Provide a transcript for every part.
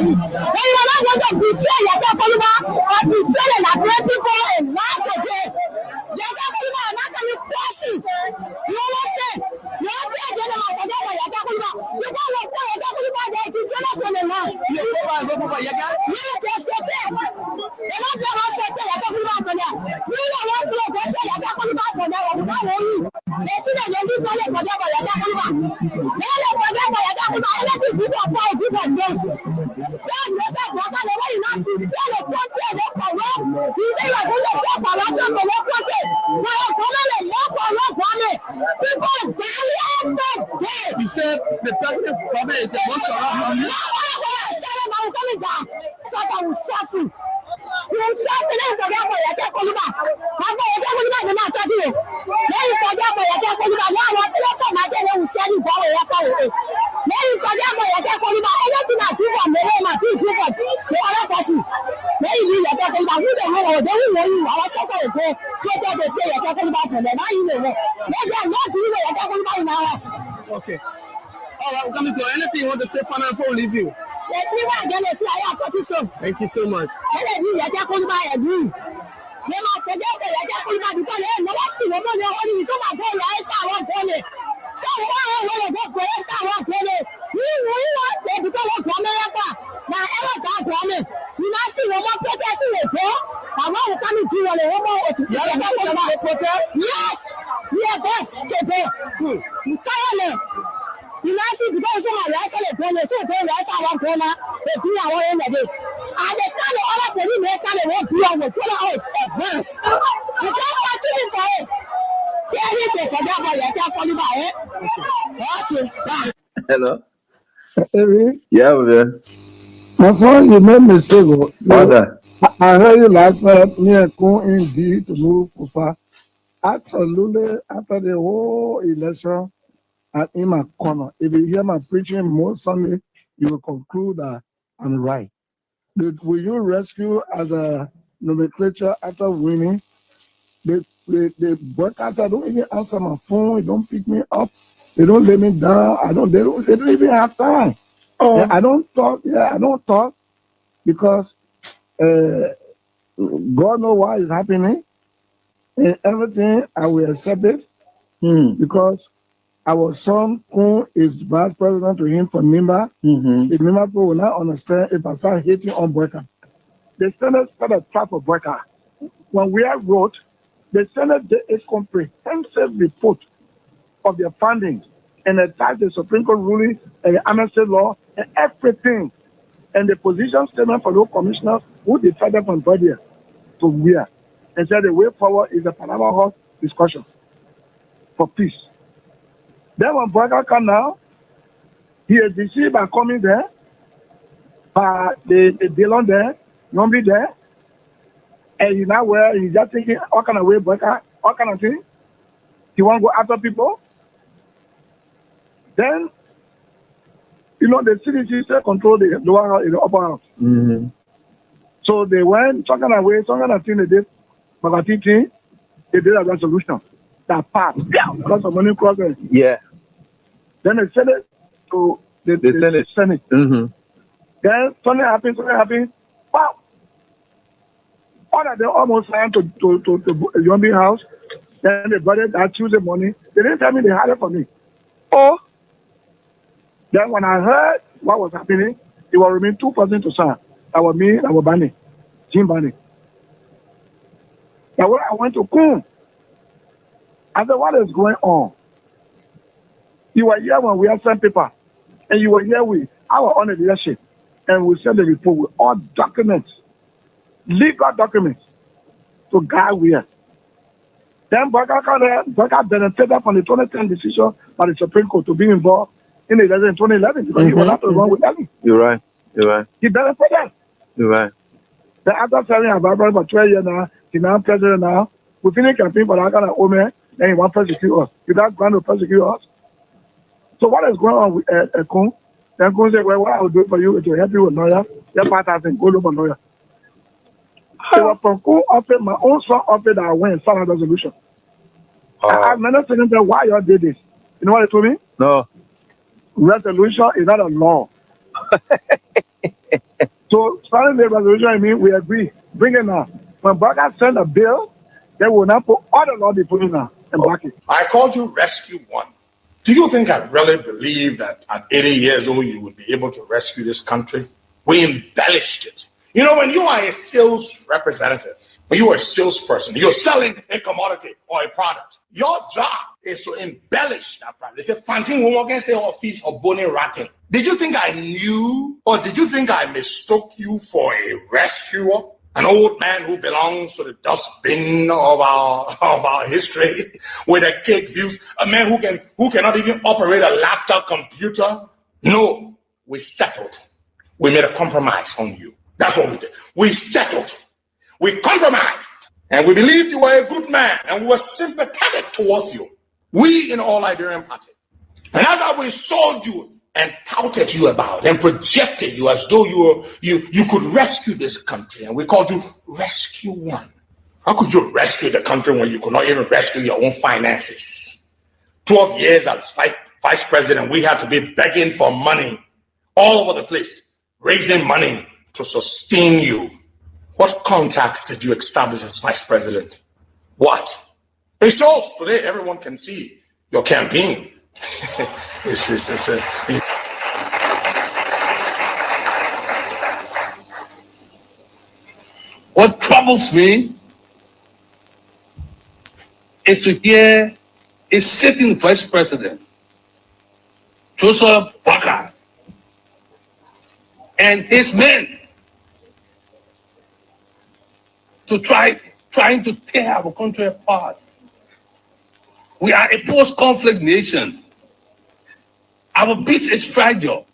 anybody. When you are not going to betray Yaka Koluba or betray the Nigerian people in life today, Yaka Koluba are not going to cross it. You understand? You understand? You don't Yaka Koluba. You don't want Yaka Koluba there. It's not going to lie. You don't want Yaka. You don't respect it. You don't respect Yaka Koluba for that. You don't respect Yaka Koluba for that. They see that you don't forget about Yaka Koluba. They don't forget about Yaka Koluba. Anything people are poor, people are dead. God knows that Yaka Koluba is not to tell the country and the corrupt. He said you are going to talk about Russia for the country. Now you're coming and not for no family. People are dying every day. You said the president's government is the most corrupt family. No, I will come down. So I will shut you. You will shut me down for that for Yaka Koluba. Yaka Koluba is not talking you. Then you forget for Yaka Koluba. Now I want to know my day they will send you for Yaka Koluba. Then you forget for Yaka Koluba. Anything I do for me, my people for the other person. Then you leave Yaka Koluba. Who they know? They will know you. Our sister will go. Take them to take Yaka Koluba from them. Now you know. They are not doing Yaka Koluba in our house. Okay. All right, we're coming to anything you want to say final before we leave you. Thank you so much. They must forget that Yaka Koluba because they know what's the number they only so much goal I start one goal. So why will go go start one goal? We want they because of America. Now ever that goal. You not see no more protesting with go. I want to come to one more to Yaka Koluba protest. Yes. We are best to go. You tired. You know, see, because someone else is going to say, they are one corner, they do our own day. And they tell the other police maker they won't be on the corner of advance. You can't watch it for it. Tell it to forget about Yaka Koluba, eh? Okay, bye. Hello. Eric? Yeah, man. I saw you made mistake. Mother. I heard you last night, me and Kun indeed to move Kufa. Absolutely, after the whole election, and in my corner. If you hear my preaching most Sunday, you will conclude that I'm right. Will you rescue as a nomenclature after winning? The broadcaster don't even answer my phone. They don't pick me up. They don't lay me down. They don't even have time. Oh. Yeah, I don't talk. Yeah, I don't talk because God knows why it's happening. And everything I will accept it because our son Kun is vice president to him for Nimba. If Nimba people will not understand if I start hating on Breaker. The Senate started a trap for Breaker. When we are wrote, the Senate did a comprehensive report of their findings and attacked the Supreme Court ruling and the amnesty law and everything. And the position statement for those commissioners who decided from body to where and said the way forward is a Panama House discussion for peace. Then when Breaker come now, he is deceived by coming there, by the Dillon there, Nombi there, and he now where he's just thinking all kind of way Breaker, all kind of thing. He want to go after people. Then, you know, the CDC still control the lower house, the upper house. So they went some kind of way, some kind of thing they did, but I think they did a resolution that passed because of money crossing. Yeah. Then they sent it to the Senate. Then something happened. Wow. All of them almost signed to Yombi house. Then they brought it that Tuesday morning. They didn't tell me they had it for me. Oh. Then when I heard what was happening, it was remain 2 persons to sign. That was me, that was Bani, Jim Bani. Now when I went to Kun, I said, what is going on? You were here when we had sent paper, and you were here with our own leadership, and we sent the report with all documents, legal documents, to guide where. Then Breaker benefited from the 2010 decision by the Supreme Court to be involved in the election in 2011 because he was not wrong with Ellie. You're right. He benefited. You're right. Then after serving Ababa for 12 years now, he's now president now. We finished campaign for that kind of Omer, then he want to persecute us. He does going to persecute us. So what is going on with Kun? Then Kun said, well, what I will do for you is to help you with lawyer. Your part has been go look for lawyer. It was from Kun offered, my own son offered that I went and signed a resolution. I asked many things why you all did this. You know what they told me? No. Resolution is not a law. So starting the resolution, I mean, we agree. Bring it now. When Baka send a bill, they will not put all the law before you now and back it. I called you Rescue One. Do you think I really believe that at 80 years old you would be able to rescue this country? We embellished it. You know, when you are a sales representative, when you are a salesperson, you're selling a commodity or a product, your job is to embellish that product. They say, Fantin, we can say office or bone ratting. Did you think I knew, or did you think I mistook you for a rescuer? An old man who belongs to the dustbin of our history with a cake views, a man who cannot even operate a laptop computer? No, we settled. We made a compromise on you. That's what we did. We settled. We compromised. And we believed you were a good man, and we were sympathetic towards you. We in All Liberian Party. And after we sold you and touted you about and projected you as though you could rescue this country, and we called you Rescue One. How could you rescue the country when you could not even rescue your own finances? 12 years as vice president, we had to be begging for money all over the place, raising money to sustain you. What contacts did you establish as vice president? What? It shows today. Everyone can see your campaign. What troubles me is to hear a sitting vice president, Joseph Boakai, and his men trying to tear our country apart. We are a post-conflict nation. Our peace is fragile.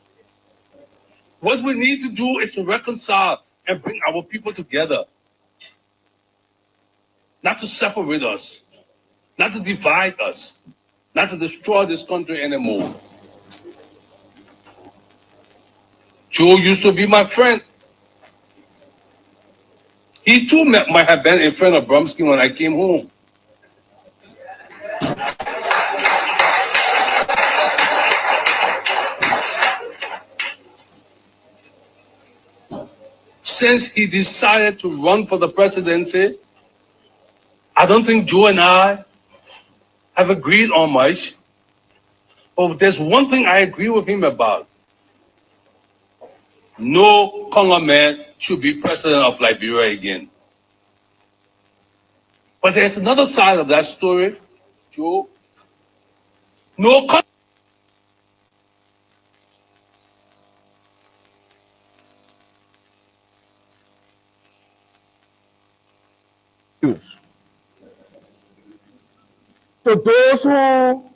What we need to do is to reconcile and bring our people together. Not to separate us, not to divide us, not to destroy this country anymore. Joe used to be my friend. He too might have been a friend of Bromsky when I came home. Since he decided to run for the presidency, I don't think Joe and I have agreed on much. But there's one thing I agree with him about. No Congo man should be president of Liberia again. But there's another side of that story, Joe. No Congo. So those who,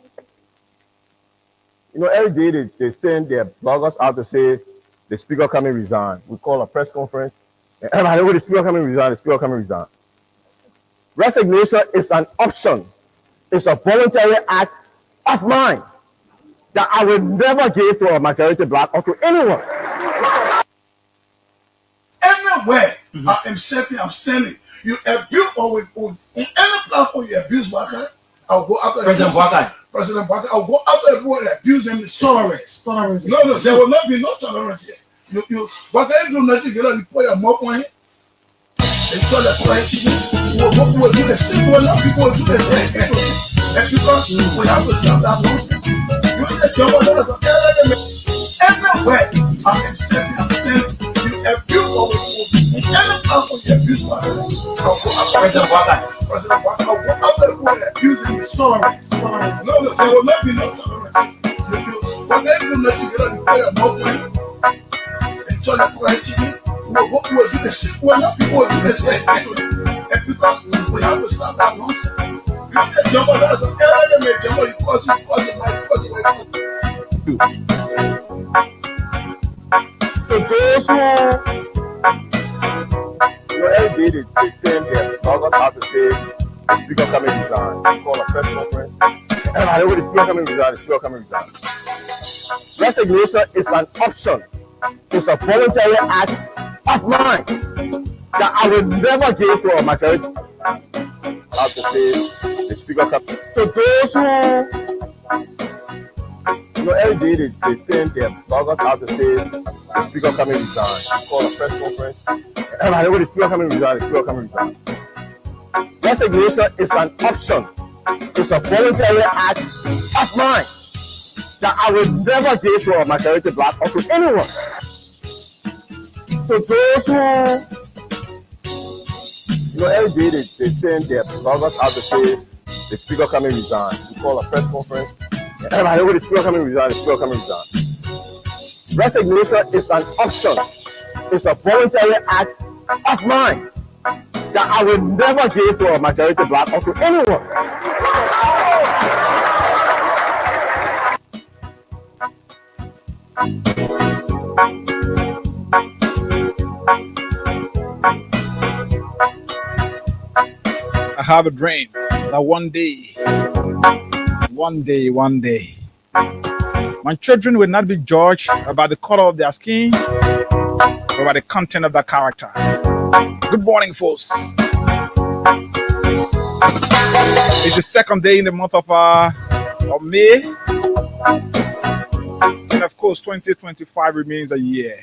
every day they send their bloggers out to say the speaker coming resign. We call a press conference. And everybody, the speaker coming resign, the speaker coming resign. Resignation is an option. It's a voluntary act of mine that I will never give to a majority black or to anyone. Everywhere I am setting, I'm standing. You abuse or in any platform you abuse Boakai, I'll go after President Boakai. President Boakai, I'll go after everyone that abuse them. Tolerance. No, there will not be no tolerance here. You Boakai do nothing. You know, you put your mouth on it. And you the fried chicken. People will do the same. People will do the same. And because we have to stop that nonsense. You need to jump on everywhere I am setting, I'm standing. You abuse or in any platform you abuse Boakai. President Boakai, I'll go after everyone that abusing the tolerance. No, there will not be no tolerance. Boakai do nothing. You know, you put your mouth on it. Enjoy the fried chicken. People will do the same. People will do the same. And because we have to stop that nonsense. You need to jump on us. Every day, jump on you cause So those who, every day they send their bloggers out to say the speaker coming resign. We call a press conference. Everybody, the speaker coming resign, the speaker coming resign. Resignation is an option. It's a voluntary act of mine that I will never give to a majority. I have to say the speaker coming. So those who every day they send their bloggers out to say the speaker coming resign. We call a press conference. Everybody, the speaker coming resign, the speaker coming resign. Resignation is an option. It's a voluntary act of mine that I will never give to a majority black or to anyone. So those who, every day they send their bloggers out to say the speaker coming resign. We call a press conference. Everybody, the speaker coming resign, the speaker coming resign. Resignation is an option. It's a voluntary act of mine that I will never give to a majority black or to anyone. I have a dream that one day, my children will not be judged about the color of their skin, but by the content of their character. Good morning, folks. It's the second day in the month of May, and of course, 2025 remains a year.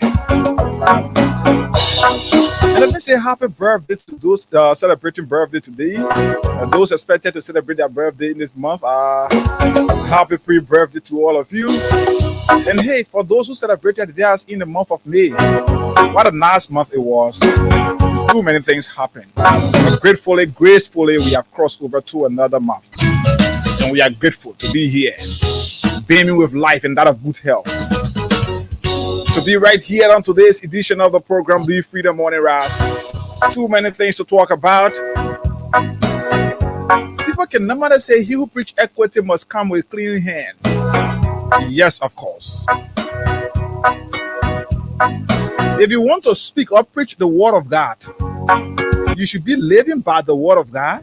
And let me say happy birthday to those celebrating birthday today. And those expected to celebrate their birthday in this month, happy pre-birthday to all of you. And hey, for those who celebrated theirs in the month of May, what a nice month it was. Too many things happened. But gratefully, gracefully, we have crossed over to another month. And we are grateful to be here, beaming with life and that of good health. To be right here on today's edition of the program, The Freedom Morning Rise. Too many things to talk about. People can no matter say he who preach equity must come with clean hands. Yes, of course. If you want to speak or preach the word of God, you should be living by the word of God,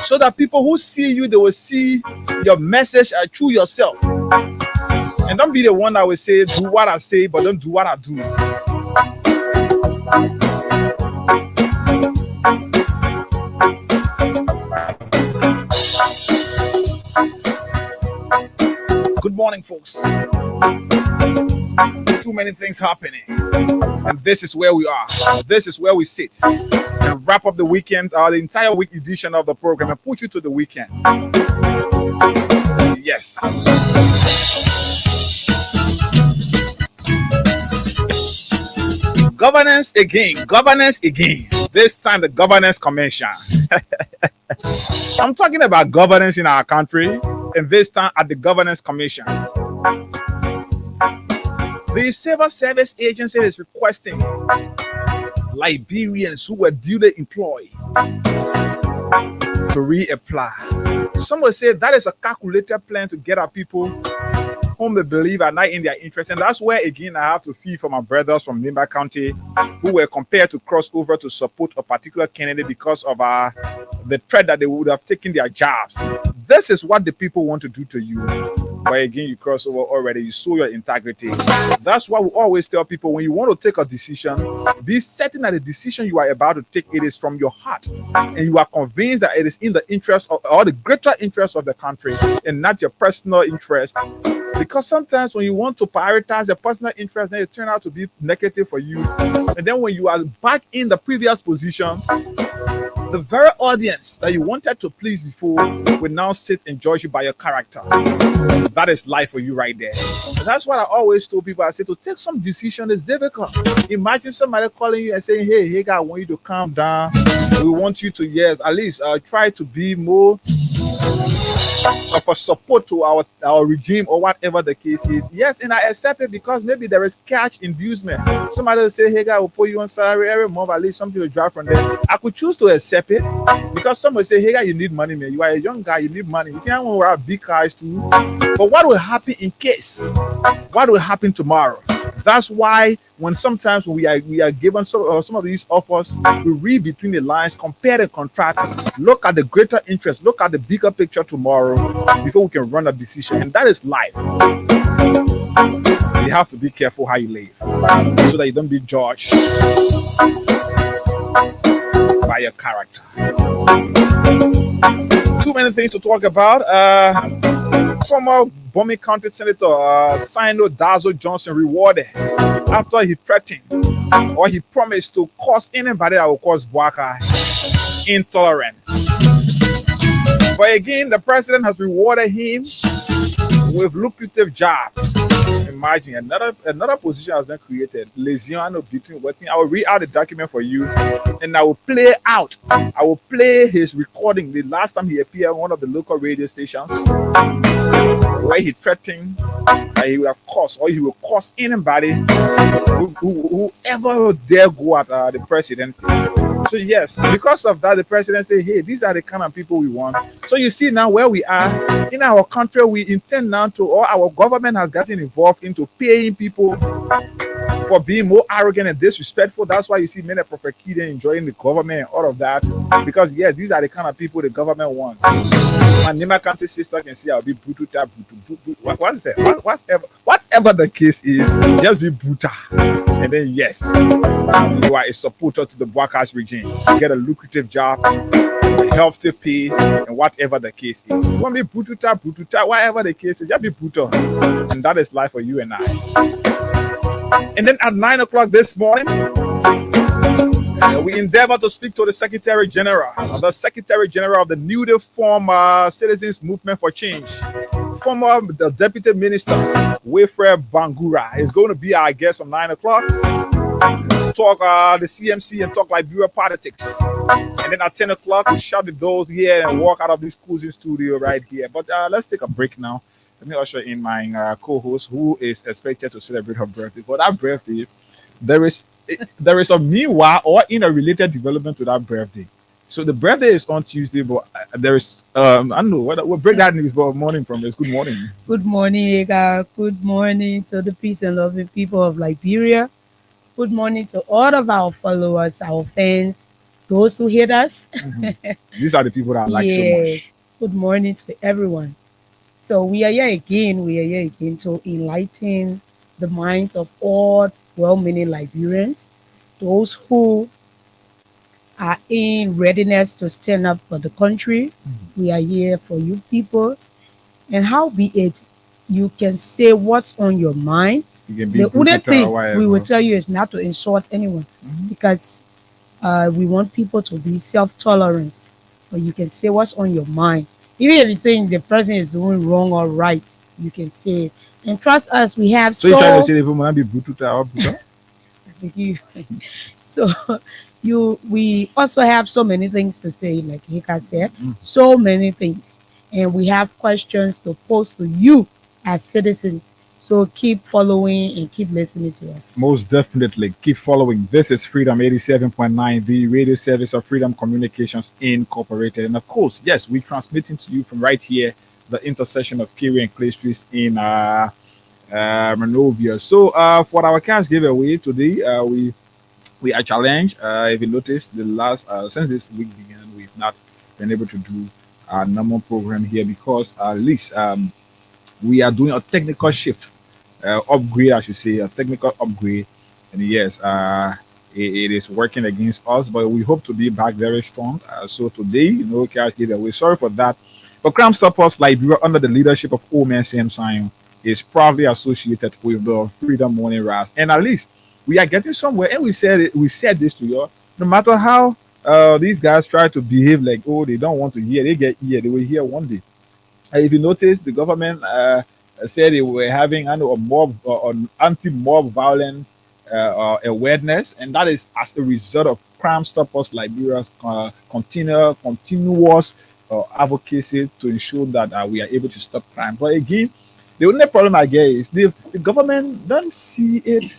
so that people who see you, they will see your message through yourself. And don't be the one that will say, do what I say, but don't do what I do. Good morning, folks. Too many things happening. And this is where we are. This is where we sit. And wrap up the weekend, the entire week edition of the program, and put you to the weekend. Yes. Governance again. This time the Governance Commission. I'm talking about governance in our country, and this time at the Governance Commission. The Civil Service Agency is requesting Liberians who were duly employed to reapply. Some will say that is a calculated plan to get our people whom they believe are not in their interest. And that's where, again, I have to feel for my brothers from Nimba County who were compared to cross over to support a particular candidate because of the threat that they would have taken their jobs. This is what the people want to do to you. But again, you cross over already, you show your integrity. That's why we always tell people, when you want to take a decision, be certain that the decision you are about to take, it is from your heart. And you are convinced that it is in the interest of, or the greater interest of the country, and not your personal interest. Because sometimes when you want to prioritize your personal interest, then it turns out to be negative for you. And then when you are back in the previous position, the very audience that you wanted to please before will now sit and judge you by your character. That is life for you right there. And that's what I always told people. I say to take some decision is difficult. Imagine somebody calling you and saying, hey, God, I want you to calm down. We want you to, yes, at least try to be more of a support to our regime or whatever the case is. Yes, and I accept it because maybe there is cash inducement. Somebody will say, hey, God, we'll put you on salary every month, at least something will drop from there. I could choose to accept it because someone will say, hey, God, you need money, man. You are a young guy, you need money. You think I want to have big cars too? But what will happen in case? What will happen tomorrow? That's why sometimes we are given some of these offers, we read between the lines, compare and contrast, look at the greater interest, look at the bigger picture tomorrow before we can run a decision. And that is life. You have to be careful how you live so that you don't be judged by your character. too many things to talk about. Former Bomi County Senator Sino Dazo Johnson rewarded after he threatened or he promised to cause anybody that will cause Bwaka intolerance. But again, the president has rewarded him with lucrative jobs. Imagine another position has been created. Leziano between waiting. I will read out the document for you, and I will play out. I will play his recording the last time he appeared on one of the local radio stations, where he threatened that he will have caused or he will cause anybody whoever dare go at the presidency. So yes, because of that, the president said, hey, these are the kind of people we want. So you see now where we are in our country, we intend now to, or our government has gotten involved into paying people for being more arrogant and disrespectful. That's why you see many Prophet Kiden enjoying the government and all of that. Because yes, these are the kind of people the government wants. My Nima County sister can see I'll be brutal. What's that? Whatever the case is, just be brutal. And then yes, you are a supporter to the Bwakas regime. You get a lucrative job, a healthy pay, and whatever the case is. You want to be brutal, whatever the case is, just be brutal. And that is life for you and I. And then at 9 o'clock this morning, we endeavor to speak to the Secretary General of the newly formed Citizens Movement for Change, the Deputy Minister, Wilfred Bangura, is going to be our guest from 9 o'clock. Talk the CMC and talk Liberia politics. And then at 10 o'clock, we shut the doors here and walk out of this cruising studio right here. But let's take a break now. Let me usher in my co-host, who is expected to celebrate her birthday. For that birthday, there is a meanwhile or in a related development to that birthday. So the birthday is on Tuesday, but there is I don't know what break that news. But morning from this. Good morning. Good morning, Ega. Good morning to the peace and loving people of Liberia. Good morning to all of our followers, our fans, those who hate us. Mm-hmm. These are the people that I like so much. Good morning to everyone. So we are here again to enlighten the minds of all well-meaning Liberians, those who are in readiness to stand up for the country. Mm-hmm. We are here for you people. And how be it, you can say what's on your mind. You the only thing we will tell you is not to insult anyone, mm-hmm. because we want people to be self-tolerant. But you can say what's on your mind. Even if you think the president is doing wrong or right, you can say it. And trust us, we have so you trying to say the woman be brutal? So we also have so many things to say, like Hika said, so many things. And we have questions to pose to you as citizens. So keep following and keep listening to us. Most definitely. Keep following. This is Freedom 87.9, the radio service of Freedom Communications Incorporated. And of course, yes, we're transmitting to you from right here, the intersection of Kiri and Clay Streets in Monrovia. So for our cash giveaway today, we are challenged. If you notice, the last since this week began, we've not been able to do our normal program here because at least we are doing a technical shift. Upgrade, I should say, a technical upgrade, and yes, it is working against us, but we hope to be back very strong. So today, cash giveaway. Sorry for that. But Crime Stoppers Liberia, under the leadership of Omen Sam Sion, is proudly associated with the Freedom Morning Rise, and at least we are getting somewhere. And we said this to you. No matter how these guys try to behave like, oh, they don't want to hear, they get here, they will hear one day. If you notice, the government said they were having a mob on anti-mob violence awareness, and that is as a result of Crime Stoppers Liberia's continuous advocacy to ensure that we are able to stop crime. But again, the only problem I get is the government don't see it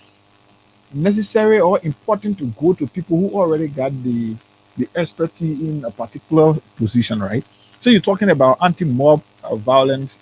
necessary or important to go to people who already got the expertise in a particular position, right? So you're talking about anti-mob violence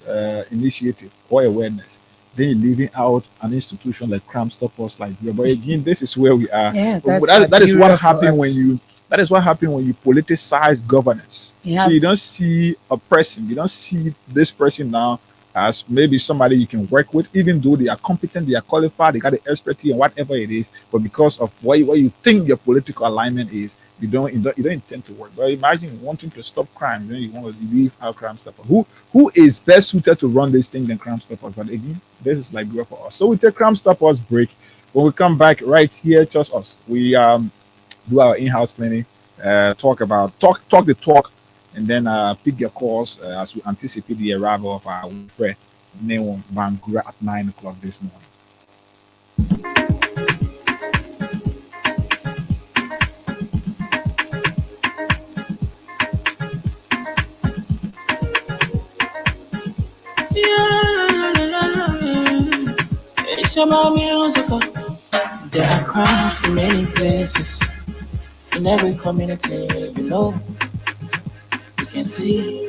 initiative or awareness. Then you're leaving out an institution like Crime Stoppers Liberia. But again, this is where we are. Yeah, that is what happens when you. That is what happens when you politicize governance. Yeah. So you don't see a person. You don't see this person now as maybe somebody you can work with, even though they are competent, they are qualified, they got the expertise and whatever it is, but because of what you think your political alignment is, you don't intend to work. But imagine wanting to stop crime, then you want to leave our Crime Stoppers. Who is best suited to run this thing than Crime Stoppers? But again, this is like good for us. So we take Crime Stoppers break. When we come back right here, just us, we do our in-house planning, talk the talk, and then pick your calls as we anticipate the arrival of our friend Newon Bangura at 9 o'clock this morning. It's about musical. There are crimes in many places. In every community, you can see.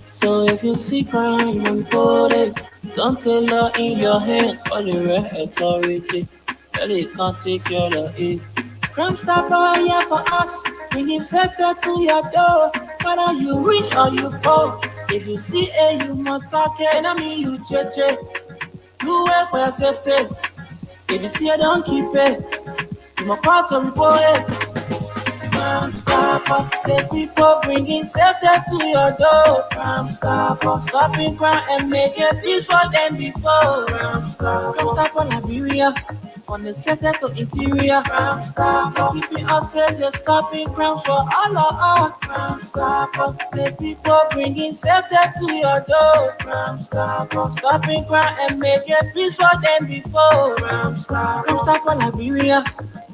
So if you see crime reported, don't take law in your hand for the right authority. Really can't take care of it. Crime Stopper here for us, bringing safety to your door. Whether you rich or you poor, if you see a human talking, I mean you cheche. Do it for your safety. If you see a don't keep it, you must call to report it. Crime Stopper, the people bringing safety to your door. Crime Stopper, stopping crime and making peace for them before. Crime Stopper, Liberia, from the center to interior. Crime Stopper, keeping us safe, they're stopping crime for all of us. Crime Stopper, the people bringing safety to your door. Crime Stopper, stopping crime and making peace for them before. Crime Stopper, Liberia,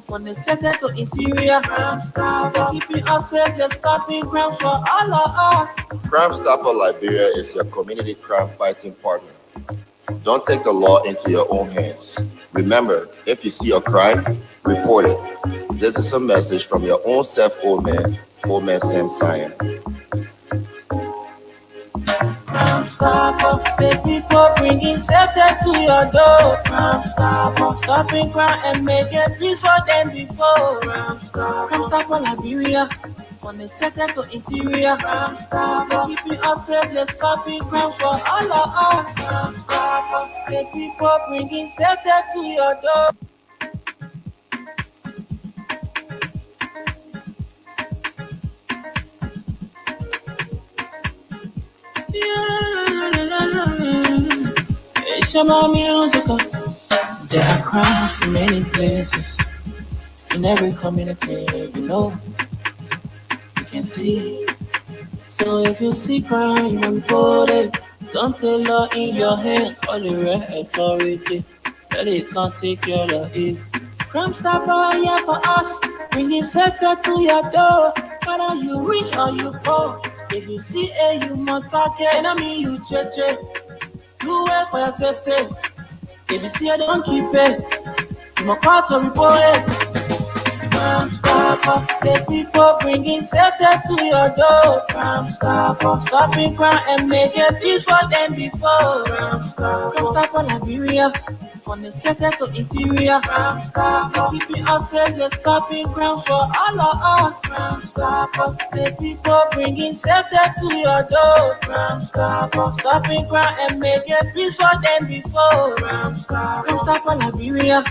from the center to interior. Crime Stopper, keeping us safe, they're stopping crime for all of us. Crime Stopper Liberia is your community crime fighting partner. Don't take the law into your own hands. Remember, if you see a crime, report it. This is a message from your own self, Old Man Sam Cyan. Crime Stopper, the people bringing safety to your door. Crime Stopper, stopping crime and making peace for them before. Crime Stopper, Liberia, from the center to interior. Crime Stopper, keeping us safe, they're stopping crime for all of us. Crime Stopper, the people bringing safety to your door. It's about musical. There are crimes in many places. In every community, you can see. So if you see crime reported, don't take law in your hand for the right authority. Really can't take care of it. Crime Stopper here for us, bringing safety to your door. Whether you rich or you poor, if you see a human talking, I mean you cheche. Do it for your safety. If you see a don't keep it, you must call to report it. Crime Stopper, the people bringing safety to your door. Crime Stopper, stopping crime and making peace for them before. Crime Stopper, Liberia, from the center to interior. Crime Stopper, keeping us safe, they're stopping crime for all of us. Crime Stopper, the people bringing safety to your door. Crime Stopper, stopping crime and making peace for them before. Crime Stopper, Liberia,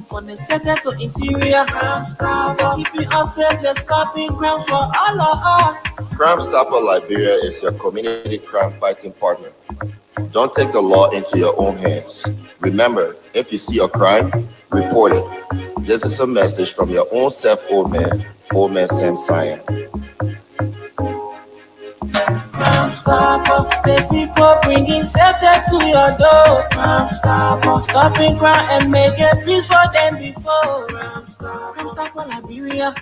from the center to interior. Crime Stopper, keeping us safe, they're stopping crime for all of us. Crime Stopper Liberia is your community crime fighting partner. Don't take the law into your own hands. Remember, if you see a crime, report it. This is a message from your own self, Old Man Sam Cyan. Crime Stopper, the people bringing safety to your door. Crime Stopper, stopping crime and making peace for them before. Crime Stopper, Liberia,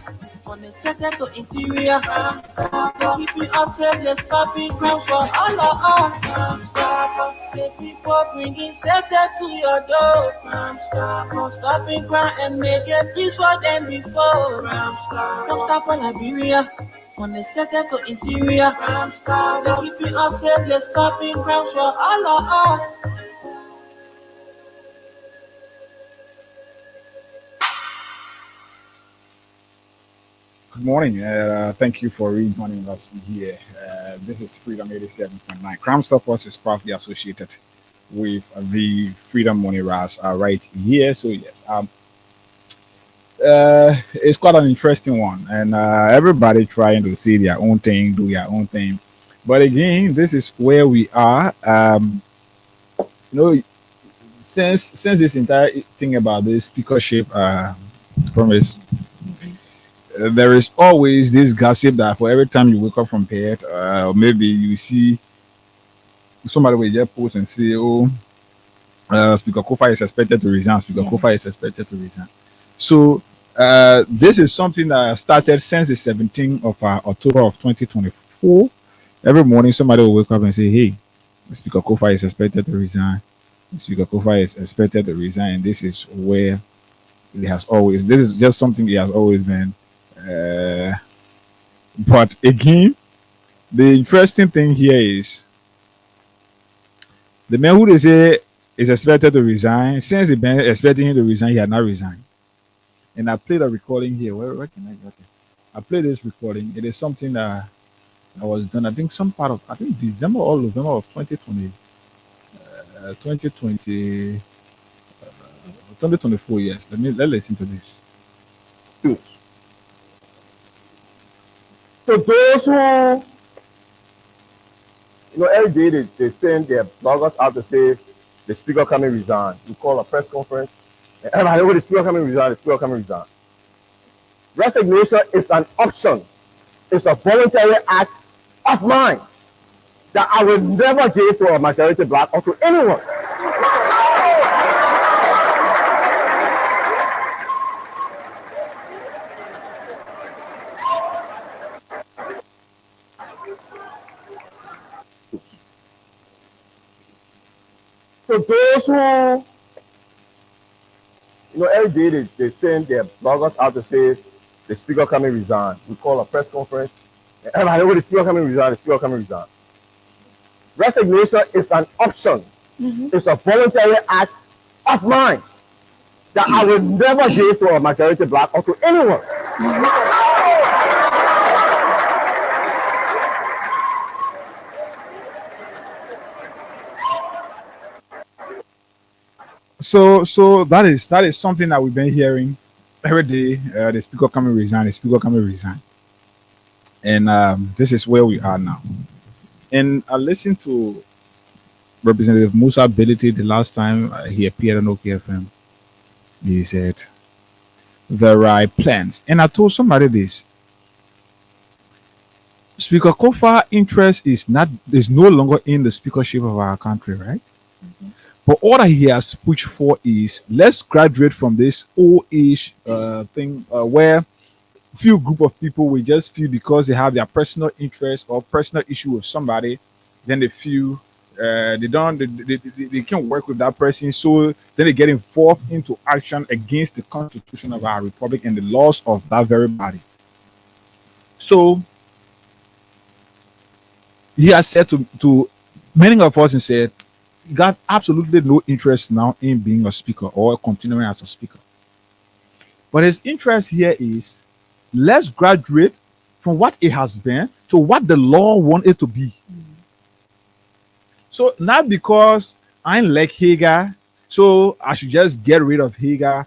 from the center to interior. Crime Stopper, keeping us safe, they're stopping crime for all of us. Crime Stopper, the people bringing safety to your door. Crime Stopper, stopping crime and making peace for them before. Crime Stopper, Liberia, from the center to interior. Crime Stopper, keeping us safe, they're stopping crime for all of us. Good morning. Thank you for rejoining us here. This is Freedom 87.9. Crime Stoppers is proudly associated with the Freedom Money Ras right here. So, yes, it's quite an interesting one. And everybody trying to say their own thing, do their own thing. But again, this is where we are. You know, since this entire thing about this speakership promise, there is always this gossip that for every time you wake up from bed, or maybe you see somebody will just post and say, "Oh, Speaker Kofa is expected to resign. Speaker Kofa is expected to resign." So this is something that started since the 17th of October of 2024. Every morning, somebody will wake up and say, "Hey, Speaker Kofa is expected to resign. Speaker Kofa is expected to resign." And this is where it has always. This is just something it has always been. But again, the interesting thing here is the man who they say is expected to resign. Since the been expecting him to resign, he had not resigned. And I played a recording here. Where can I get it? I played this recording. It is something that was done. I think some part of December or November of 2020, 2020, 2024. Yes. Let's listen to this. So those who, every day they send their bloggers out to say the speaker coming resign. We call a press conference. And everybody, the speaker coming resign, the speaker coming resign. Resignation is an option. It's a voluntary act of mine that I will never give to a majority black or to anyone. So those who, every day they send their bloggers out to say the speaker coming resign. We call a press conference. And everybody, the speaker coming resign, the speaker coming resign. Resignation is an option. It's a voluntary act of mine that I will never give to a majority black or to anyone. So that is something that we've been hearing every day. The speaker coming resign, the speaker coming resign, and this is where we are now. And I listened to Representative Musa Ability the last time he appeared on OKFM. He said there are plans, and I told somebody this. Speaker Kofa interest is no longer in the speakership of our country, right? But all that he has pushed for is let's graduate from this old age thing where few group of people will just feel because they have their personal interest or personal issue with somebody, then they feel they can't work with that person, so then they get involved into action against the constitution of our republic and the laws of that very body. So he has said to many of us and said, got absolutely no interest now in being a speaker or continuing as a speaker. But his interest here is let's graduate from what it has been to what the law wants it to be. So not because I like Hagar, so I should just get rid of Hagar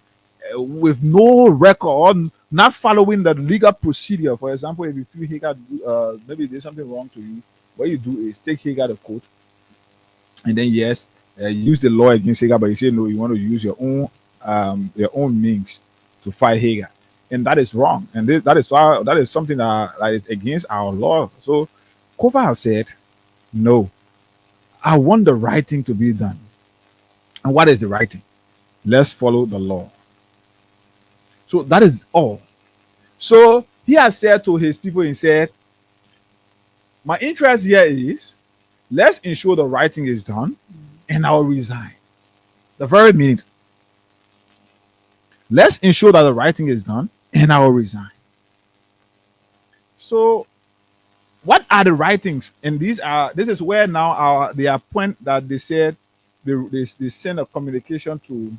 with no record, not following the legal procedure. For example, if you feel Hagar maybe there's something wrong to you, what you do is take Hagar to court. And then use the law against Hagar, but you say no, you want to use your own means to fight Hagar, and that is wrong. And that is something that is against our law. So Kofa has said, no, I want the right thing to be done. And what is the right thing? Let's follow the law. So that is all. So he has said to his people, he said, my interest here is let's ensure the right thing is done, and I will resign. The very minute. Let's ensure that the right thing is done, and I will resign. So, what are the right things? And this is where now the point that they said they send a communication to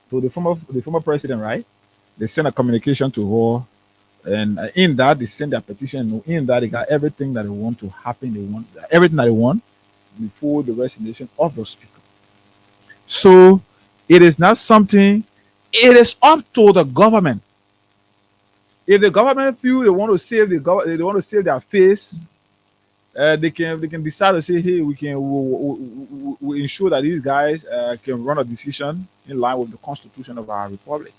the former president, right? They sent a communication to her And in that, they send their petition. In that, they got everything that they want to happen. They want everything that they want before the resignation of the speaker. So it is not something. It is up to the government. If the government feel they want to save they want to save their face, they can decide to say, hey, we ensure that these guys can run a decision in line with the constitution of our republic.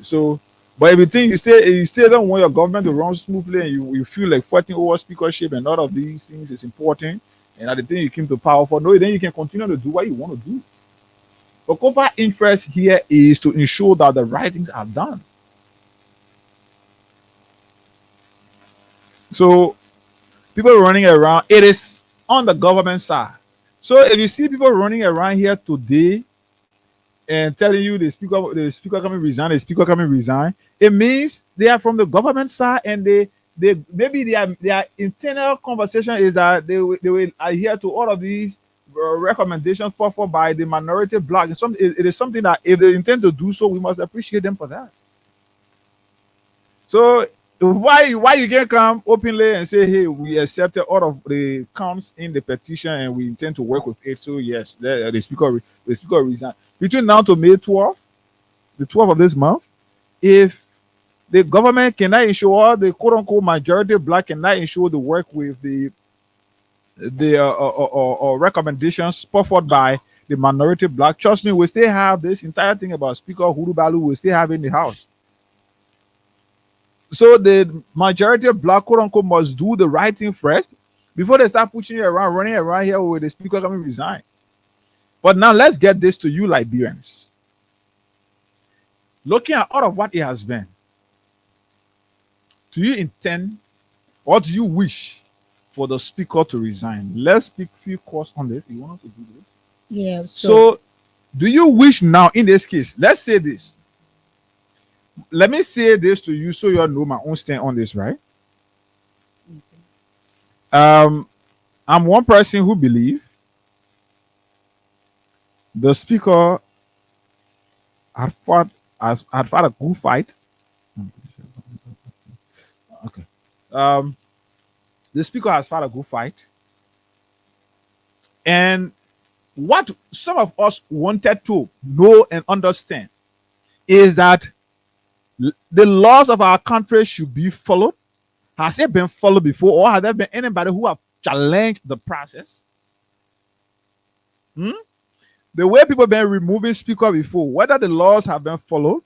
So, but if you think you still don't want your government to run smoothly, and you feel like fighting over speakership and all of these things is important, and at the thing you came to power for, no, then you can continue to do what you want to do. The corporate interest here is to ensure that the right things are done. So people running around, it is on the government side. So if you see people running around here today and telling you the speaker coming resign, it means they are from the government side, and they maybe their internal conversation is that they will adhere to all of these recommendations put forward by the minority bloc. It is something that if they intend to do so, we must appreciate them for that. So why you can come openly and say, hey, we accepted all of the counts in the petition and we intend to work with it. So yes, the speaker resigned. Between now to May 12th, the 12th of this month, if the government cannot ensure, the quote-unquote majority bloc cannot ensure the work with the recommendations put forward by the minority bloc, trust me, we still have this entire thing about Speaker Uhuru Balu, we still have in the House. So the majority bloc, quote unquote, must do the right thing first before they start pushing you around, running around here with the speaker coming resign. But now let's get this to you, Liberians. Looking at all of what it has been, do you intend or do you wish for the speaker to resign? Let's speak a few course on this. You want us to do this? Yeah. So do you wish now, in this case, let's say this. Let me say this to you so you all know my own stand on this, right? I'm one person who believes the speaker had fought a good fight. Okay. The speaker has fought a good fight. And what some of us wanted to know and understand is that the laws of our country should be followed. Has it been followed before, or has there been anybody who have challenged the process? The way people have been removing speaker before, whether the laws have been followed,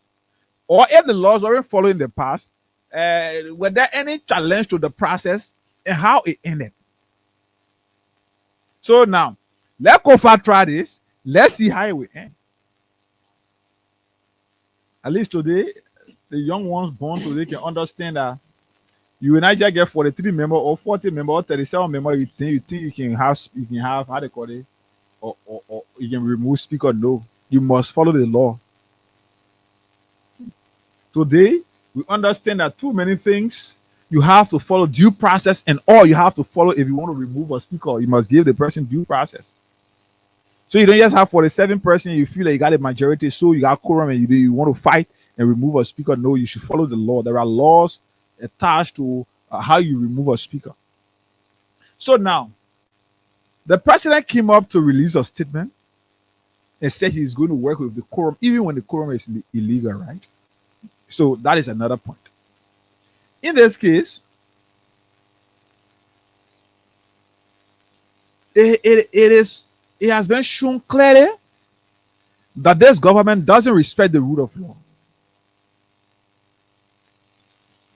or if the laws weren't followed in the past, were there any challenge to the process and how it ended? So now, let COFA try this. Let's see how it will end. At least today, the young ones born today can understand that you will not just get 43 member or 40 member or 37 member. You think you can have how they call it, or you can remove speaker. No, you must follow the law. Today, we understand that too many things you have to follow due process, and all you have to follow if you want to remove a speaker, you must give the person due process. So you don't just have 47 person, you feel like you got a majority, so you got quorum and you want to fight and remove a speaker. No, you should follow the law. There are laws attached to how you remove a speaker. So now, the president came up to release a statement and said he's going to work with the quorum, even when the quorum is illegal, right? So that is another point. In this case, it has been shown clearly that this government doesn't respect the rule of law.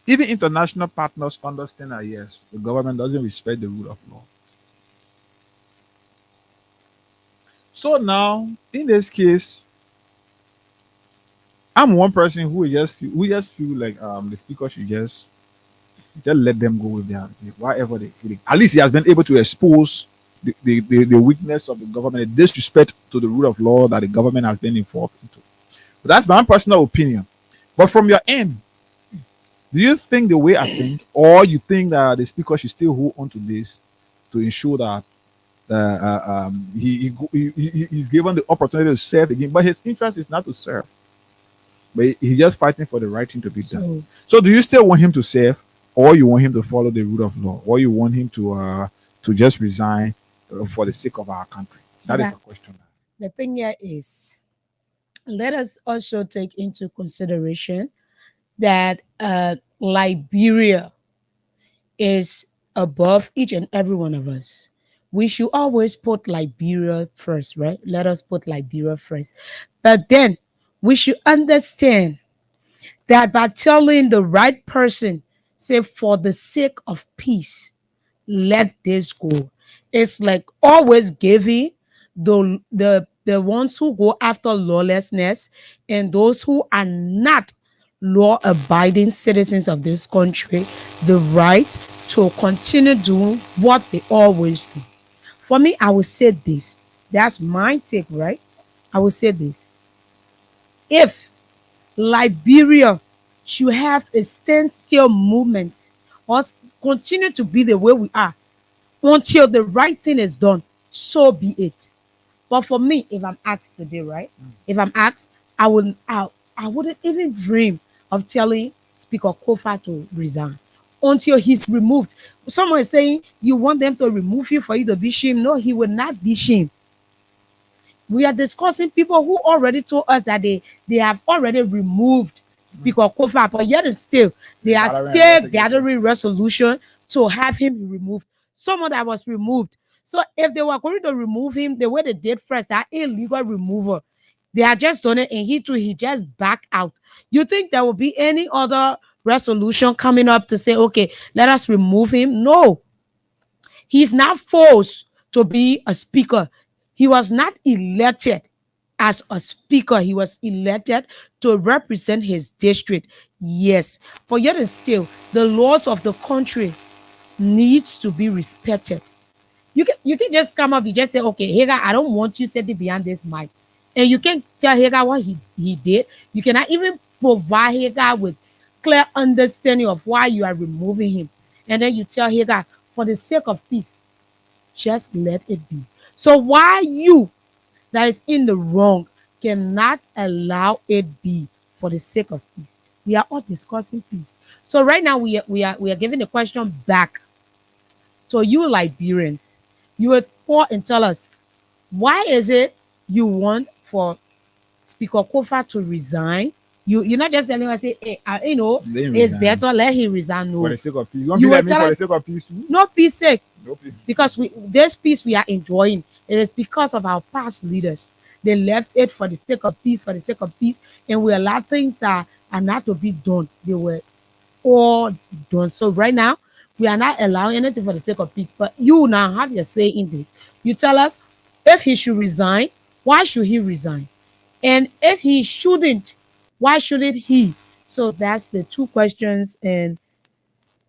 Even international partners understand that, yes, the government doesn't respect the rule of law. So now, in this case, I'm one person who just feel like the speaker should just let them go with their whatever they feel. At least he has been able to expose the weakness of the government, the disrespect to the rule of law that the government has been involved into. But that's my personal opinion. But from your end, do you think the way I think, or you think that the speaker should still hold on to this to ensure that he's given the opportunity to serve again, but his interest is not to serve. but he's just fighting for the right thing to be done. So do you still want him to serve, or you want him to follow the rule of law, or you want him to just resign for the sake of our country? That is a question. The thing here is, let us also take into consideration that Liberia is above each and every one of us. We should always put Liberia first, right? Let us put Liberia first. But then we should understand that by telling the right person, say, for the sake of peace, let this go. It's like always giving the ones who go after lawlessness and those who are not law-abiding citizens of this country the right to continue doing what they always do. For me, I would say this. That's my take, right? I would say this. If Liberia should have a standstill movement or continue to be the way we are until the right thing is done, so be it. But for me, if I'm asked today, right? If I'm asked, I wouldn't even dream of telling Speaker Kofa to resign until he's removed. Someone is saying you want them to remove you for you to be shamed. No, he will not be shamed. We are discussing people who already told us that they have already removed Speaker Kofa, but yet and still they are still gathering resolution to have him removed. Someone that was removed. So if they were going to remove him the way they did first, that illegal removal, they had just done it and he just backed out. You think there will be any other resolution coming up to say, okay, let us remove him? No. He's not forced to be a speaker. He was not elected as a speaker. He was elected to represent his district. Yes. But yet and still, the laws of the country needs to be respected. You can just come up, you just say, okay, Hagar, I don't want you sitting behind this mic. And you can tell Hagar what he did. You cannot even provide Hagar with clear understanding of why you are removing him. And then you tell Hagar, for the sake of peace, just let it be. So why you that is in the wrong cannot allow it be for the sake of peace? We are all discussing peace. So right now we are giving the question back to you Liberians. You would call and tell us, why is it you want for Speaker Kofa to resign? You're not just telling us, hey, it's better let him resign. No. For the sake of peace. You want for the sake of peace too? No peace sake. No peace. Because this peace we are enjoying, it is because of our past leaders. They left it for the sake of peace, and we allow things that are not to be done. They were all done. So right now, we are not allowing anything for the sake of peace. But you now have your say in this. You tell us if he should resign, why should he resign? And if he shouldn't, why shouldn't he? So that's the two questions. And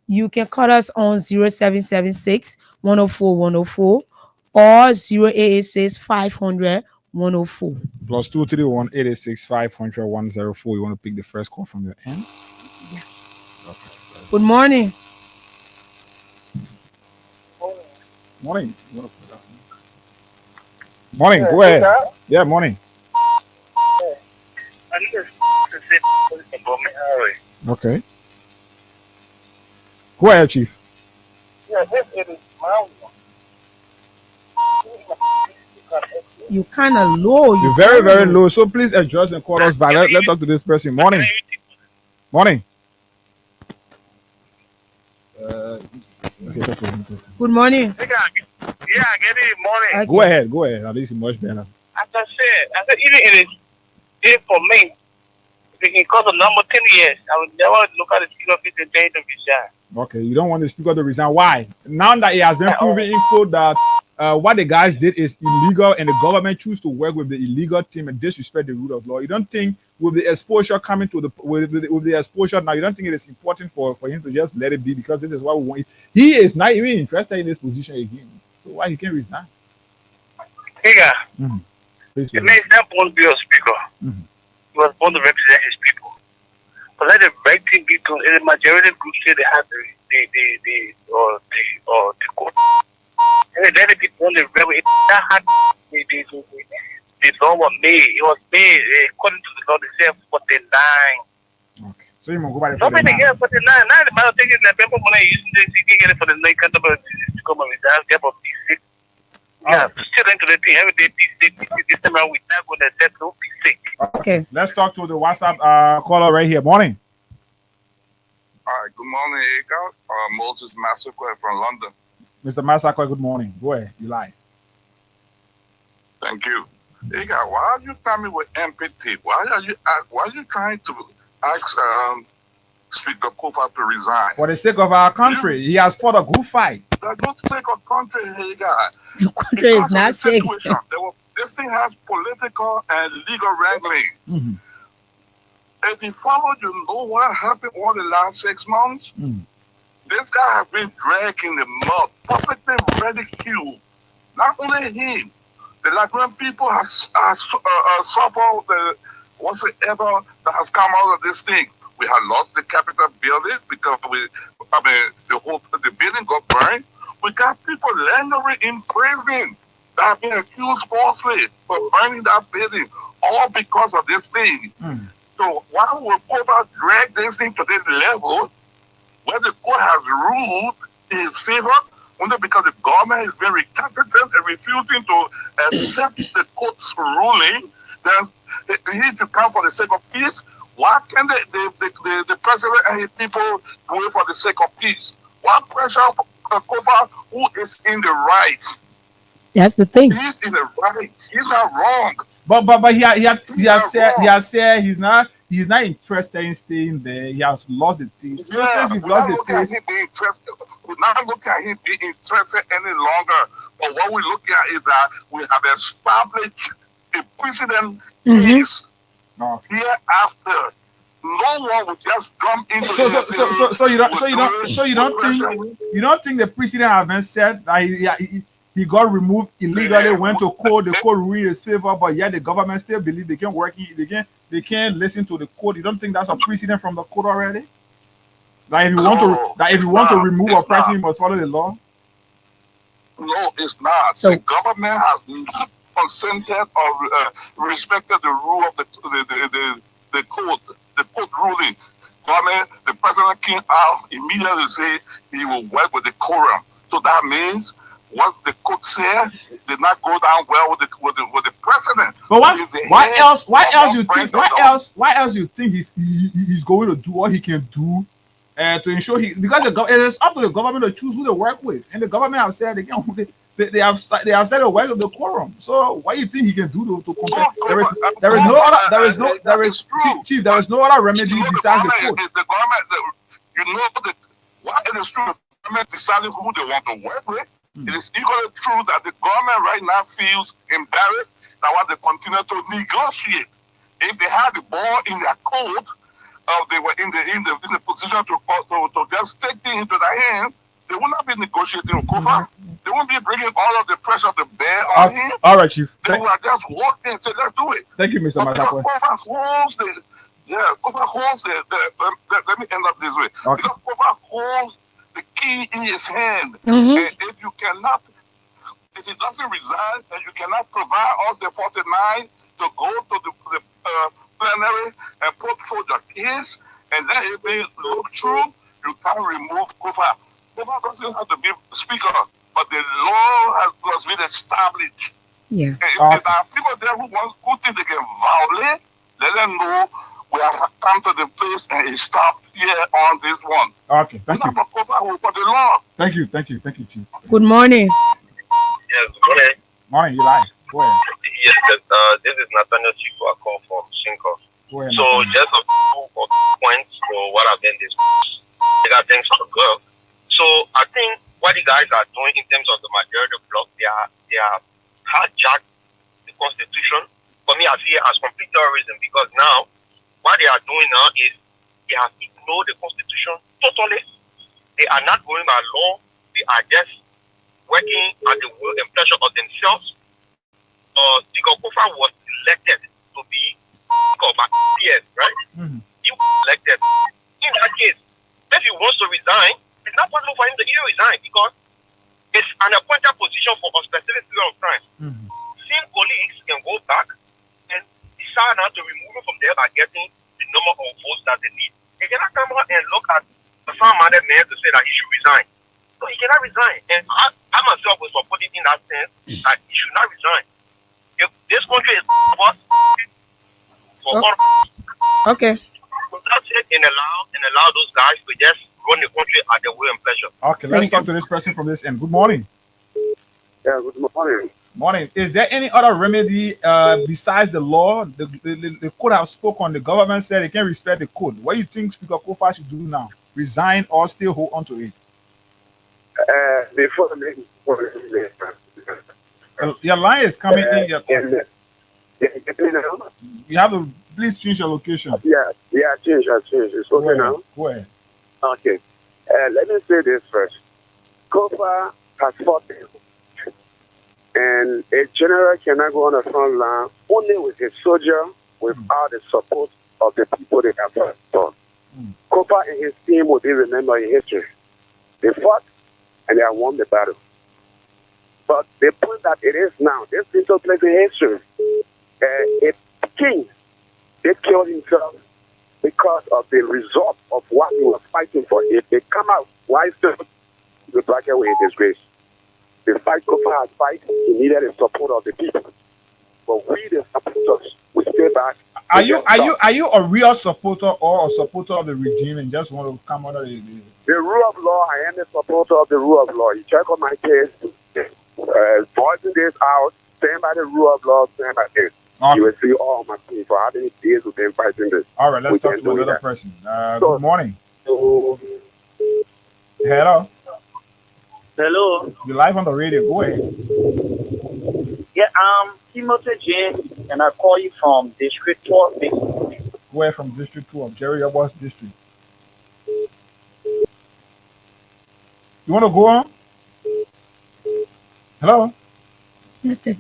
you can call us on 0776 104 104 or 0886 500 104. Plus 231 886 500 104. You want to pick the first call from your end? Yeah. Okay. Good morning. Morning. Morning. Go ahead. Yeah, morning. Okay. Go ahead, Chief. Yeah, it is my one. You kind of low. You're very, very low. So please adjust and call us back. Let's talk to this person. Morning. Morning. Good morning. Yeah, good morning. Okay. Go ahead. At least it's much better. As I said, even if for me, if it can cost a number 10 years, I would never look at the speaker of the day to resign. Okay, you don't want the speaker to resign. Why? Now that it has been proven in court that what the guys did is illegal and the government choose to work with the illegal team and disrespect the rule of law, you don't think with the exposure coming to with the exposure now, you don't think it is important for him to just let it be because this is what we want? He is not even interested in this position again. So why he can't resign? The man is not born to be a speaker. He was born to represent his people. But let the right thing be done. The majority group say they have the court. And let it be done the right way. the law was made. It was made according to the law. They say 49. Okay. So you must go by the Nobody 49. get 49. Now the man taking the people money using this. You can get it for the night. Can't come and resign. Get for P6. Yeah, still into the thing. Every day P6. This time we not going to set no P6. Okay. Let's talk to the WhatsApp caller right here. Morning. All right, good morning, Eka. Moses Massacre from London. Mr. Massacre, good morning. Go ahead. You live. Thank you. Eka, why are you coming with empathy? Why are you trying to ask Speaker Kofa to resign? For the sake of our country, he has fought a good fight. For the sake of country, Eka. The country is not shaking. This thing has political and legal wrangling. Mm-hmm. If you follow, you know what happened over the last 6 months? Mm. This guy has been dragged in the mud, publicly ridiculed. Not only him, the Liberian people have suffered the whatsoever that has come out of this thing. We have lost the Capitol building because the building got burned. We got people lingering in prison that have been accused falsely for burning that building, all because of this thing. Mm. So why will Kofa drag this thing to this level where the court has ruled in his favor, only because the government is very recalcitrant and refusing to accept the court's ruling? Then he need to come for the sake of peace. Why can't the president and his people do it for the sake of peace? Why pressure Kofa, who is in the right? That's the thing. He's in the right. He's not wrong. But he has said he's not interested in staying there. He has lost the taste. So since he lost the taste, we're not looking at him being interested any longer. But what we look at is that we have established a precedent case hereafter. No one would just jump into so you don't think the precedent has been set that he got removed illegally, went to court, the court ruled in his favor, but yet the government still believe they can't listen to the court. You don't think that's a precedent from the court already? That if you want to remove a person, you must follow the law? No, it's not. So, the government has not consented or respected the rule of the court ruling. Government, the president came out immediately to say he will work with the quorum. So that means what the court said did not go down well with the president. But why else you think he's going to do what he can do to ensure because it is up to the government to choose who they work with, and the government have said they have said they work with the quorum. So what do you think he can do to compare? There is no other remedy besides the court. The government, why it is true the government deciding who they want to work with. It is equally true that the government right now feels embarrassed that while they continue to negotiate. If they had the ball in their court, they were in the position to just take things into their hands, they would not be negotiating with Kofa. They won't be bringing all of the pressure to bear on him. All right, Chief. They would have just walked in and said, let's do it. Thank you, Mr. Massacre. Kofa holds let me end up this way. Okay. Because Kofa holds the key in his hand. Mm-hmm. And if he doesn't resign and you cannot provide us the 49 to go to the plenary and put forth your case, and then if they look through, you can't remove Kofa. Kofa doesn't have to be speaker, but the law must be established. Yeah. And if there are people there who think they can violate, let them know we have come to the place and it stopped here on this one. Okay, thank you. For the law. Thank you, Chief. Good morning. Yes, good morning. Morning, you live. Go ahead. Yes, this is Nathaniel Chico. I call from Shinko. Go ahead. So just a few points for what I've been discussed. I got things for good. So I think what the guys are doing in terms of the majority bloc, they are hijacked the Constitution. For me, I see it as complete terrorism because now what they are doing now is they have ignored the Constitution totally. They are not going by law. They are just working at the will and pleasure of themselves. Speaker Kofa was elected to be Speaker by PS, right? Mm-hmm. He was elected. In that case, if he wants to resign, it's not possible for him to resign because it's an appointed position for a specific period of time. Mm-hmm. same colleagues can go back and decide not to remove him from there by getting the number of votes that they need. He cannot come out and look at the farm-minded man to say that he should resign. No, he cannot resign. And I myself was supporting in that sense that he should not resign. If this country is for all, Okay. that's it, and allow those guys to just run the country at their will and pleasure. Okay, let's talk to this person from this end. Good morning. Yeah, good morning. Morning. Is there any other remedy besides the law? The code have spoken. The government said they can respect the code. What do you think Speaker Kofa should do now? Resign or still hold on to it? Before your line is coming in. You have to please change your location. Yeah, change. It's okay now. Go ahead. Okay. Let me say this first. Kofa has fought people. And a general cannot go on the front line only with a soldier without the support of the people they have fought. Kofa and his team will be remembered in history. They fought and they have won the battle. But the point that it is now, this thing took place in history. A king, they killed himself because of the result of what he was fighting for. If they come out, why still the black away disgrace? The fight Kofa has fight, he needed the support of the people. But we, the supporters, we stay back. Are you a real supporter or a supporter of the regime and just want to come under the rule of law? I am a supporter of the rule of law. You check on my case, voicing this out, stand by the rule of law, stand by this. Okay. You will see all my team for how many days we've been fighting this. All right, let's talk to another person. Good morning. Hello. Hello. You're live on the radio. Go ahead. Yeah, I'm Timothy James, and I call you from District 12. Go ahead from District 12, Jerry Abbas District. You want to go on? Hello? Okay.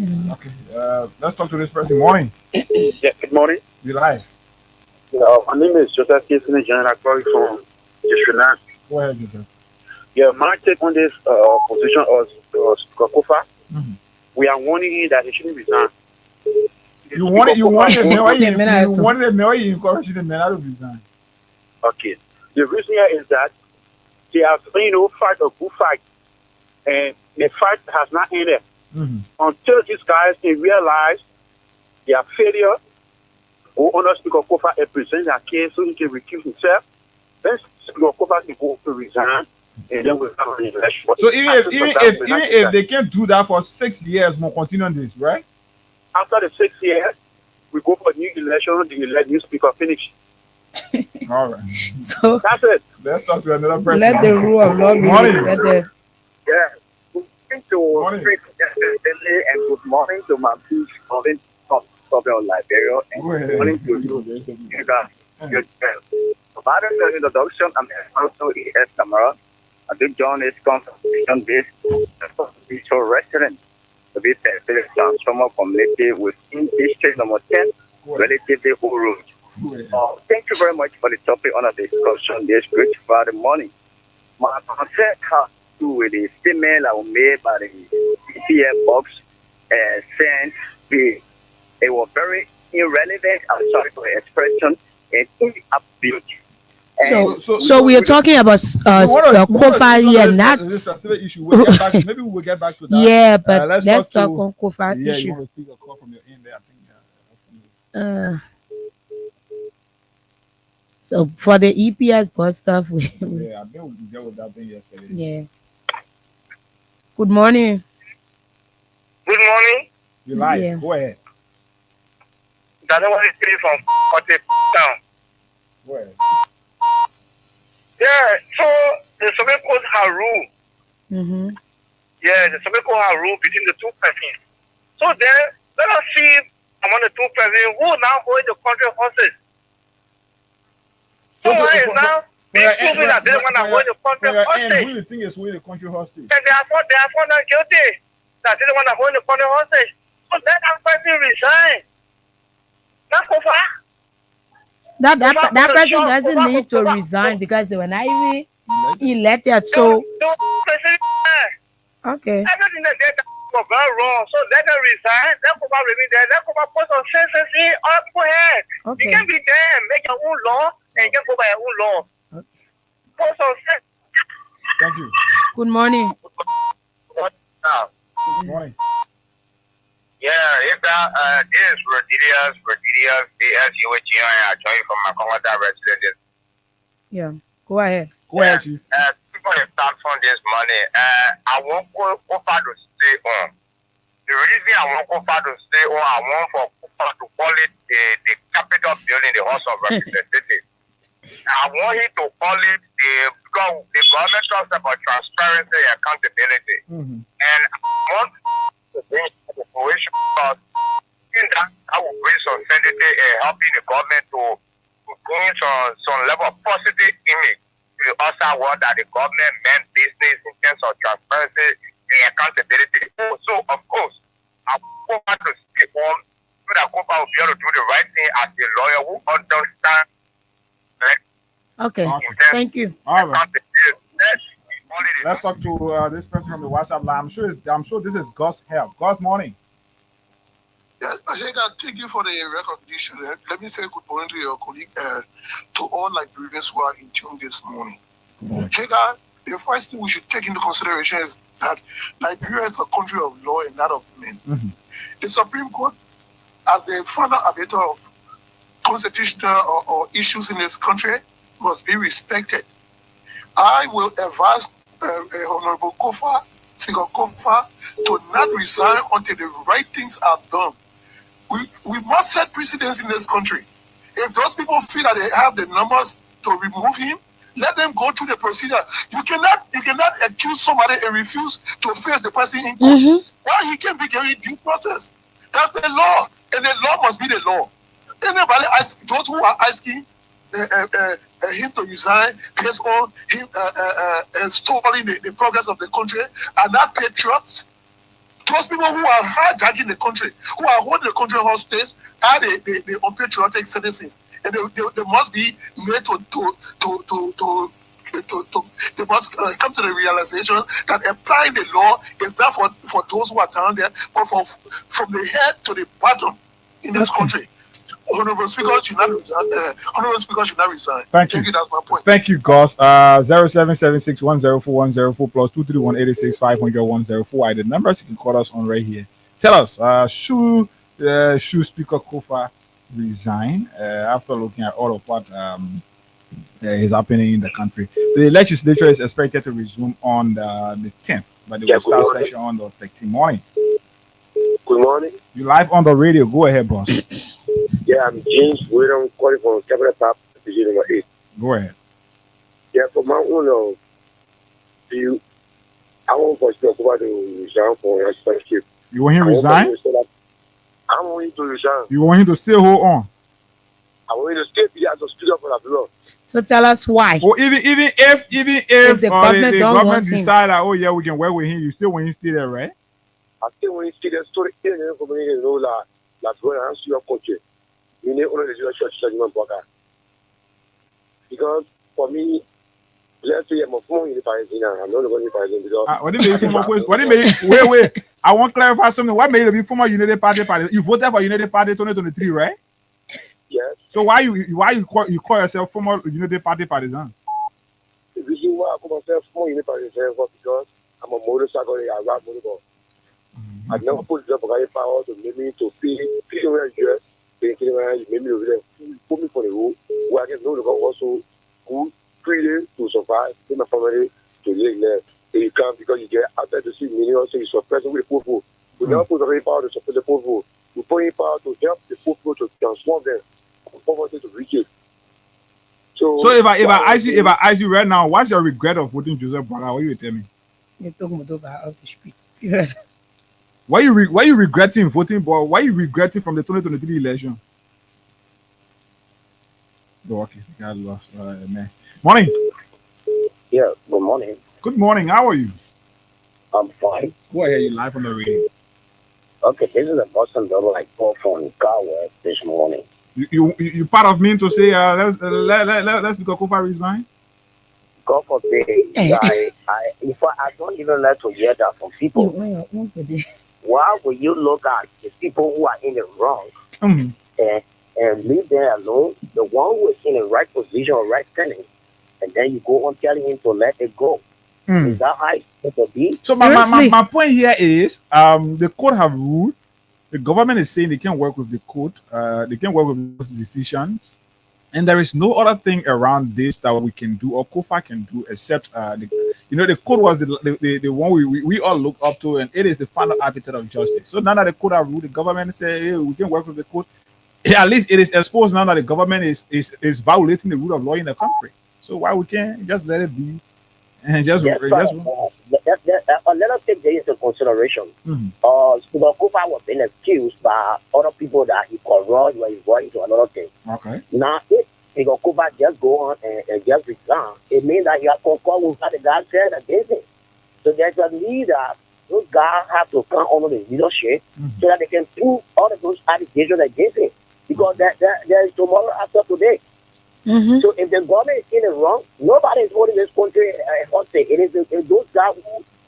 Let's talk to this person. Morning. Yeah, good morning. You're live. My name is Joseph Kisene, General. I call you from District 9. Go ahead, Joseph. Yeah, my take on this position of Speaker Kofa. We are warning him that he shouldn't resign. You wanted the mayor, you encouraged the mayor to resign. Okay. The reason here is that they have, fight a good fight, and the fight has not ended until these guys can realize their failure. Or honor Speaker Kofa and present their case so he can recuse himself. Then Speaker Kofa can go to resign. And then we'll have an election. So even if they can't do that for 6 years, we'll continue on this, right? After the 6 years, we go for new election, the new speaker finish. All right. So that's it. Let's talk to another person. Let the rule of law be respected. Yeah. Good morning to yesterday and good morning to my beach province of Liberia and good morning to you guys. About the introduction, I'm also E.S. Tamara. I do join this conversation based on virtual restaurant to be the transformer community within district number 10, relatively old road. Thank you very much for the topic on the discussion this great Friday morning. My concern has to do with the statement that was made by the EPF box since it was very irrelevant, I'm sorry for the expression, and inability. So we are talking about Kofa here, not this specific issue. We'll get back, maybe we'll get back to that. Yeah, but let's talk on Kofa issue. You want to speak a call from your end there, I think. So for the EPS bus stuff, yeah, I think we dealt with that thing yesterday. Yeah. Good morning. Good morning. You live. Go ahead. That's what it's from Kote Town. Go ahead. Yeah, so the Supreme Court has ruled. Yeah, the Supreme Court has ruled between the two persons. So then, let us see among the two persons who now hold the country hostage. So now being proven that they want to hold the country hostage. Who do you think is holding the country hostage? And they are found not guilty. That they want to hold the country hostage. So let that person resign. Not Kofa. That person doesn't need to resign because they were not even elected. So okay. Everything that for very wrong. So let them resign. Let Kofa remain there. Let Kofa put some sense in all people head. Okay. You can be there, make your own law, and you can go by your own law. Put some sense. Thank you. Good morning. Good morning. Yeah, if that this is Rodriguez, BSUHG, I join you from my Congo resident. Yeah, go ahead. Go ahead, Chief. People have start from this money. I won't go far to stay on. The reason I want Kofa to stay on, I want for Kofa to call it the capital building, the House of Representatives. I want him to call it because the government talks about transparency and accountability. And I want to bring the situation because I will bring some sanity and helping the government to bring some level of positive image to the outside world that the government meant business in terms of transparency and accountability. So, of course, I want to stay on so that Kofa will be able to do the right thing as a lawyer who understands. Okay, thank you. All right. Let's talk to this person from the WhatsApp line. I'm sure this is Gus Help. Gus, morning. Yes, I think I thank you for the recognition. Let me say good morning to your colleague, to all Liberians who are in tune this morning. Hagar, the first thing we should take into consideration is that Liberia is a country of law and not of men. The Supreme Court, as the final arbiter of constitutional or issues in this country, must be respected. I will advise Honorable Kofa, Speaker Kofa, to not resign until the right things are done. We must set precedents in this country. If those people feel that they have the numbers to remove him, let them go through the procedure. You cannot accuse somebody and refuse to face the person in court. Why he can be given due process? That's the law, and the law must be the law. Anybody those who are asking him to resign based on him stalling the progress of the country are not patriots. Those people who are hijacking the country, who are holding the country hostage, are the unpatriotic citizens, and they must be made they must come to the realization that applying the law is not for those who are down there, but from the head to the bottom in this country. Honorable Speaker should not resign. Thank you. That's my point. Thank you, Gus. 0776104104 plus 231-86500-104 are the numbers. You can call us on right here. Tell us, should Speaker Kofa resign after looking at all of what is happening in the country? The legislature is expected to resume on the 10th, but they will start session on the 13th morning. Good morning. You live on the radio. Go ahead, boss. Yeah, I'm James William calling from Capital Park, Division number 8. Go ahead. Yeah, for my own view, I want for Speaker Kofa to resign for legislative. You want him to resign? I want him to resign. You want him to still hold on? I want him to stay here to speak up for the law. So tell us why. Or even if the government decide that, oh yeah, we can work with him, you still want him to stay there, right? I still want him to stay there so the community know that that's going to answer your country. We need only the church judgment broker. Because for me, let's say I'm a former university now. I'm not going to university because wait. I want to clarify something. What made you be former United Party? You voted for United Party 2023, right? Yes. So why you call yourself former United Party partisan? The reason why I call myself former United Party partisan was because I'm a motorcycle. I ride motorball. I never put the power to make me to pay where you are. You made me over there, put me for the road where I can know the also good 3 days to survive in my family to live there. And you can't because you get after to see millions, so you suppress with the poor people. We never put the power to support the poor people. We put in power to help the poor people to transform them from poverty to riches. So if I ask you right now, what's your regret of voting Joseph Boakai? What you tell me? You're talking about off the street. Why you regretting voting? But why you regretting from the 2023 election? Oh, okay, got lost. Man. Morning. Yeah. Good morning. Good morning. How are you? I'm fine. Go ahead. You live on the radio. Okay, this is a Boston double I called from Carwell this morning. You part of me to say let's Speaker Kofa resign? God forbid. I don't even like to hear that from people. why would you look at the people who are in the wrong and leave them alone? The one who is in the right position or right standing, and then you go on telling him to let it go. Is that how it's supposed to be? So my point here is the court have ruled. The government is saying they can work with the court. They can work with those decisions. And there is no other thing around this that we can do or KOFA can do except the court was the one we all look up to, and it is the final arbiter of justice. So now that the court have ruled, the government say, hey, we can work with the court. At least it is exposed now that the government is violating the rule of law in the country. So why we can't just let it be and just let us take this into consideration. Speaker KOFA was being accused by other people that he corrupt when he got into another thing. Okay. Now, if Speaker KOFA just go on and just resign, it means that you have concurred with what the guy said against him. So there's a need that those guys have to come under the leadership so that they can prove all of those allegations against him. Because there is tomorrow after today. So if the government is in the wrong, nobody is holding this country hostage. It is those guys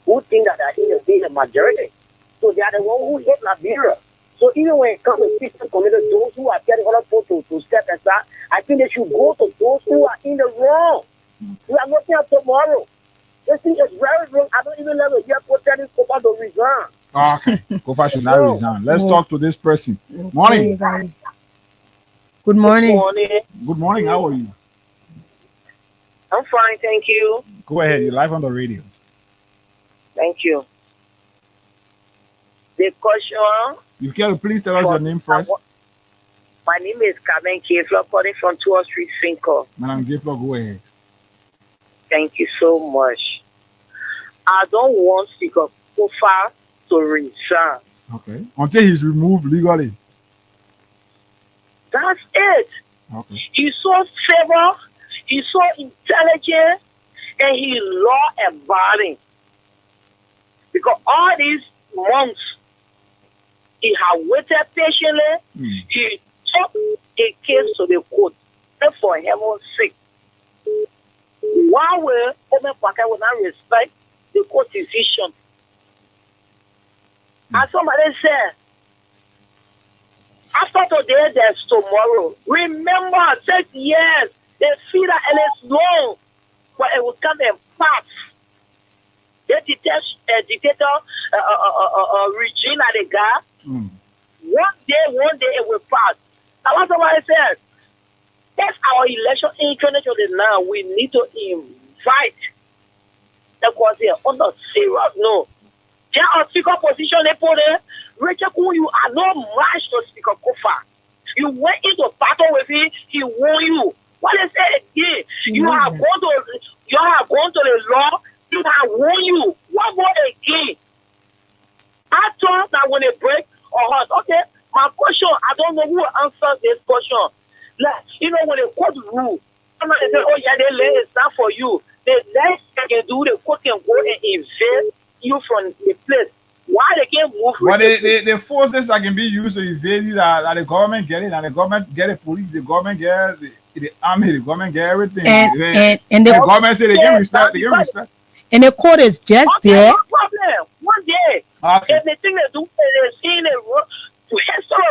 who think that they are in the majority. So they are the ones who hate Liberia. So even when it comes to peaceful community, those who are telling other people to step aside, I think they should go to those who are in the wrong. We are looking at tomorrow. This thing is very wrong. I don't even know if you are telling KOFA to resign. Okay, KOFA should not resign. Let's talk to this person. Morning. Good morning. Good morning. Good morning. How are you? I'm fine, thank you. Go ahead. You're live on the radio. Thank you. The question. You can please tell us your name first. My name is Carmen Kefla, calling from 2nd Street, Finco. Madam Kefla, go ahead. Thank you so much. I don't want Speaker KOFA to resign. Okay. Until he's removed legally. That's it. Okay. He's so fair, he's so intelligent, and he's law-abiding. Because all these months, he has waited patiently. He took a case to the court. And for heaven's sake, why will Omen Paka will not respect the court decision? And somebody said, after today, there's tomorrow. Remember, 6 years, they feel that it is long, but it will come and pass. The dictator regime at the guy. One day it will pass. Now, what somebody said, that's our election in 2029. We need to invite the question on a serious note. There are speaker position they put there. Rachel, you are no match to Speaker KOFA. You went into battle with him, he won you. What is it again? You have gone to the law, he have won you. What more again? I thought that when they break or hurt, okay, my question, I don't know who will answer this question. Like, when the court rule, somebody say, oh yeah, they lay it down for you. The next thing they can do, the court can go and evade you from the place. Why they can't move? But the forces that can be used to evade you, that the government get it, and the government get the police, the government get the army, the government get everything. And the government say they can respect, And the court is just there. No problem. One day, if they think they do, they're seeing a road to history,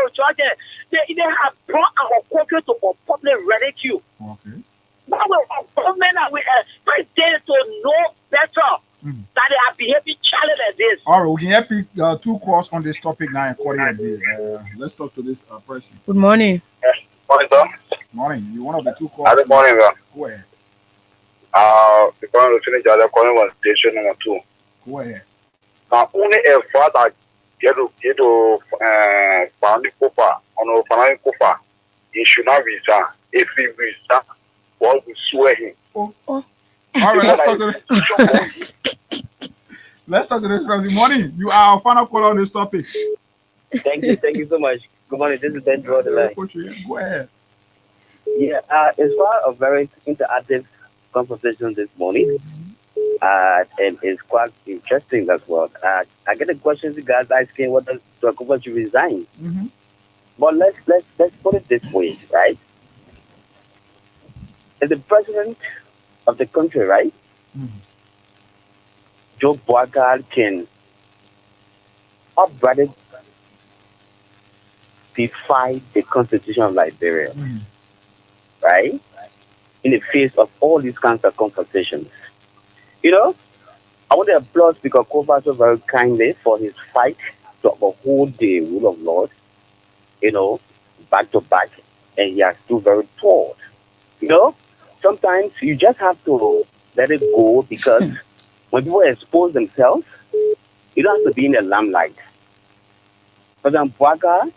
they have brought our country to a public ridicule. Okay. But our government, we expect them to know better. That they are behaving challenge like this. All right, we can help you two calls on this topic now. Let's talk to this person. Good morning. Morning, sir. Morning. You one of the two calls? Good morning, sir. Go ahead. Because we finish the other calling on station number 2. Go ahead. Only a father get to found KOFA on found KOFA. He should not resign. If he resign, what will swear him? All right, let's talk to this person. Morning. You are our final call on this topic. Thank you so much. Good morning. This is Ben Draw the line. Go ahead. Yeah, it's quite a very interactive conversation this morning. And it's quite interesting as well. I get the questions you guys asking whether KOFA should resign. But let's put it this way, right? If the president of the country, right? Joe Boakai can upbraided defied the Constitution of Liberia, right? In the face of all these kinds of confrontations. You know, I want to applaud Speaker Kofa so very kindly for his fight to uphold the rule of law, you know, back to back, and he has stood very tall. You know, sometimes you just have to let it go because when people expose themselves, you don't have to be in the limelight. President Bouaka,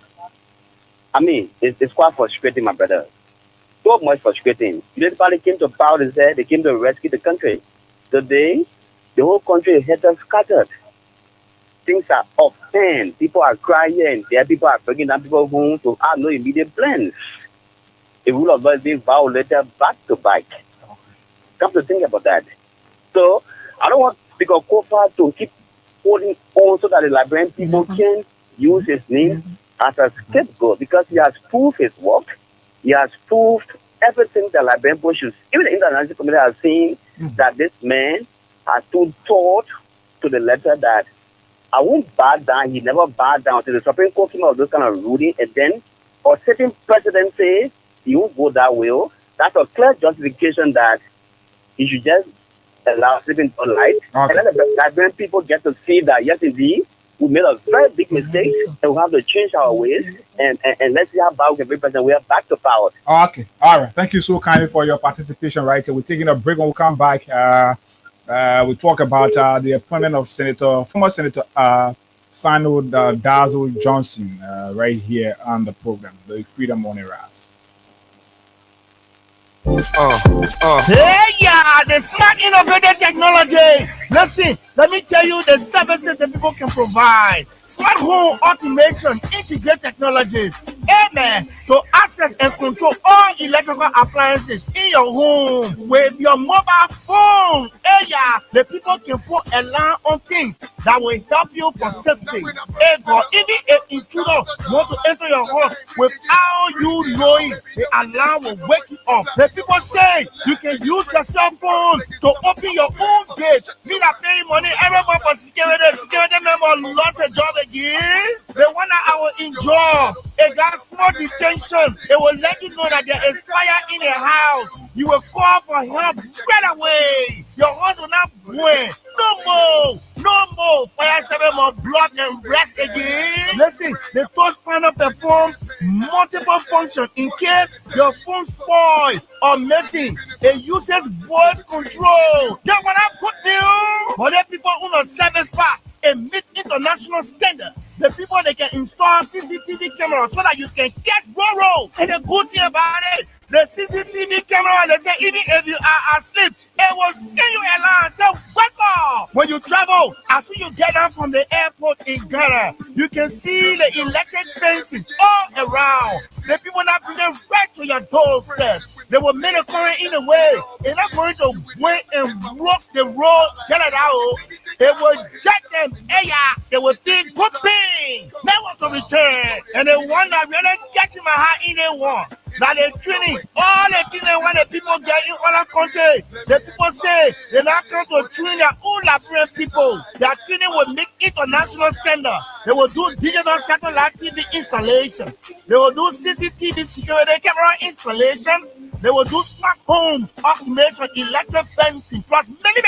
I mean, it's quite frustrating, my brother. So much frustrating. Everybody came to power, they came to rescue the country. Today, the whole country is scattered. Things are up and people are crying. There people are breaking down people home to have no immediate plans. The rule of law is being violated back to back. Come to think about that. So, I don't want Speaker Kofa to keep holding on so that the Liberian people can use his name as a scapegoat because he has proved his work. He has proved everything that Liberian people should. Even the international community has seen that this man has stood taught to the letter that I won't bow down. He never bowed down to the Supreme Court came out of those kind of ruling, and then a certain president says he won't go that way. That's a clear justification that he should just allow sleeping sunlight. And then the Liberian people get to see that, yes, indeed, we made a very big mistake, and we have to change our ways. And let's see how bad we can be present. We are back to power. Okay. All right. Thank you so kindly for your participation right here. We're taking a break. When we come back, we talk about the appointment of former Senator Sano Dazzle Johnson right here on the program, the Freedom Morning Rise. Hey, yeah, the smart innovative technology. Listen, let me tell you the services that people can provide. Smart home automation, integrate technologies. Amen. To access and control all electrical appliances in your home with your mobile phone. Hey, yeah, the people can put alarm on things that will help you for safety. Hey, God, even an intruder want to enter your house without you knowing, the alarm will wake you up. The people say you can use your cell phone to open your own gate. Me that pay money every month for security member lost a job again. The one that I will enjoy, it got small detention. It will let you know that there is fire in the house. You will call for help right away. Your house will not burn. No more. Fire service must block and rest again. Listen, the touch panel performs multiple functions in case your phone spoil or missing. It uses voice control. That one I put new. But the people who know service part and meet international standard. The people they can install CCTV cameras so that you can catch roll. And the good thing about it, the CCTV camera, they say even if you are asleep, it will send you alarm. Say, wake up! When you travel, as soon as you get down from the airport in Ghana, you can see the electric fencing all around. The people now bring it right to your doorstep. They will make a current in a way. They're not going to wait and rough the road. Get it out. They will jack them. They will feel good pain. They want to return. And the one that really catching my heart in the one. Now they're training all the things they want the people get in other countries. The people say they not come to train their own Liberian people. Their training will make international standard. They will do digital satellite TV installation. They will do CCTV security camera installation. They will do smart homes, automation, electric fencing, plus many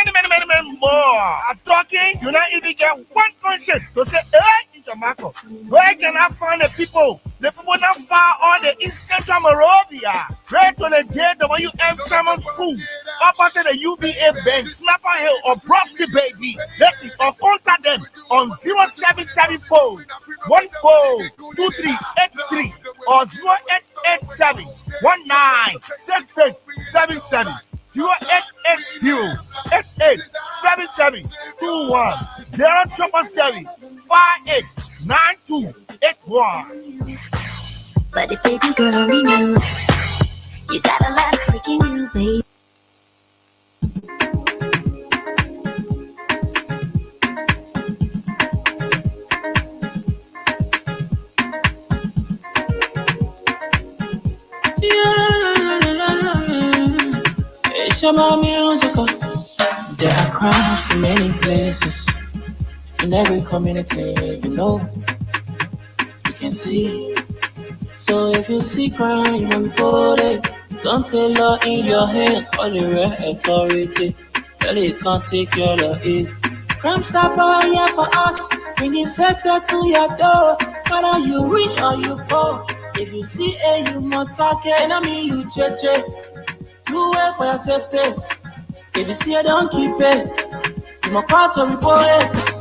more. I'm talking, you not even get one question to say, hey, in Jamaica, where can I find the people? The people not far on the East Central Monrovia, right to the JWF Sherman School, opposite the UBA Bank, Snapper Hill, or Brosky Baby. Listen, or contact them on 0774 142383 or 0887 196677 0880 8877 21 0777 589281. But if baby girl only knew, you got a lot of freaking you, baby. It's about musical. There are crowds in many places. in every community, you can see. So if you see crime and report it, don't take law in your hands for the real authority. Well, it can't take your law in. Crime Stopper here for us, bringing safety to your door. Whether you rich or you poor, if you see a you must take it, I mean you cheche. You wait for your safety. If you see it, don't keep it. You must call to report it.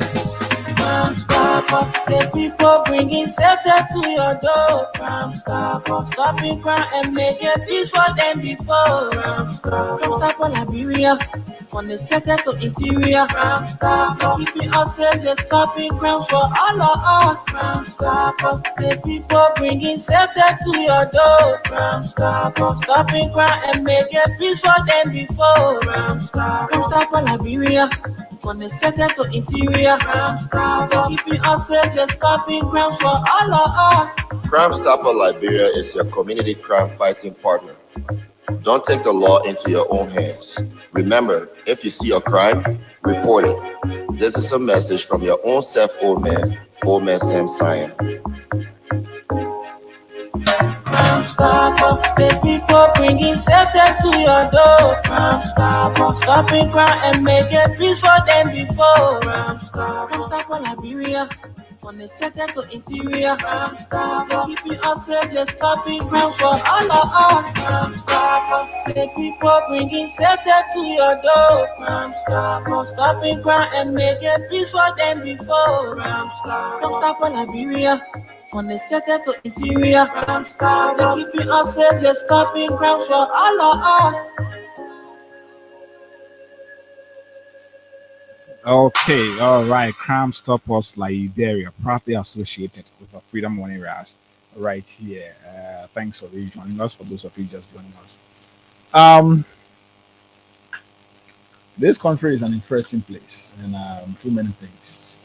Crime Stopper, the people bringing safety to your door. Crime Stopper, stopping crime and making peace for them before. Crime Stopper, Liberia, from the center to interior. Crime Stopper, keeping us safe, they're stopping crimes for all of us. Crime Stopper, the people bringing safety to your door. Crime Stopper, stopping crime and making peace for them before. Crime Stopper, Liberia, from the center to interior. Crime Stopper, keeping us safe, they're stopping crimes for all of us. Crime Stopper Liberia is your community crime fighting partner. Don't take the law into your own hands. Remember, if you see a crime, report it. This is a message from your own self, Old Man Sam Sion. Crime Stopper, the people bringing safety to your door. Crime Stopper, stopping crime and making peace for them before. Crime Stopper, Liberia, from the center to interior. Crime Stopper, keeping us safe, they're stopping crime for all of us. Crime Stopper, the people bringing safety to your door. Crime Stopper, stopping crime and making peace for them before. Crime Stopper, Liberia, from the center to interior. Crime Stopper, keeping us safe, they're stopping crimes for all of us. Okay, all right. Crime Stoppers Liberia, proudly associated with the Freedom Money Ras right here. Thanks for joining us. For those of you just joining us, this country is an interesting place, and too many things,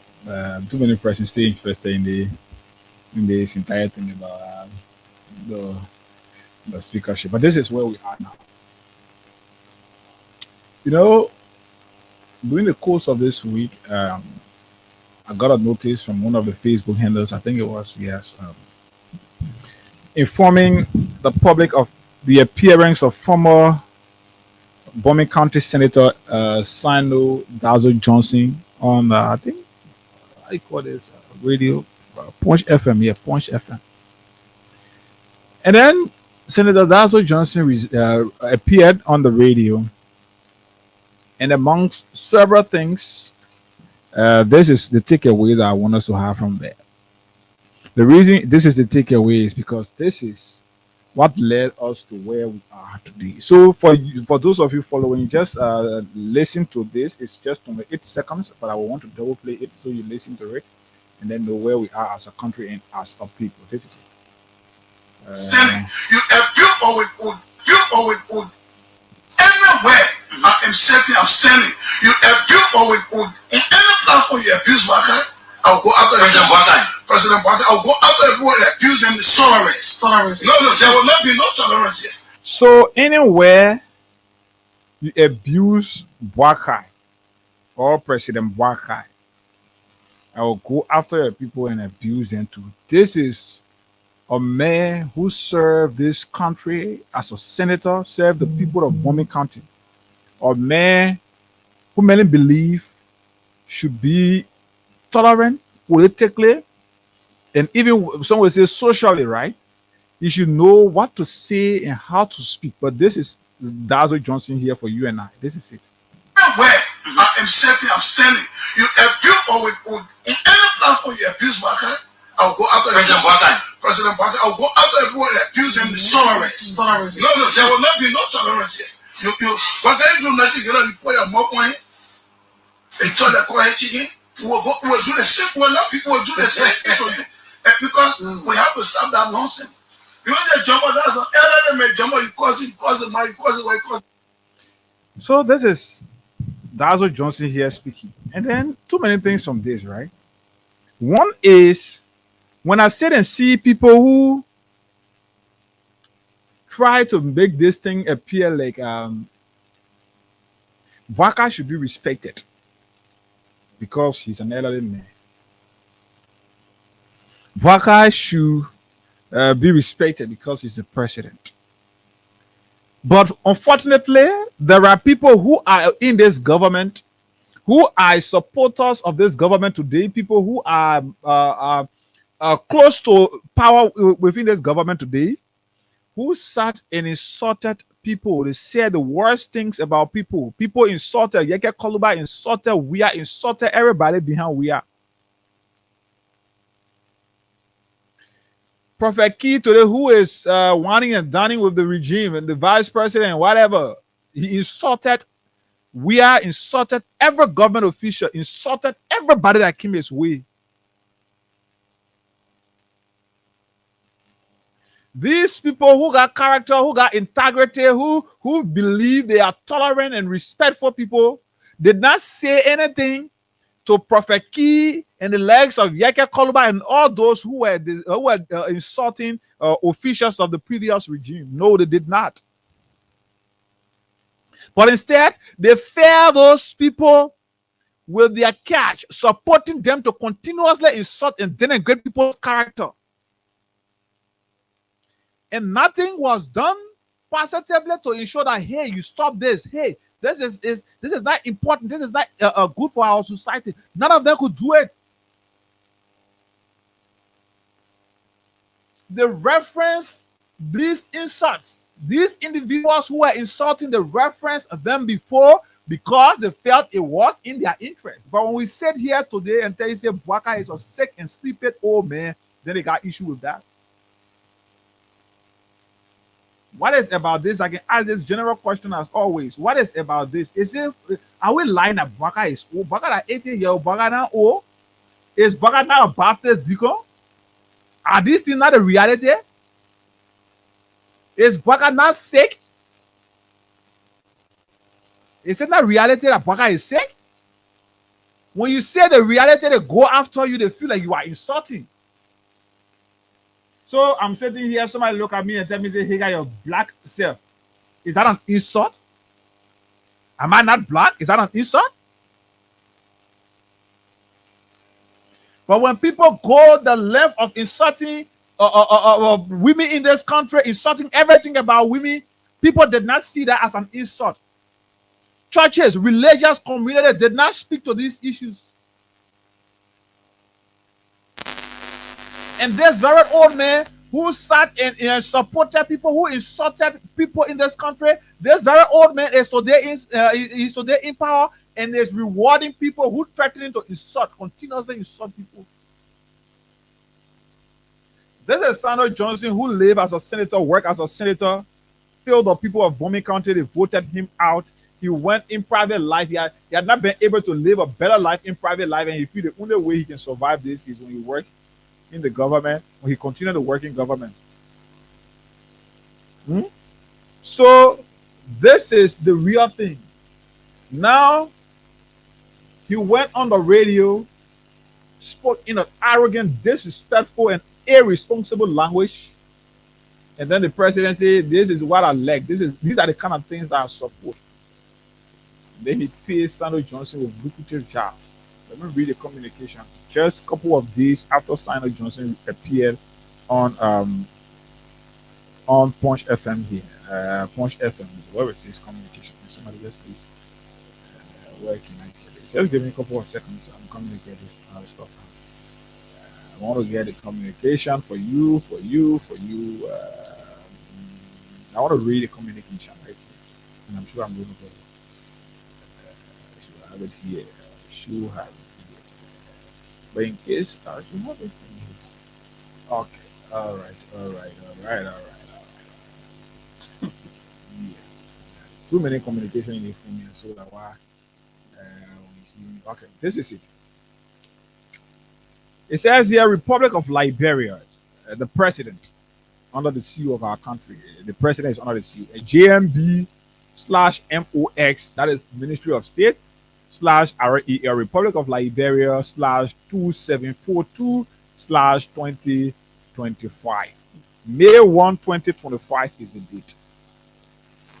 too many persons stay interested in this entire thing about the speakership. But this is where we are now. During the course of this week, I got a notice from one of the Facebook handlers, I think it was, informing the public of the appearance of former Bomi County Senator Sino Dazo Johnson on, I think, I call it radio, Punch FM, Punch FM. And then Senator Dazo Johnson appeared on the radio. And amongst several things, this is the takeaway that I want us to have from there. The reason this is the takeaway is because this is what led us to where we are today. So for those of you following, just listen to this. It's just only 8 seconds, but I will want to double play it so you listen to it and then know where we are as a country and as a people. This is it. You anywhere I am setting, I'm standing. You abuse or with any platform you abuse Waka, I'll go after President Waka. I'll go after everyone that abuse them. Tolerance. No, there will not be no tolerance here. So anywhere you abuse Waka or President Waka, I will go after your people and abuse them too. This is a man who served this country as a senator, served the people of Bomi County. A man who many believe should be tolerant politically and even some will say socially, right? You should know what to say and how to speak. But this is Dazo Johnson here for you and I. This is it. Where I am setting, I'm standing. You abuse or with any platform you abuse Waka, I'll go after President Waka. I'll go after everyone that abuse them. Tolerance. No, there will not be no tolerance here. What they do nothing, you put your mouth on it. They told the quiet chicken. We'll do the same. Well, now people will do the same thing to you. Because we have to stop that nonsense. You know the jumper, that's an element jumper, you cause it. So this is Dazo Johnson here speaking. And then too many things from this, right? One is when I sit and see people who try to make this thing appear like Waka should be respected. because he's an elderly man. Boakai should be respected because he's the president. But unfortunately, there are people who are in this government, who are supporters of this government today, people who are close to power within this government today, who sat and insulted people. They said the worst things about people. People insulted Yeke Koluba, insulted we are, insulted everybody behind we are. Prophet Key today, who is wanting and dining with the regime and the vice president, whatever, he insulted we are, insulted every government official, insulted everybody that came his way. These people who got character, who got integrity, who believe they are tolerant and respectful people, did not say anything to Prophet Key and the legs of Yeke Koluba and all those who were insulting officials of the previous regime. No, they did not. But instead, they fed those people with their cash, supporting them to continuously insult and denigrate people's character. And nothing was done positively to ensure that, hey, you stop this. Hey, this is not important. This is not good for our society. None of them could do it. They reference these insults. These individuals who were insulting, they referenced them before because they felt it was in their interest. But when we sit here today and tell you, say, Boakai is a sick and sleepy old man, then they got issue with that. What is about this? I can ask this general question as always. What is about this? Are we lying that Boakai is old? Boakai at 80 years old, Boakai now old? Is Boakai now a Baptist deacon? Are these things not a reality? Is Boakai not sick? Is it not reality that Boakai is sick? When you say the reality, they go after you, they feel like you are insulting. So I'm sitting here, somebody look at me and tell me, say, hey, guy, your black self. Is that an insult? Am I not black? Is that an insult? But when people go the length of insulting women in this country, insulting everything about women, people did not see that as an insult. Churches, religious community did not speak to these issues. And this very old man who sat and supported people, who insulted people in this country, this very old man is today in power and is rewarding people who threatening to continuously insult people. This is Sandra Johnson, who lived as a senator, worked as a senator, filled the people of Bomi County, they voted him out. He went in private life. He had not been able to live a better life in private life, and he feel the only way he can survive this is when he work in the government, when he continued to work in government. So this is the real thing. Now he went on the radio, spoke in an arrogant, disrespectful, and irresponsible language, and then the president said, "This is what I like. These are the kind of things that I support." Then he pays Sandra Johnson with lucrative job. Let me read the communication. Just a couple of days after Sandra Johnson appeared on Punch FM here. Punch FM, where it says communication. Somebody just please. Where can I get this? Just give me a couple of seconds. I'm coming to get this stuff out. I want to get the communication for you. I want to read the communication right here. And I'm sure I'm going to go. I have it here. Should have it here. But in case you have this thing here. Okay. All right. Yeah. Too many communication in the phone, so that why okay, this is it. It says here, Republic of Liberia, the president under the CEO of our country. The president is under the CEO. JMB/MOX, that is Ministry of State /REL, Republic of Liberia /2742/2025. May 1, 2025 is the date.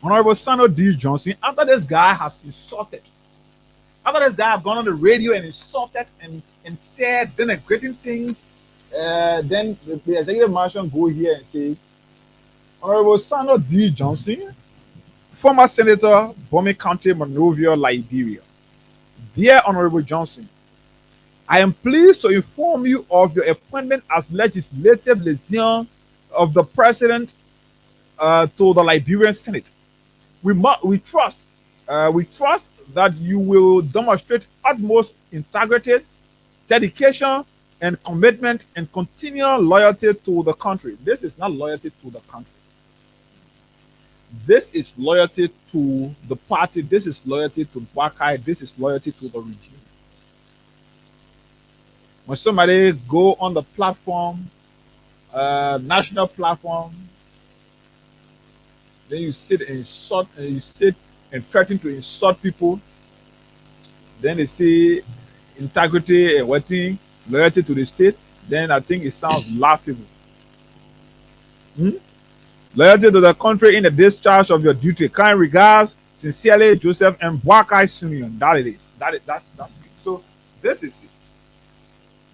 Honorable Sandra D. Johnson, after this guy has insulted After this guy have gone on the radio and insulted and said denigrating things, then the executive marshal go here and say, Honorable Sano D. Johnson, former Senator, Bomi County, Monrovia, Liberia. Dear Honorable Johnson, I am pleased to inform you of your appointment as legislative liaison of the President to the Liberian Senate. We trust that you will demonstrate utmost integrity, dedication, and commitment and continual loyalty to the country. This is not loyalty to the country. This is loyalty to the party. This is loyalty to Boakai. This is loyalty to the regime. When somebody go on the platform, national platform, then you sit and insult, and you sit and threaten to insult people. Then they say integrity and what thing, loyalty to the state. Then I think it sounds laughable. Loyalty to the country in the discharge of your duty. Kind regards, sincerely, Joseph M. Boakai Simeon. That it is. That's it. So this is it.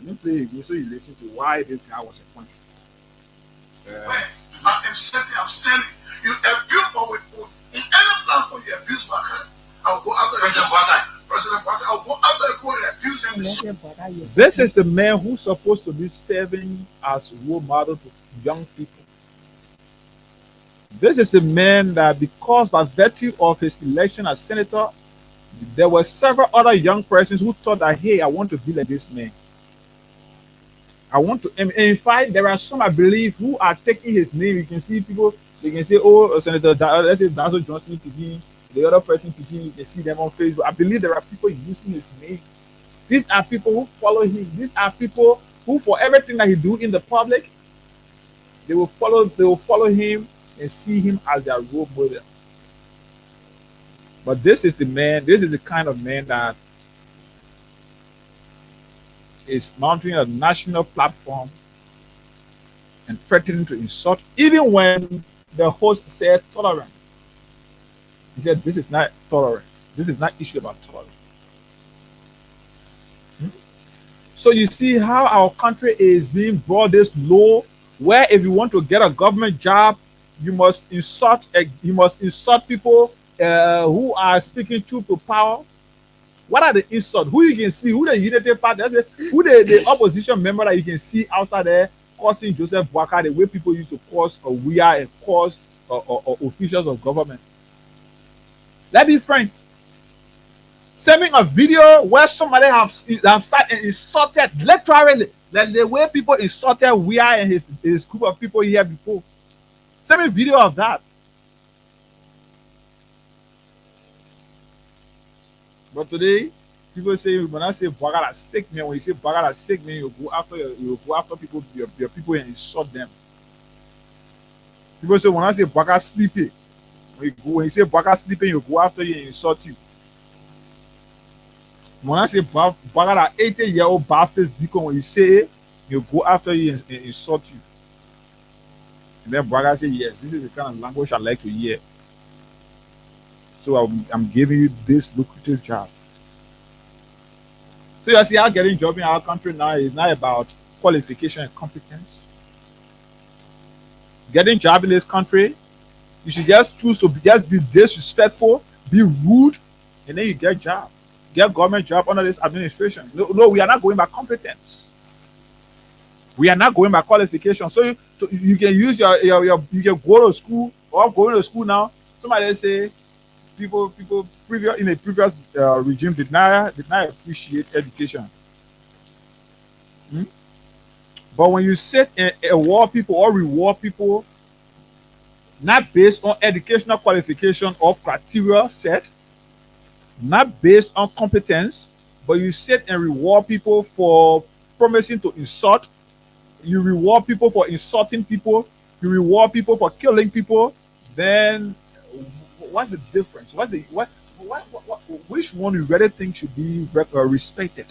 Let me play it so you listen to why this guy was appointed. I'm standing. You abuse my way. In any platform you abuse Boakai, I'll go after President Boakai. President Boakai, I'll go after the court and abuse him. This is the man who's supposed to be serving as role model to young people. This is a man that, because by virtue of his election as senator, there were several other young persons who thought that, hey, I want to be like this man. I want to, and in fact, there are some, I believe, who are taking his name. You can see people, they can say, oh, Senator, let's say Danzo Johnson Pidgin, the other person Pidgin, you can see them on Facebook. I believe there are people using his name. These are people who follow him. These are people who, for everything that he do in the public, they will follow him and see him as their role model. But this is the man, this is the kind of man that is mounting a national platform and threatening to insult, even when the host said tolerance. He said, this is not tolerance. This is not issue about tolerance. So you see how our country is being brought this low, where if you want to get a government job, you must insult people who are speaking truth to power. What are the insults? Who you can see? Who the Unity Party? Who the opposition member that you can see outside there causing Joseph Boakai the way people used to cause we are and cause officials of government. Let's be frank. Sending a video where somebody have sat and insulted literally, like the way people insulted we are and his group of people here before. Send me a video of that. But today, people say when I say Boakai is sick man, when you say Boakai is sick man, you go after people, your people and insult them. People say when I say Boakai sleeping, when you say Boakai sleeping, you go after you and insult you. When I say Boakai 80-year-old Baptist deacon, when you say it, you go after you and insult you. And then Boakai say, yes, this is the kind of language I like to hear. So I'm giving you this lucrative job. So you see how getting job in our country now is not about qualification and competence. Getting job in this country, you should just choose to just be disrespectful, be rude, and then you get job. Get government job under this administration. No, we are not going by competence. We are not going by qualification. So you can use you can go to school or going to school now. Somebody say people in a previous regime did not appreciate education. But when you sit and award people or reward people not based on educational qualification or criteria set, not based on competence, but you sit and reward people for promising to insult, you reward people for insulting people, you reward people for killing people, then what's the difference? Which one you really think should be respected?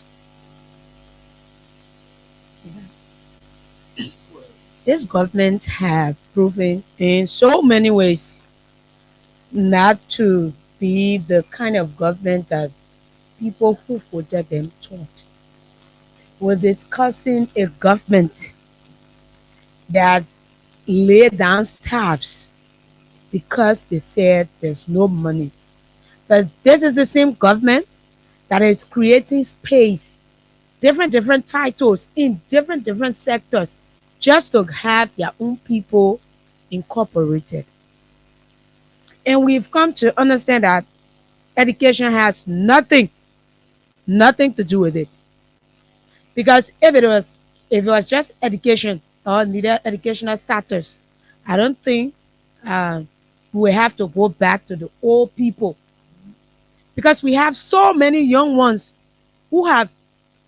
This government have proven in so many ways not to be the kind of government that people who voted them thought. We're discussing a government that laid down staffs because they said there's no money. But this is the same government that is creating space, different titles in different sectors just to have their own people incorporated. And we've come to understand that education has nothing to do with it. Because if it was just education or needed educational status, I don't think we have to go back to the old people. Because we have so many young ones who have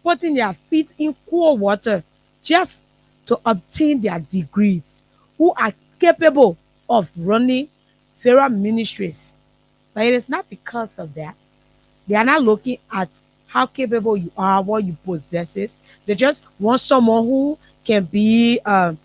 put in their feet in cold water just to obtain their degrees, who are capable of running federal ministries. But it is not because of that. They are not looking at how capable you are, what you possess. They just want someone who can be, I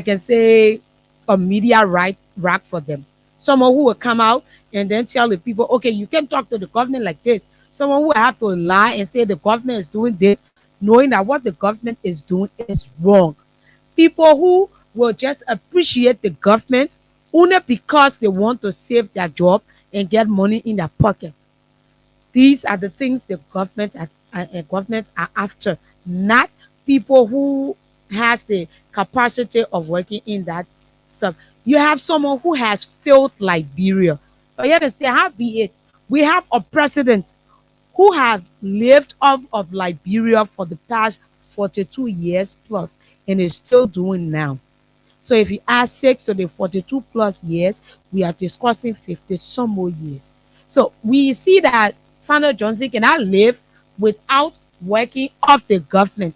can say, a media rack for them. Someone who will come out and then tell the people, okay, you can talk to the government like this. Someone who will have to lie and say the government is doing this, knowing that what the government is doing is wrong. People who will just appreciate the government only because they want to save their job and get money in their pocket. These are the things the government are after, not people who has the capacity of working in that stuff. You have someone who has failed Liberia, but yet they say, how be it? We have a president who have lived off of Liberia for the past 42 years plus and is still doing now. So if you add 6 to the 42 plus years, we are discussing 50 some more years. So we see that Samuel Johnson cannot live without working off the government.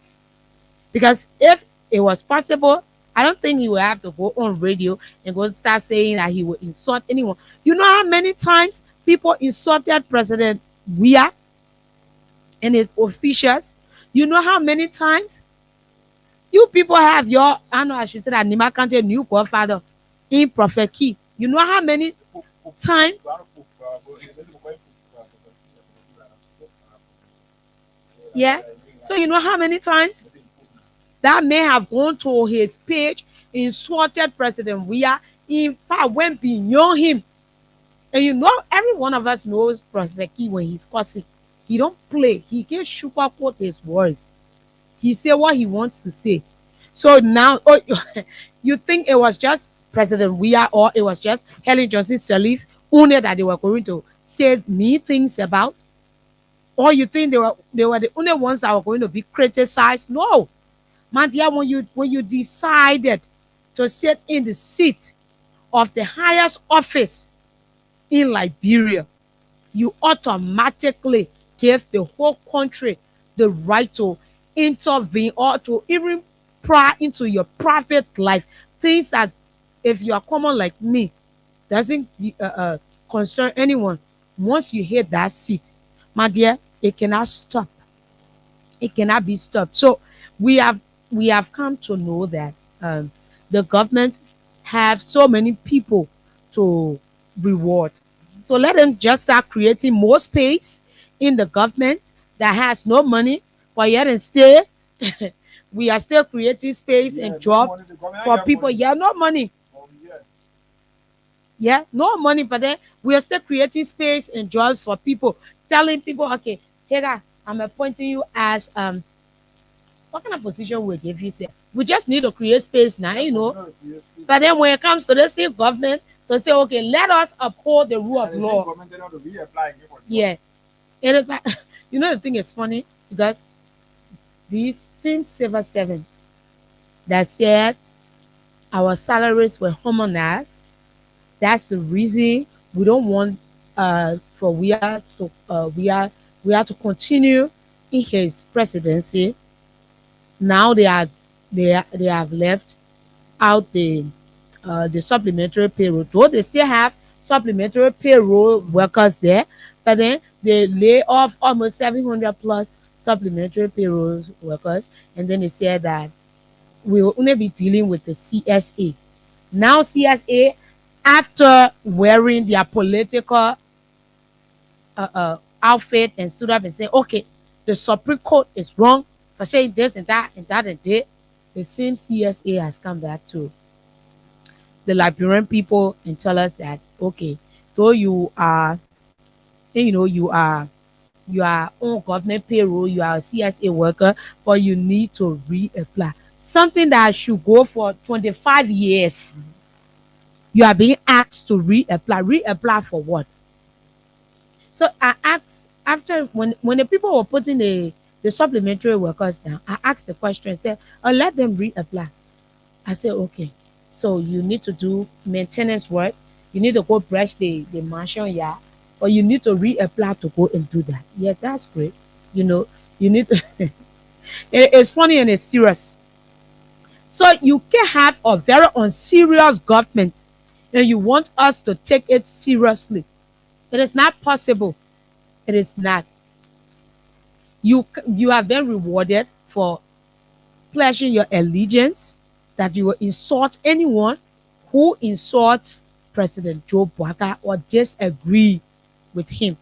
Because if it was possible, I don't think he will have to go on radio and go start saying that he will insult anyone. You know how many times people insulted President Weah and his officials? You know how many times you people have your, I know I should say that Nima Kante new godfather in Prophet Key. You know how many times? Yeah. So you know how many times that may have gone to his page, insulted President Weah, in fact went beyond him. And you know, every one of us knows Prophet Key when he's cussing. He don't play. He can't sugarcoat his words. He say what he wants to say. So now, you think it was just President Weah or it was just Helen Johnson Sirleaf only that they were going to say mean things about? Or you think they were the only ones that were going to be criticized? No. My dear, when you decided to sit in the seat of the highest office in Liberia, you automatically gave the whole country the right to intervene or to even pry into your private life. Things that, if you are common like me, doesn't concern anyone. Once you hit that seat, my dear, it cannot stop. It cannot be stopped. So we have come to know that the government have so many people to reward. So let them just start creating more space in the government that has no money, but yet and still we are still creating space and jobs for people. Yeah, no money. Yeah, no money, but then we are still creating space and jobs for people, telling people, okay, Hega, I'm appointing you as what kind of position we give you? Say, we just need to create space now, you know. But then when it comes to the same government to say, okay, let us uphold the rule of law. Yeah, it is like, you know, the thing is funny because these same civil servants that said our salaries were harmonized. That's the reason we don't want for we are to continue in his presidency. Now they have left out the supplementary payroll. Though they still have supplementary payroll workers there, but then they lay off almost 700 plus supplementary payroll workers, and then they said that we will only be dealing with the CSA. Now CSA, after wearing their political outfit and stood up and said, okay, the Supreme Court is wrong for saying this and that and that and that, the same CSA has come back to the Liberian people and tell us that, okay, though you are, you are on government payroll, you are a CSA worker, but you need to reapply. Something that should go for 25 years. You are being asked to reapply. Reapply for what? So I asked, after when the people were putting the supplementary workers down, I asked the question and said, oh, let them reapply. I said, okay, so you need to do maintenance work. You need to go brush the mansion yard, or you need to reapply to go and do that. Yeah, that's great. You need to. It's funny and it's serious. So you can have a very unserious government and you want us to take it seriously. It is not possible. It is not. You have been rewarded for pledging your allegiance, that you will insult anyone who insults President Joe Biden or disagree with him.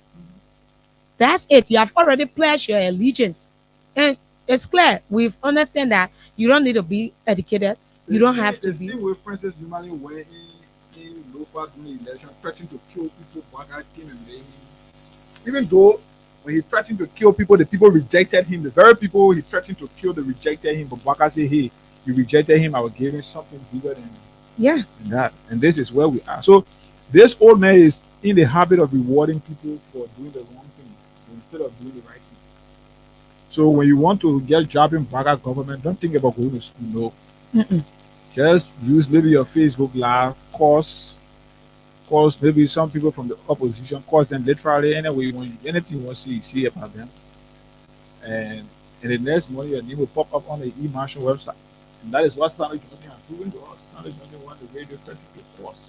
That's it. You have already pledged your allegiance. And it's clear. We understand that you don't need to be educated. You don't have to be. The same way Francis Lumali went in local election, threatening to kill people, Biden came and blamed him. Even though when he threatened to kill people, the people rejected him. The very people he threatened to kill, they rejected him. But Baka said, hey, you rejected him, I will give him something bigger than that. And this is where we are. So this old man is in the habit of rewarding people for doing the wrong thing instead of doing the right thing. So when you want to get a job in Baka government, don't think about going to school. No. Just use maybe your Facebook Live, calls maybe some people from the opposition, calls them literally anyway. Anything you want to see about them. And the next morning, your name will pop up on the e-marshal website. And that is what Stanley Johnson has proven to us. Stanley Johnson won the radio 32 course.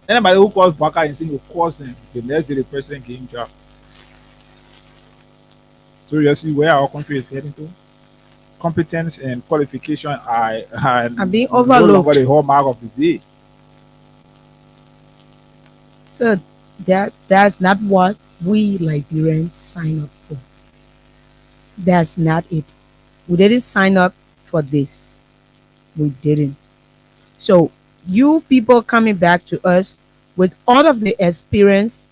Anybody who calls Baka and saying you cause them, the next day the president gave him job. So you see where our country is heading to. Competence and qualification are being overlooked. No longer the hallmark of the day. So that's not what we Liberians sign up for. That's not it. We didn't sign up for this. We didn't. So you people coming back to us with all of the experience,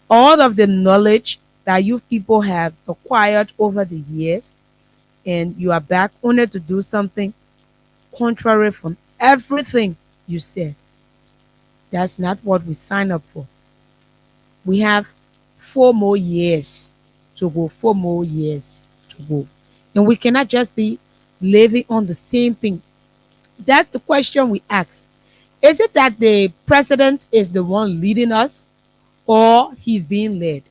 all of the knowledge that you people have acquired over the years, and you are back only to do something contrary from everything you said. That's not what we signed up for. We have 4 more years to go, 4 more years to go. And we cannot just be living on the same thing. That's the question we ask. Is it that the president is the one leading us, or he's being led?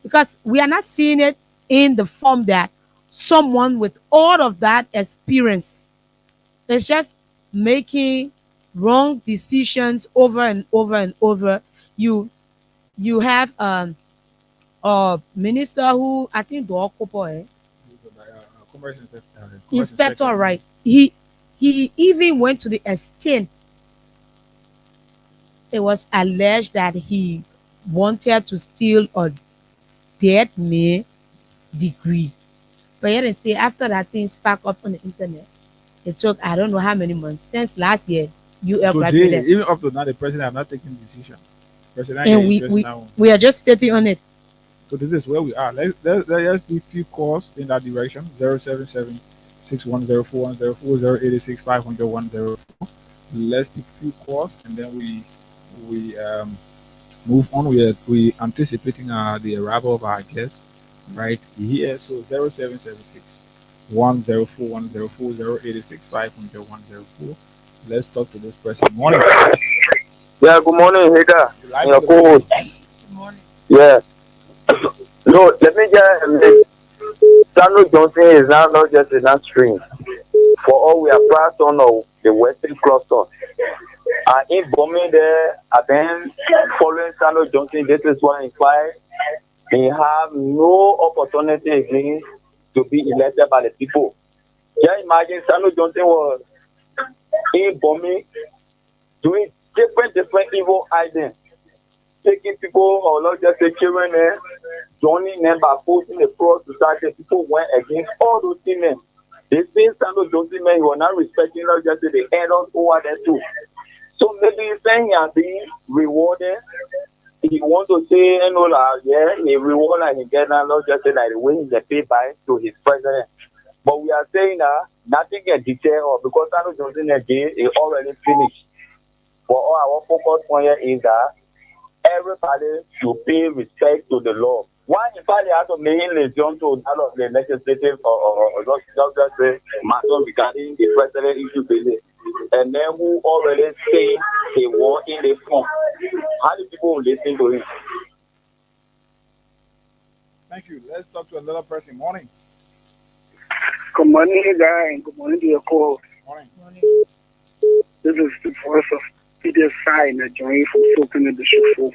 Because we are not seeing it in the form that someone with all of that experience is just making wrong decisions over and over and over. You have a minister who, I think, inspector, right? He even went to the extent, it was alleged that he wanted to steal a dead man degree. But yet, say after that thing sparked up on the internet, it took I don't know how many months since last year. Graduated. Even up to now, the president have not taken decision. And we are just sitting on it. So this is where we are. Let's do few calls in that direction. 077-6104-104-086-500-104. Let's pick few calls and then we move on. We anticipating the arrival of our guests right here. So 0776-104-104-086-500-104. Let's talk to this person. Morning. Yeah, good morning, Hida. Your co-host. Good morning. Yeah. No, let me just Samuel Johnson is now not just in that stream. For all we are proud son of the Western cluster. In bombing there, I've been following Samuel Johnson. This is why he have no opportunity again to be elected by the people. Just imagine Samuel Johnson was in bombing, doing different evil items, taking people or not just children to joining them by posting across society. People went against all those things. They say Sano Johnson men were not respecting not just the elders over there too. So maybe he's saying he are being rewarded. He want to say, you know, like, yeah, he reward and he get not just like the way he's paid by to his president. But we are saying that nothing can deter us because Sano Johnson again is already finished. But all our focus point here is that everybody should pay respect to the law. Why in fact they have to make legion to all of the legislative or just say matter regarding the president issue business. And then who already say they want in the form. How do people listen to it? Thank you. Let's talk to another person. Morning. Good morning, guy. Good morning to your call. Morning. This is the voice of Peter Sign that joined from soaking in the show.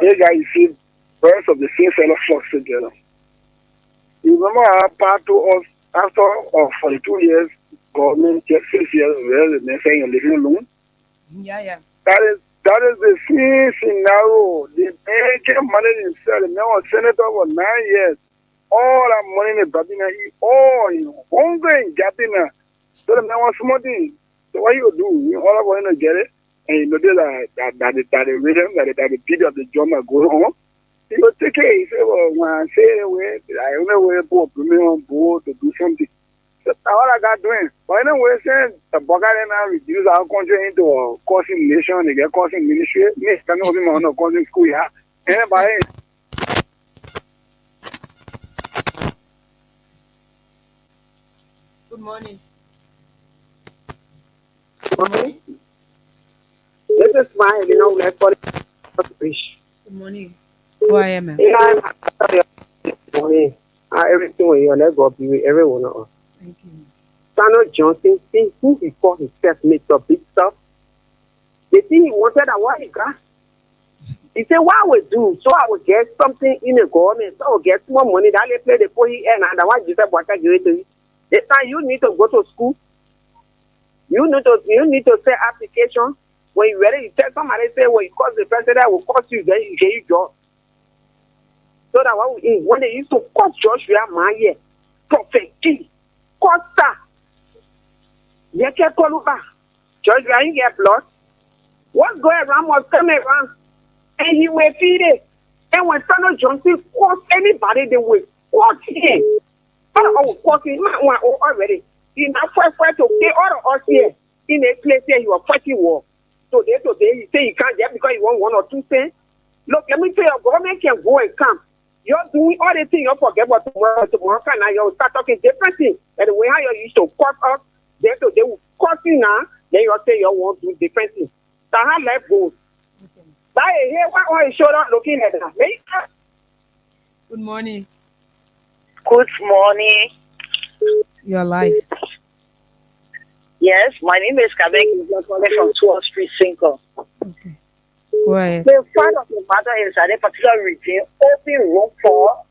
Hey, guys, you see, birds of the same fellow flocks together. You remember how part to us after 42 years, government just 6 years, and they're saying you're living alone? Yeah. That is the same scenario. They make money themselves. Now a senator for 9 years. All that money in the Babina, all hungry and getting it. So the man was smoking. So what you do? You all of want to get it, and you know that the rhythm, that the beat of the drummer goes on. You go take it. You say, well, when I say anyway, I only way to put me on board to do something. That's all I got doing. But anyway, saying the Bulgarian now reduce our country into a causing nation, they get causing ministry. Me, I know him on a causing school, yeah. Anybody. Good morning. Morning. This is fine, you know, let's call it fish. Good morning. Who I am? Yeah, morning. Everything when you let go be with everyone of us. Thank you. Sano Johnson, see who he called himself made up big stuff. The thing he wanted a while ago. He said, what I would do, so I would get something in the government, so I would get more money that they play the poor and otherwise you said what I give it to you. This time you need to go to school. You need to say application. When you're ready, you tell somebody, say, well, it cost the president, will cost you, then you get your job. So that when they used to cost Joshua Maya, Prophet G, Costa, Joshua, you get blood. What's going around was coming around, and he will feed it. And when Sano Johnson cost anybody, they will cost him. Oh, cost him already. He not fight to pay all of us here in a place here you are fighting war. So today he say he can't get because he want 1 or 2 cents. Look, let me tell you, government can go and come. You're doing all the things you forget about tomorrow now you start talking different things. And the way how you used to cut up, then today will cut you now, then you say you want to do different things. That's how life goes. That is here why you showed up looking at that. Good morning. Good morning. Your life. Yes, my name is Kabeng from 12th Street, Cinco. Okay. Go ahead. The fact of the matter is that a particular region open room for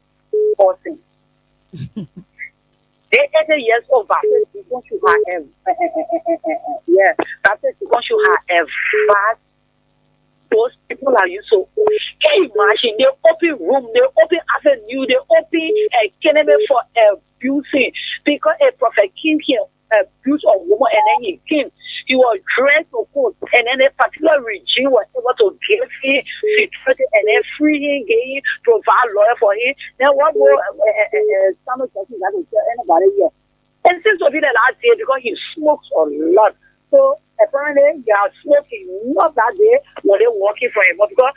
forcing. They 80 years over. People should have yeah, that's it. People should have fast. Those people are used to. Can you imagine? They open room, they open avenue, they open a canopy for abusing because a prophet came here. Abuse of woman and then he came. He was dressed so good and then a particular regime was able to give him security and then free him, give him, provide lawyer for him. Then what will some of the that will tell anybody here? And since we did the last day because he smokes a lot. So apparently they are smoking not that day when they're working for him. But because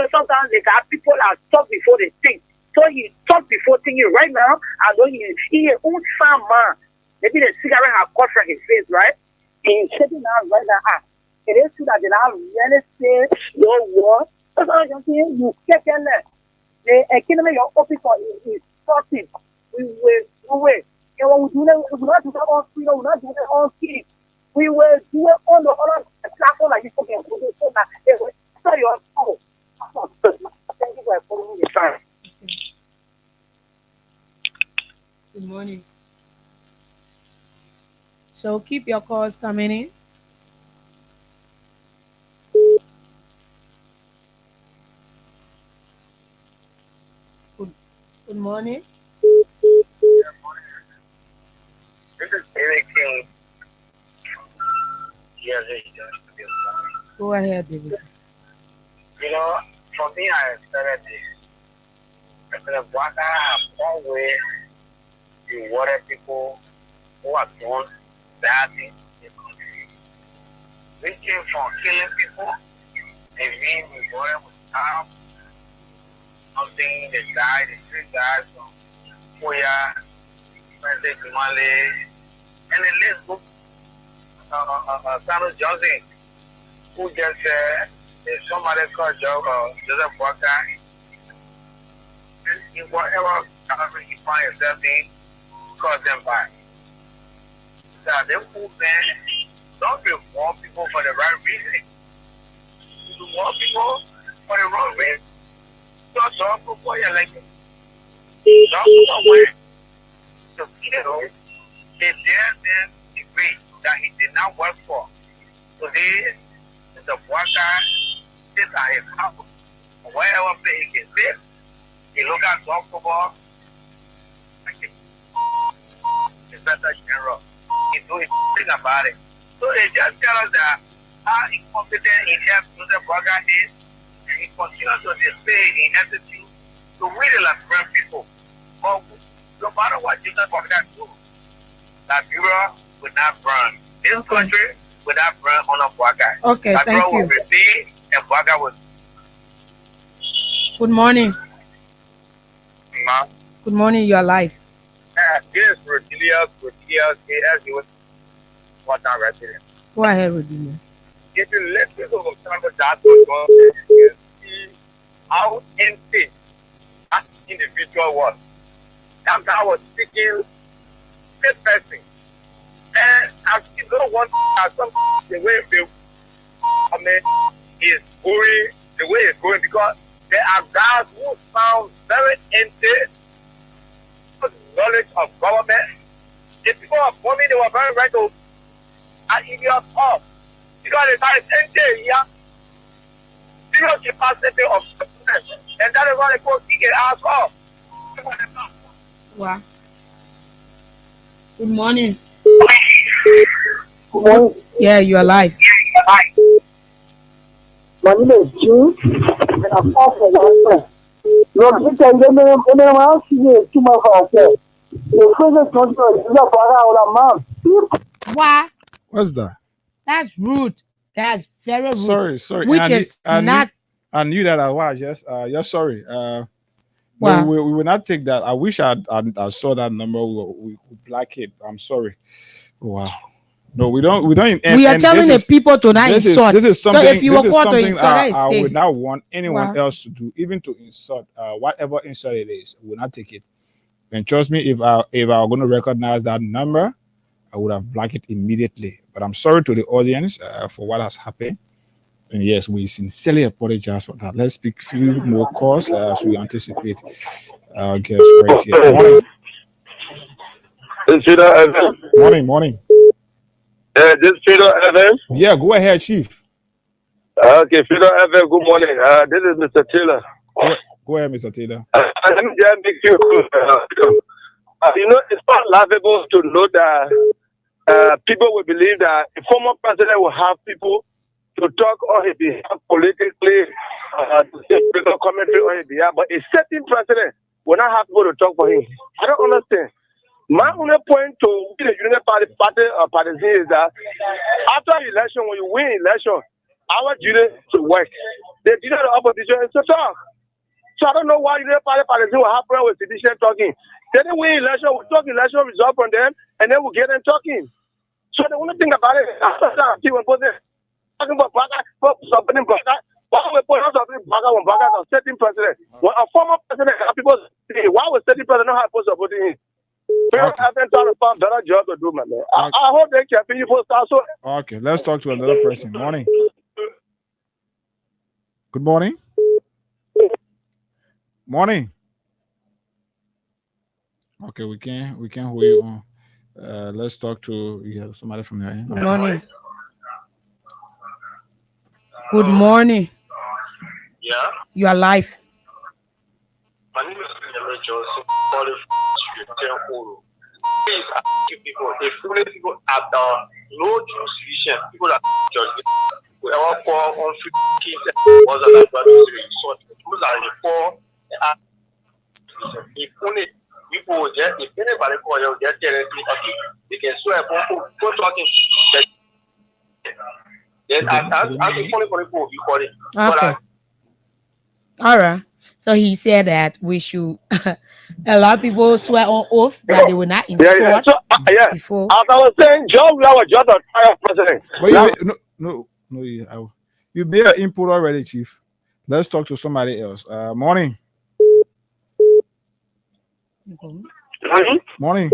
sometimes they have people that talk before they think. So he talk before thinking right now, I know he own some man. Maybe the cigarette have caught from his face, right? He's sitting down right now. It is true that they now really say your word. That's all I'm saying. You get in there. The economy you're open for is sorted. We will. And when we do that, we will not do that on screen, we will not do that on screen. We will do it on the other platform like this. Okay, we will do that. So your soul. Thank you for following the time. Good morning. So keep your calls coming in. Good morning. This is David King. Yes, Go ahead, David. you know, for me, I started this. President Bwaka has always rewarded people who have done bad things in the country. We came from killing people, and we rewarded with time. Something the guy, the three guys from Foya, President Kumale, and the list book, Samuel Johnson, who just said, somebody called Joseph Bwaka, in whatever country you find yourself in, call them back. So they movement don't reform people for the right reason. You reform people for the wrong reason. Just talk for your election. Talk away to kill a dead degree that he did not work for. Today, the Bwaka sits at his house, wherever place he can live. He look at football. He's better general. He do his thing about it. So they just tell us that how incompetent Joseph Bwaka is, and he continues to display in attitude to really Liberian people. But no matter what Joseph Bwaka do, Liberia will not burn. This country will not burn on a Bwaka. Okay, Liberia thank you. will receive, and Bwaka will. Good morning. Ma. Good morning. You are live. This is Rodelius, as you was not resident. Go ahead, Rodelius. If you listen to some of that, you can see how empty that individual was. That guy was speaking this person. And I still don't want some the way is going, the way it's going, because there are guys who sound very empty knowledge of government. The people of Bomi, they were very right to and idiots off. Because they started empty here. Zero capacity of government. And that is why they go kick their ass off. Wow. Good morning. Good morning. Yeah, you are live. My name is June, and I'm off for one friend. Look, you can get me around here, too much of that. The president country is not for man. What? What's that? That's rude. That's very rude. Sorry. Which I is not. I knew that I was just sorry. Wow. We will not take that. I wish I saw that number. We block it. I'm sorry. Wow. No, we don't. We are telling the people to not insult. This is something. So if you were caught to something insult, I would not want anyone Wow. else to do, even to insult. Whatever insult it is, we will not take it. And trust me, if I were going to recognize that number, I would have blocked it immediately. But I'm sorry to the audience for what has happened. And yes, we sincerely apologize for that. Let's speak a few more calls as we anticipate our guest right here. Morning. This is Peter Evans. Yeah, go ahead, Chief. Okay, Peter Evans, good morning. This is Mr. Taylor. Go ahead, Mr. Taylor. Let me just make you, it's not laughable to know that people will believe that a former president will have people to talk on his behalf politically, to say political commentary on his behalf, but a certain president will not have people to talk for him. I don't understand. My only point to the Union Party is that after election, when you win election, our duty is to work. The duty of the opposition is to talk. So I don't know why Union Party will have problem with sedition talking. They didn't win election, we talk election result from them, and then we get them talking. So the only thing about it, after that, when talking about Bwaka, something Bwaka, why we put out something Bwaka when Bwaka is a certain president? When a former president, people say, why was certain president not supposed to put him? Parents haven't done a better job to do, man. I hope they can be for start. So Okay, let's talk to another person. Morning. Good morning. Morning. Okay, we can hold you on. Let's talk to somebody from there. Good morning. Good morning. Yeah. You are live. My name is Johnson, all the please asking people, if only people at no jurisdiction, people that we all call on free kids and others like that, so those are the four. If only people will just, if anybody call you, just tell them, okay, they can swear, go talking. Then I think only people will be calling. Okay. All right. So he said that we should allow people swear on oath that they will not insult before. As I was saying, John Brown was just a trial president. But you made an input already, Chief. Let's talk to somebody else. Morning. Morning. Morning.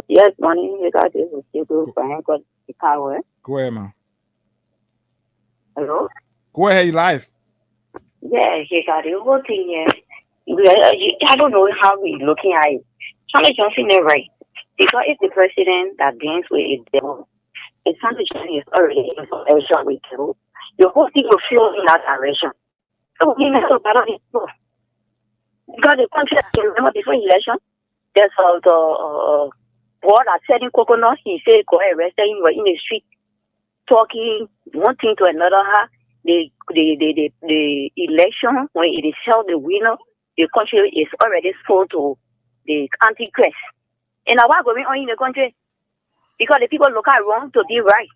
Yes, morning. You got this. Go ahead, man. Hello? Go ahead, you live. Yeah, he got the whole thing here. I don't know how we're looking at it. Sandra Johnson is right. Because if the president that deals with a devil, if Sandra Johnson is already in election with devil, the whole thing will flow in that direction. So we never battle it. Because the country, I can remember before election, there's the boy that said in Coconut, he said, go arrest him, we're in the street, talking one thing to another. The election, when it is held the winner, the country is already sold to the antichrist. And now what's going on in the country? Because the people look at wrong to be right.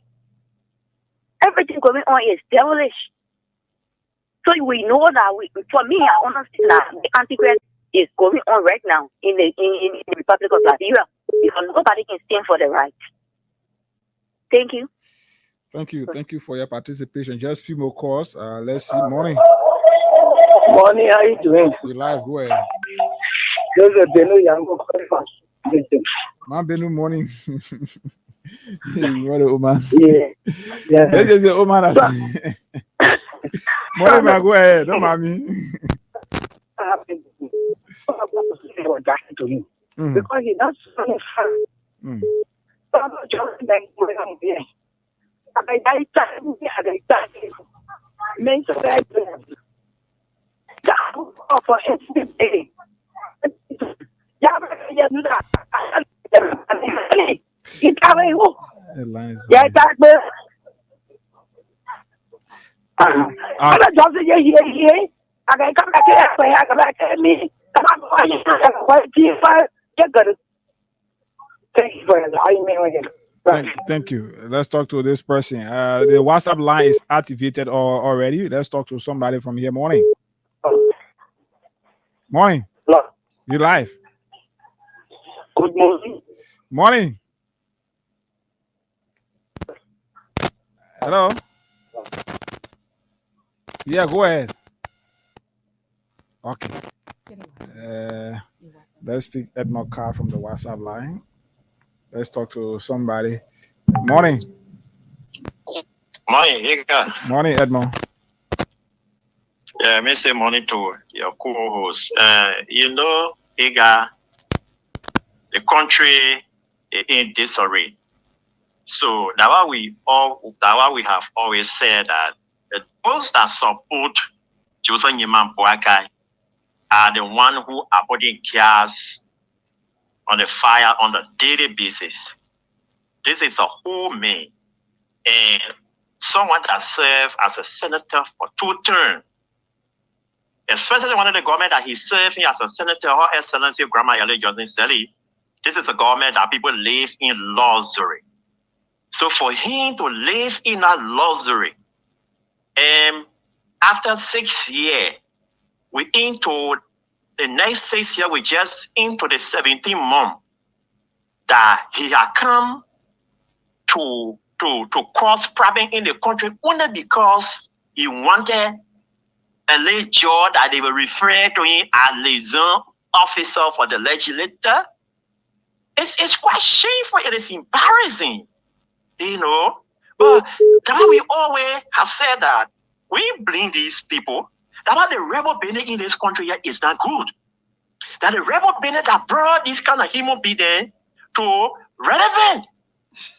Everything going on is devilish. So we know that for me, I understand that the antichrist is going on right now in the Republic of Liberia because nobody can stand for the right. Thank you. Thank you for your participation. Just a few more calls. Let's see. Morning. Morning, how you doing? You live, go ahead. There's a Benu Yango. Man, Benu, morning. What a woman. Yeah. This is the woman. Morning, man, go ahead. Don't mind me. Because he does something fun. So I'm not just like going on here. For every Thank you for Thank you. Let's talk to this person. The WhatsApp line is activated already. Let's talk to somebody from here. Morning. Morning. Hello. You live. Good morning. Morning. Hello. Yeah, go ahead. Okay. Let's speak Edmond Carr from the WhatsApp line. Let's talk to somebody. Morning. Morning, Higa. Morning, Edmond. Yeah, I say morning to your co-host. You know, Higa, the country is in disarray. So that's why we have always said that those that support Joseph Nyeman Boakai are the one who are putting gas on the fire on a daily basis. This is a whole man and someone that served as a senator for 2 terms. Especially one of the government that he served as a senator, Her Excellency Grandma L.A. Johnson Sally. This is a government that people live in luxury. So for him to live in a luxury, after 6 years, we into the next 6 years, we just into the 17th month that he had come to cause problem in the country only because he wanted a late judge that they will refer to him as liaison officer for the legislature. It's quite shameful. It is embarrassing, you know. But that we always have said that we blame these people. That the rebel being in this country here is not good. That the rebel being that brought this kind of human being to relevant.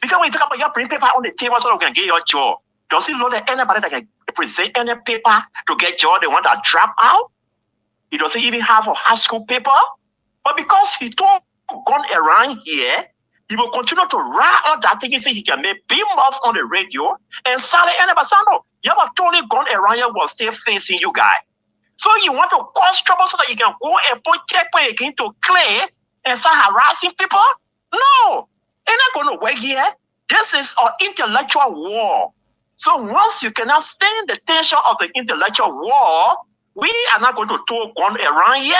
Because when you talk about your bring paper on the table so you can get your job, does it know that anybody that can present any paper to get job they want to drop out? He doesn't even have a high school paper. But because he told gone around here, he will continue to ride on that thing. He say he can make big mouth on the radio and Sally and Basano. You have totally gone around here was still facing you guys. So you want to cause trouble so that you can go and put checkpoint again to clear and start harassing people? No, it's not going to work here. This is an intellectual war. So once you cannot stand the tension of the intellectual war, we are not going to throw gun around here.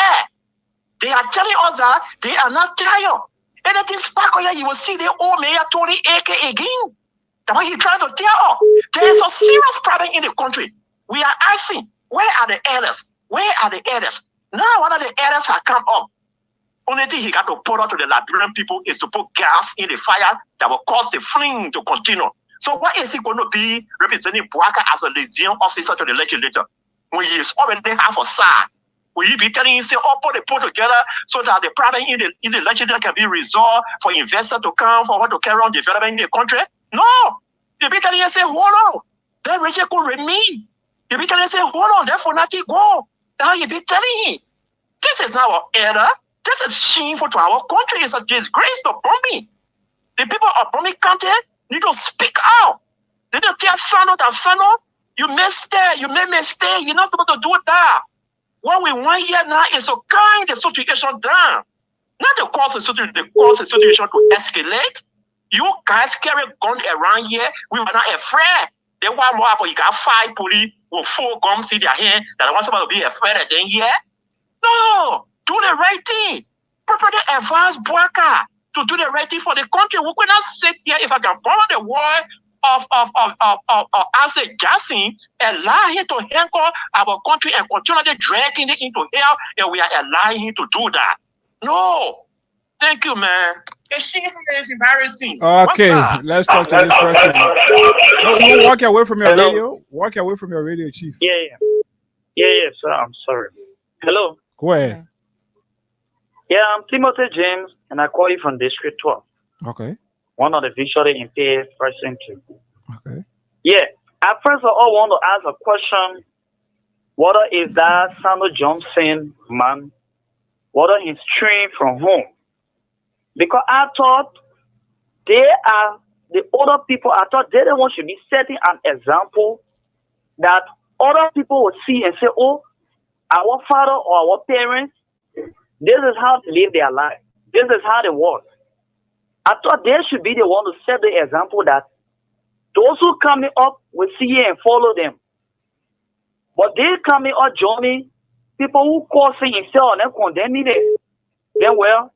They are telling us that they are not tired. Anything sparkle here, you will see the old mayor Tony AK again. That's what he's trying to tell us. There is a serious problem in the country. We are asking, where are the elders? Where are the elders? Now one of the elders have come up. Only thing he got to put out to the Liberian people is to put gas in the fire that will cause the flame to continue. So what is he going to be representing Bouaka as a liaison officer to the legislature when he is already half a side? Will he be telling him, say, oh, put together so that the problem in the legislature can be resolved for investors to come, for what to carry on development in the country? No. He'll be telling him, say, hold on. That region could remain. He'll be telling him, say, hold on, that for nothing go. Now he'll be telling him, this is not our error. This is shameful to our country. It's a disgrace to Bromley. The people of Bromley County need to speak out. They don't tell Sano that Sano, you may stay, you may stay. You're not supposed to do that. What we want here now is to calm the situation down. Not to cause the situation to escalate. You guys carry gun around here. We were not afraid. Then one more apple, you got 5 police with 4 guns in their hand that want somebody to be afraid of them here. No, do the right thing. Properly advise Bouaka to do the right thing for the country. We cannot sit here, if I can borrow the word of Isaac Jackson, allow him to handcuff our country and continually dragging it into hell, and we are allowing him to do that. No. Thank you, man. It's embarrassing. Okay, let's talk to this person. No, you walk away from your radio. Walk away from your radio, Chief. Yeah, sir. I'm sorry. Hello. Go ahead. Yeah, I'm Timothy James, and I call you from District 12. Okay. One of the visually impaired person. Okay. Yeah. I first of all want to ask a question. What is that Sandro Johnson man? What are his trained from home? Because I thought they are the older people. I thought they the ones should be setting an example that other people would see and say, oh, our father or our parents, this is how they live their life. This is how they work. I thought they should be the one to set the example that those who coming up will see and follow them. But they coming up joining people who causing himself and condemning it. Then well,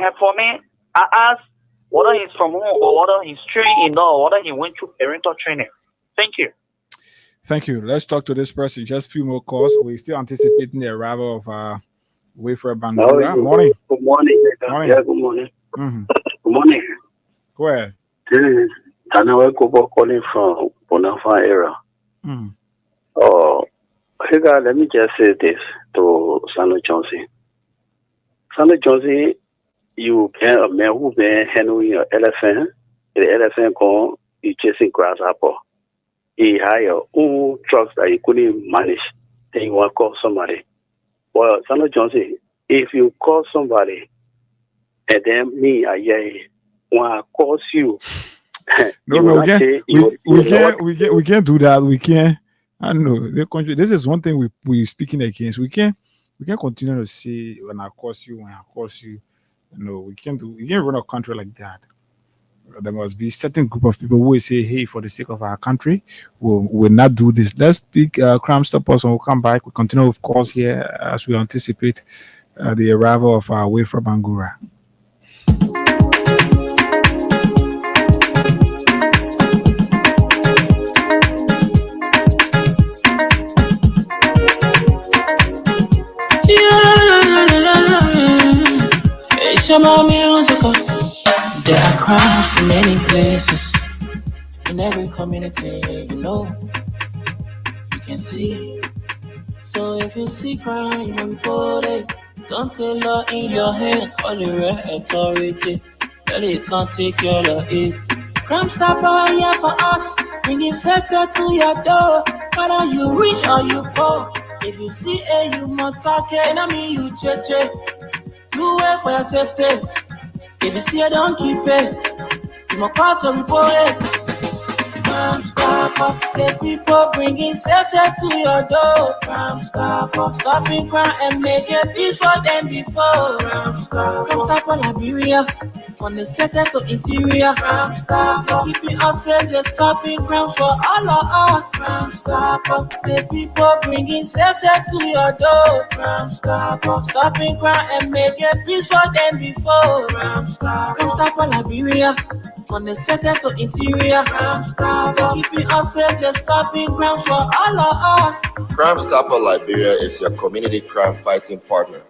and for me, I ask whether he's from home or whether he's trained or whether he went through parental training. Thank you. Thank you. Let's talk to this person. Just a few more calls. We're still anticipating the arrival of Wayfarer Bangura. Morning. Good morning. Morning. Yeah, good morning. Mm-hmm. Good morning. Go ahead. This is Tanawe Kobo calling from Bonafa area. Mm. Hey guys, let me just say this to Sandro Johnson. Sandro Johnson, you can a man who been handling an elephant. The elephant gone, you chasing grasshopper. He had your own trucks that he couldn't manage. Then you want to call somebody. Well, Sandro Johnson, if you call somebody, and then me, I want to call you. No, we can't do that. We can't. I don't know the country. This is one thing we speaking against. We can't continue to say when I cause you. No, we can't run a country like that. There must be a certain group of people who will say, hey, for the sake of our country, we'll not do this. Let's speak Crime Stoppers and we'll come back. We continue, of course, here as we anticipate the arrival of our Wayfarer Bangura. It's about musical. There are crowds in many places. In every community, you can see. So if you see crime, report it. Don't take law in your hand. Call the right authority. That it can't take care of it. Crime Stopper here for us. Bringing safety to your door. Whether you rich or you poor. If you see a you matake, and I mean you cheche, do it for your safety. If you see a don't keep it, you must part of report it. Crime Stopper, the people bringing safety to your door. Crime Stopper, stopping crime and making peace for them before. Crime Stopper, Liberia, from the center to interior. Crime Stopper, keeping us safe, they're stopping crime for all of us. Crime Stopper, the people bringing safety to your door. Crime Stopper, stopping crime and making peace for them before. Crime Stopper, Liberia, from the center to interior. Crime Stopper, keeping us safe, they're stopping crime for all of us. Crime Stopper Liberia is your community crime fighting partner.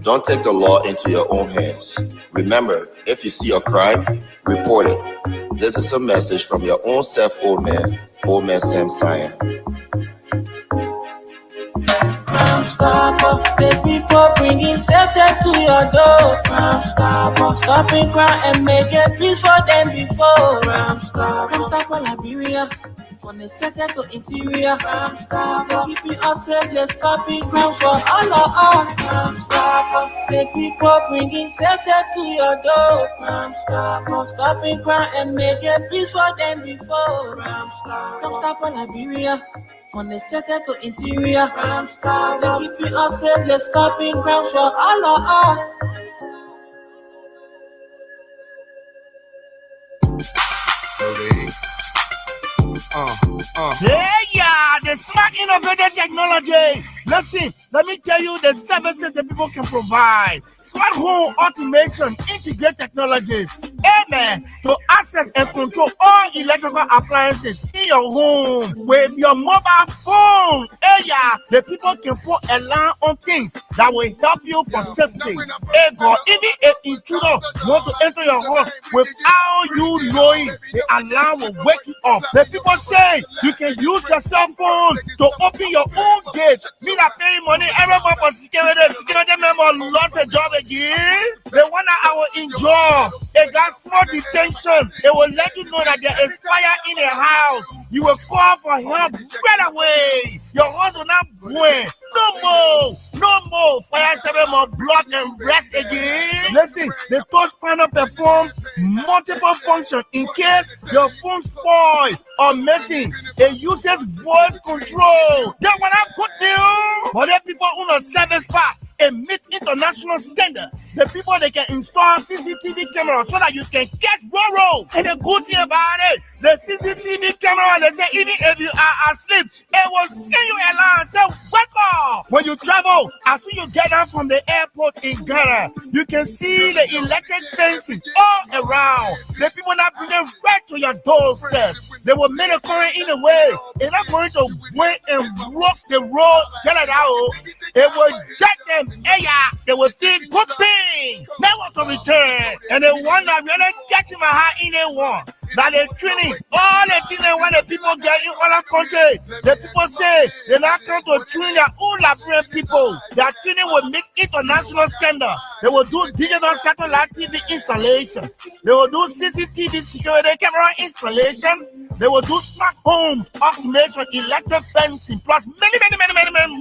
Don't take the law into your own hands. Remember, if you see a crime, report it. This is a message from your own self, Old Man Sam Cyan. Crime Stopper, the people bringing safety to your door. Crime Stopper, stopping crime and making peace for them before. Crime Stopper, Liberia, from the center to interior. Crime Stopper, keeping us safe, they're stopping crime for all of us. Crime Stopper, the people bringing safety to your door. Crime Stopper, stopping crime and making peace for them before. Crime Stopper, Liberia, from the center to interior. Crime Stopper, keeping us safe, they're stopping crime for all of us. Yeah, the smart innovative technology. Listen, let me tell you the services that people can provide. Smart home automation, integrated technologies. Amen. To access and control all electrical appliances in your home with your mobile phone. Yeah, the people can put alarm on things that will help you for safety. God, even if intruder want to enter your house without you knowing, the alarm will wake you up. The people say you can use your cell phone to open your own gate. Me that paying money every month for security member lost a job again. The one that I will enjoy, they got small detention. They will let you know that there is fire in a house. You will call for help right away. Your house will not burn. No more fire service more blood and breast again. Listen, the touch panel performs multiple functions in case your phone spoil or missing. It uses voice control. That one I good news. But the people who know service part and meet international standard. The people they can install CCTV cameras so that you can catch roll. And the good thing about it, the CCTV camera, they say even if you are asleep, it will send you alarm and say, wake up. When you travel, as soon as you get down from the airport in Ghana, you can see the electric fencing all around. The people not bring it right to your doorstep. They will make a current in a way. It's not going to wait and roast the road, tell it out. It will jack them. Yeah, they will see good thing. Never to return. And they wonder, really catching my heart in a one. That they training all the things when the people get in other country. The people say they not come to train their own Liberian people. Their training will make international standard. They will do digital satellite TV installation. They will do CCTV security camera installation. They will do smart homes, automation, electric fencing, plus many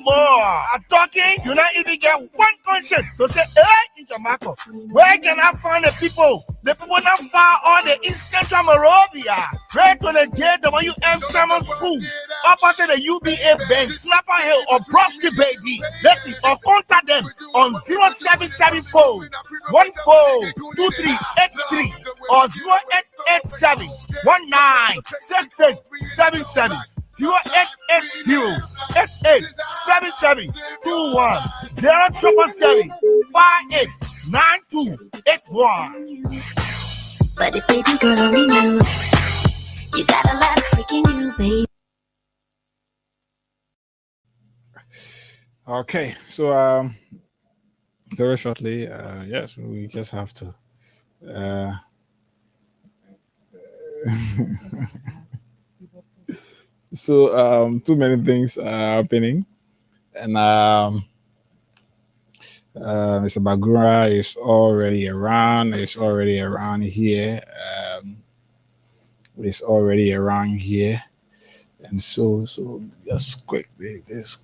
more. I'm talking, you not even get one question to say, hey, in Jamaica, where can I find the people? The people not find all the in Central Monrovia, right to the JWM Sherman School, opposite the UBA Bank, Snapper Hill, or Brosky Baby. Listen, or contact them on 0774 142383 or 0887 196677 0880 8877 21 0777 589281. But the baby girl only knew you got a lot of freaking you, baby. Okay, so very shortly, yes, we just have to so too many things are happening, and Mr. Bagura is already around. It's already around here. It's already around here. And so just quick, this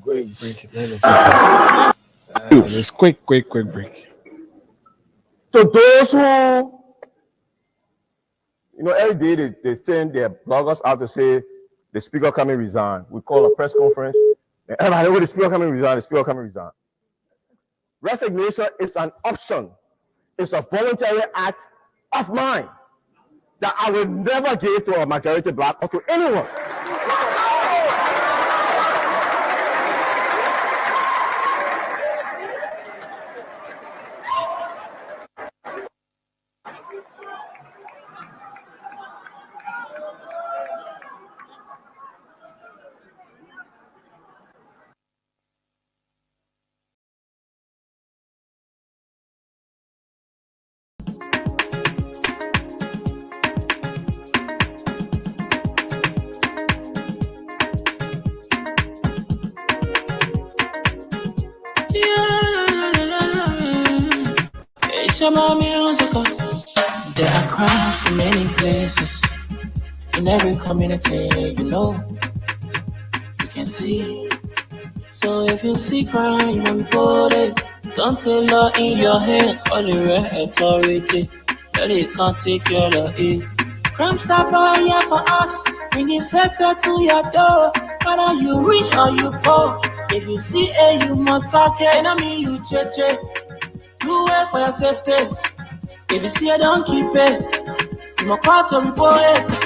quick break. This quick break. So those who, every day they send their bloggers out to say the speaker coming resign. We call a press conference. And everybody know the speaker coming resign. Resignation is an option. It's a voluntary act of mine that I will never give to a majority black or to anyone. There are crimes in many places, in every community, you can see. So if you see crime, you report it. Don't take law in your hands for the right authority. That it can't take care of it. Crime Stopper here for us, bringing safety to your door. Whether you rich or you poor, if you see you must talk it. I mean you cheche. Do it for your safety. If you see don't keep it. You must call to report it.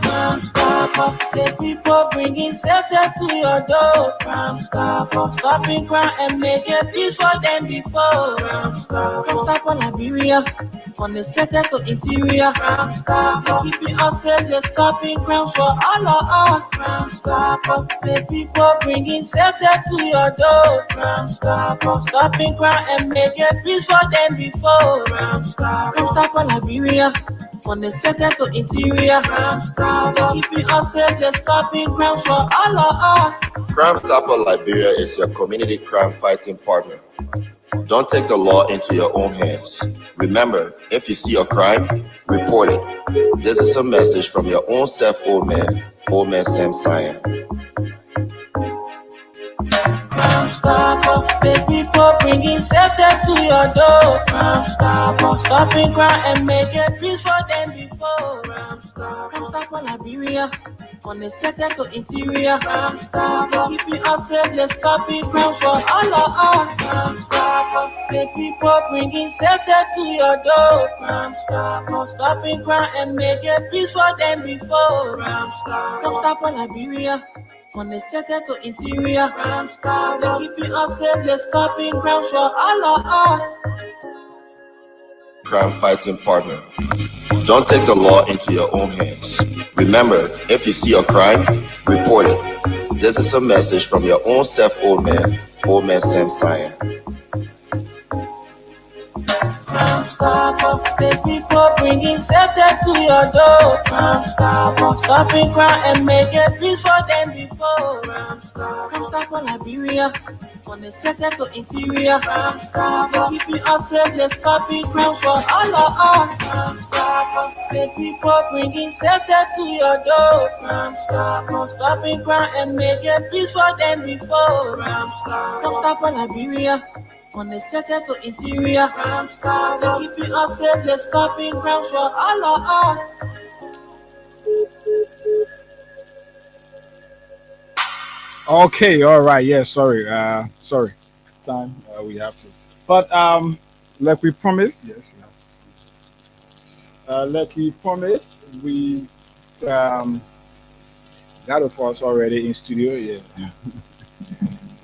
Crime Stopper, the people bringing safety to your door. Crime Stopper, stopping crime and making peace for them before. Crime Stopper, Liberia, from the center to interior. Crime Stopper, keeping us safe, they're stopping crime for all of us. Crime Stopper, the people bringing safety to your door. Crime Stopper, stopping crime and making peace for them before. Crime Stopper, Liberia, from the center to interior. Crime Stopper, keeping us safe, they're stopping crime for all of us. Crime Stopper Liberia is your community crime fighting partner. Don't take the law into your own hands. Remember, if you see a crime, report it. This is a message from your own self, Old Man Sam Cyan. Crime Stopper, the people bringing safety to your door. Crime Stopper, stopping crime and making peace for them before. Crime Stopper, Liberia, from the center to interior. Crime Stopper, keeping us safe, they're stopping crime for all of us. Crime Stopper, the people bringing safety to your door. Crime Stopper, stopping crime and making peace for them before. Crime Stopper, Liberia, from the center to interior. Crime Stopper, keeping us safe, they're stopping crime for all of us. Crime fighting partner. Don't take the law into your own hands. Remember, if you see a crime, report it. This is a message from your own self, Old Man Sam Cyan. Crime Stopper, the people bringing safety to your door. Crime Stopper, stopping crime and making peace for them before. Crime Stopper, Liberia, from the center to interior. Crime Stopper, keeping us safe, they're stopping crime for all of us. Crime Stopper, the people bringing safety to your door. Crime Stopper, stopping crime and making peace for them before. Crime Stopper, Liberia, from the center to interior. Crime Stopper, keeping us safe, they're stopping crime for all of us. Okay, all right. Yeah, sorry. Sorry. Time we have to. But like we promised, yes, we have to. Like we promised, we got of us already in studio. Yeah.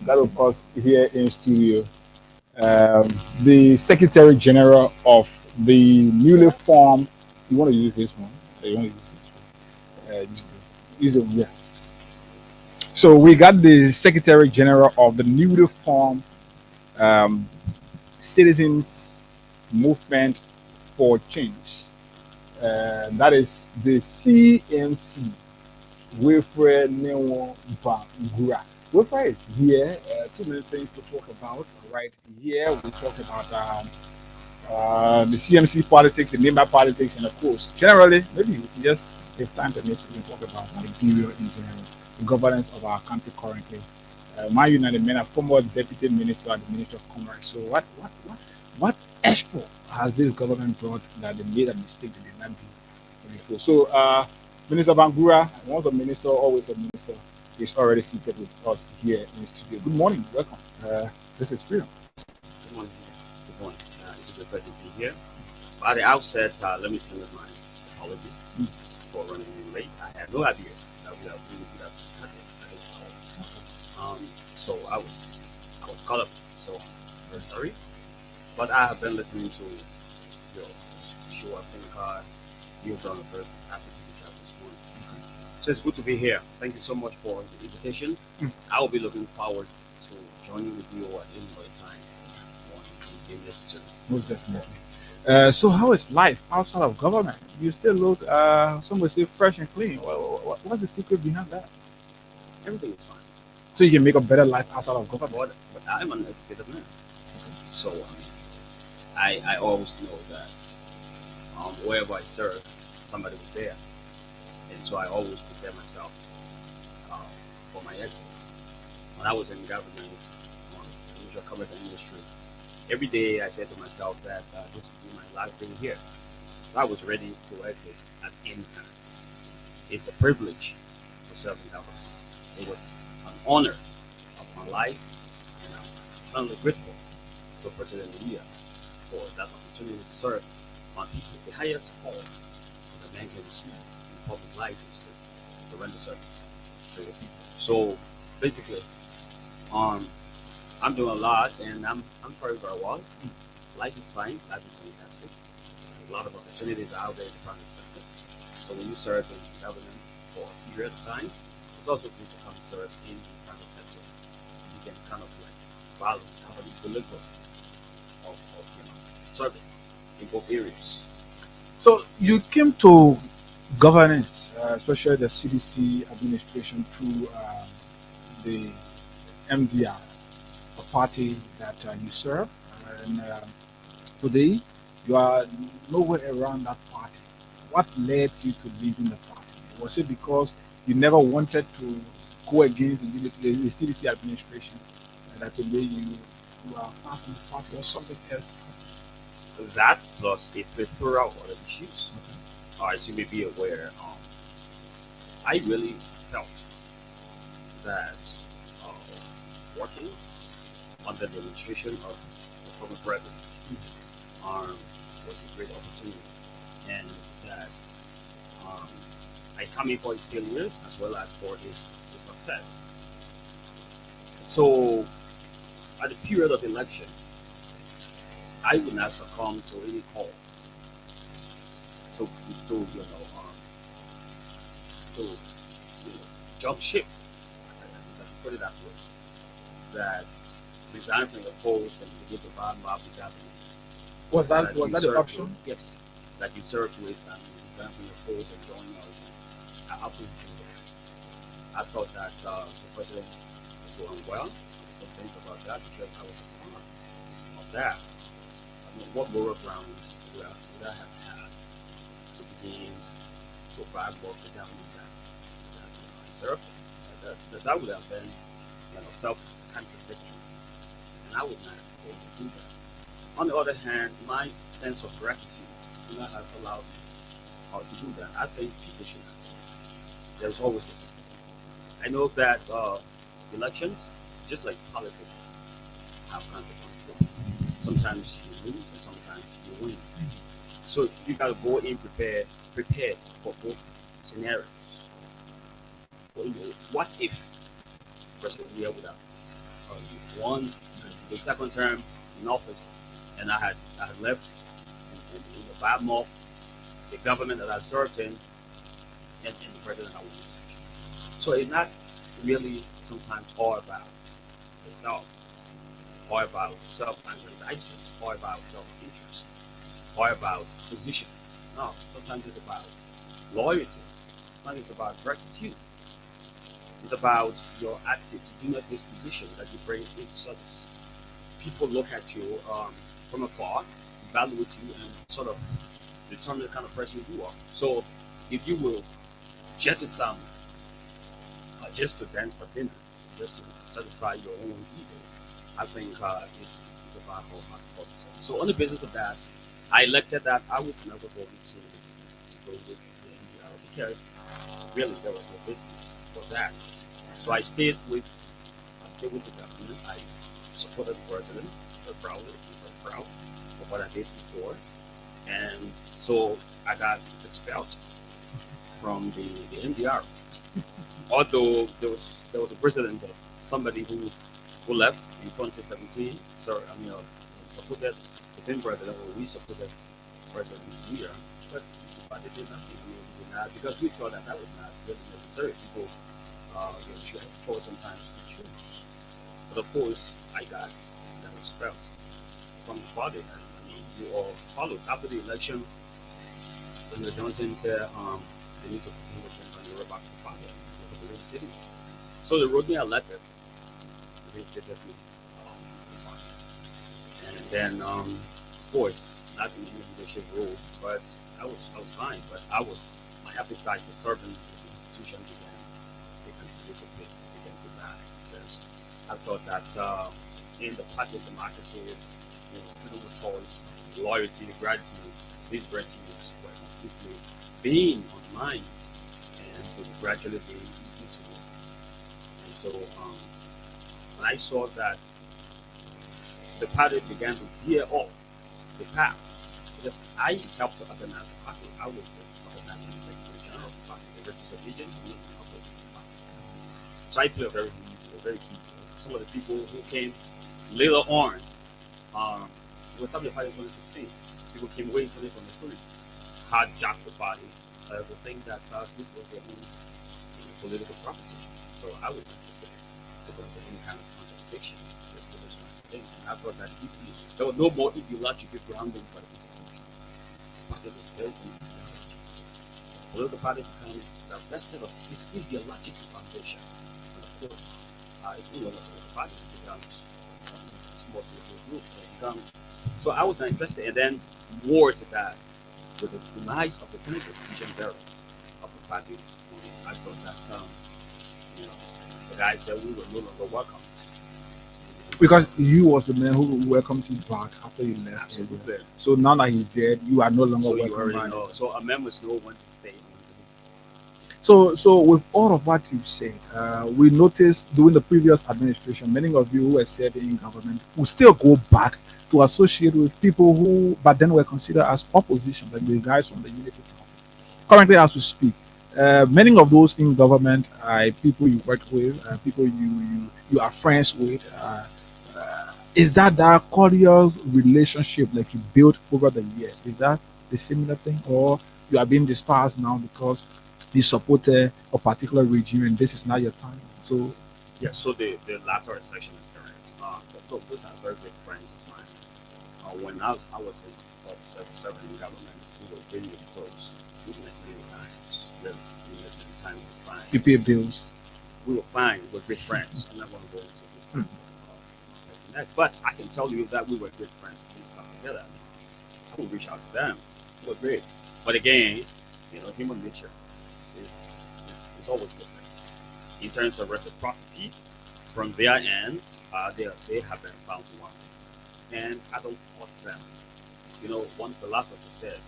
Got of us here in studio. The Secretary General of the newly formed. You want to use this one? You want to use this one? Use it. Yeah. So we got the Secretary General of the newly formed Citizens Movement for Change. That is the CMC. Wilfred Newo Bangura. Wilfred is here. Too many things to talk about. Right here, we talk about the CMC politics, the member politics, and of course, generally, maybe you can just if time permits, we can talk about Liberia in general, the governance of our country currently. My United Men, a former deputy minister at the Ministry of Commerce. So what export has this government brought that they made a mistake they did not do before? So Minister Bangura, once a minister, always a minister, is already seated with us here in the studio. Good morning, welcome. This is Freedom. Good morning. Good morning. It's a good pleasure to be here. At the outset, let me tell you my apologies for running in late. I had no idea that we have really good at this hour. So I was caught up. So I'm very sorry. But I have been listening to your show. I think you've done a very active job this morning. So it's good to be here. Thank you so much for the invitation. I will be looking forward to joining with you at any other time when necessary. Most definitely. So how is life outside of government? You still look, some would say, fresh and clean. What's the secret behind that? Everything is fine. So you can make a better life outside of government? But I'm an educated man. So I always know that wherever I serve, somebody was there. And so I always prepare myself for my exit. When I was in government, Ministry of Commerce and Industry, every day I said to myself that this would be my last day here. So I was ready to exit at any time. It's a privilege to serve in government. It was an honor of my life, and I'm eternally grateful to President Leah for that opportunity to serve on the highest call that a man can receive in public life is to render service to the people. So basically, I'm doing a lot, and I'm very, very well. Life is fine. Life is fantastic. A lot of opportunities are out there in the private sector. So when you serve in government for a period of time, it's also good to come serve in the private sector. You can kind of like balance, have an equilibrium of service in both areas. So you came to governance, especially the CDC administration, through the MDR, a party that you serve, and today you are nowhere around that party. What led you to leaving the party? Was it because you never wanted to go against the CDC administration, and that today you are part of the party, or something else? That plus a plethora of other issues. As you may be aware, I really felt that working under the administration of the former president was a great opportunity, and that I come in for his failures as well as for his success. So at the period of election, I would not succumb to any call to jump ship, if I should put it that way, that resign from the post and begin to bottom up the government. Was that the option? Yes, that you served with and resign from the post and join us. I couldn't do that. I thought that the president was doing well. There's some things about that because I was a part of that. I mean, what moral ground would I have had to begin to backwork the government that I served? That would have been self-contradictory, and I was not able to do that. On the other hand, my sense of gratitude did not have allowed me to do that. I think people should have. There's always a I know that elections, just like politics, have consequences. Sometimes you lose and sometimes you win. So you gotta go in prepared for both scenarios. What if President Leah would have won the second term in office, and I had left in the bad month, the government that I served in, and the president I was. So it's not really sometimes all about yourself, or about self-aggrandizement, or about self-interest, or about position. No, sometimes it's about loyalty. Sometimes it's about gratitude. It's about your attitude, to do not disposition that you bring into service. People look at you from afar, evaluate you, and sort of determine the kind of person you are. So if you will jettison just to dance for dinner, just to satisfy your own ego, I think it's a bad policy. So on the basis of that, I elected that I was never going to go with the NDR because really there was no basis for that. So I stayed with the government. I supported the president very proudly, very proud of what I did before. And so I got expelled from the NDR. Although there was a precedent of somebody who left in 2017. So supported the same president, or we supported President Weir, but they did nothing. We did not, because we thought that was not really necessary. People should have a choice sometimes to choose. But of course, I got expelled from the party. I mean, you all followed after the election. Senator Johnson said they need to go back to the party. So they wrote me a letter. And then, of course, not in any leadership role, but I was fine. But my appetite for serving the institution began to dissipate, began to die, because I thought that in the party of democracy, freedom of choice, loyalty, gratitude, these virtues were completely being undermined and they were gradually being dissipated. And so when I saw that the party began to veer off the path, because I helped to organize the party. I was the organizing secretary general of the party, the registered agent, and the party. So I played a very key role. Some of the people who came later on, we started the party in 2016. People came waiting for me from the street, hijacked the party, started to think that this was their own political proposition. So I was not prepared to go into any kind of contestation with those kind of things. And I thought that there was no more ideological grounding for the institution. The party was very ideological. Political party becomes the vested of its ideological foundation. And of course, it's no longer political party. It becomes a small political group. So I was not interested. And then more to that, with the demise of the senator, Jim Barrett, of the party, I thought that the guy said we were no longer welcome. Because you was the man who welcomed you back after you left. Absolutely. So now that he's dead, you are no longer So you welcome already back. know. So a man must know when to stay. So with all of what you've said, we noticed during the previous administration, many of you who were serving in government will still go back to associate with people who, but then were considered as opposition, like the guys from the Unity Party. Currently, as we speak, many of those in government are people you work with, people you are friends with. Is that cordial relationship like you built over the years? Is that the similar thing, or you are being dispersed now because you support a particular regime and this is not your time? So yeah, so the latter section is correct. Those are very good friends of mine. When I was in serving in government, we were really close. We met many times. Really, we met many times. We were fine. you pay bills. We were fine. We were good friends. I'm not going to go into this. Next, but I can tell you that we were good friends. We stuck together. I would reach out to them. We were great. But again, human nature is always different. In terms of reciprocity, from their end, they have been found to want it. And I don't fault them. Once the last of us says,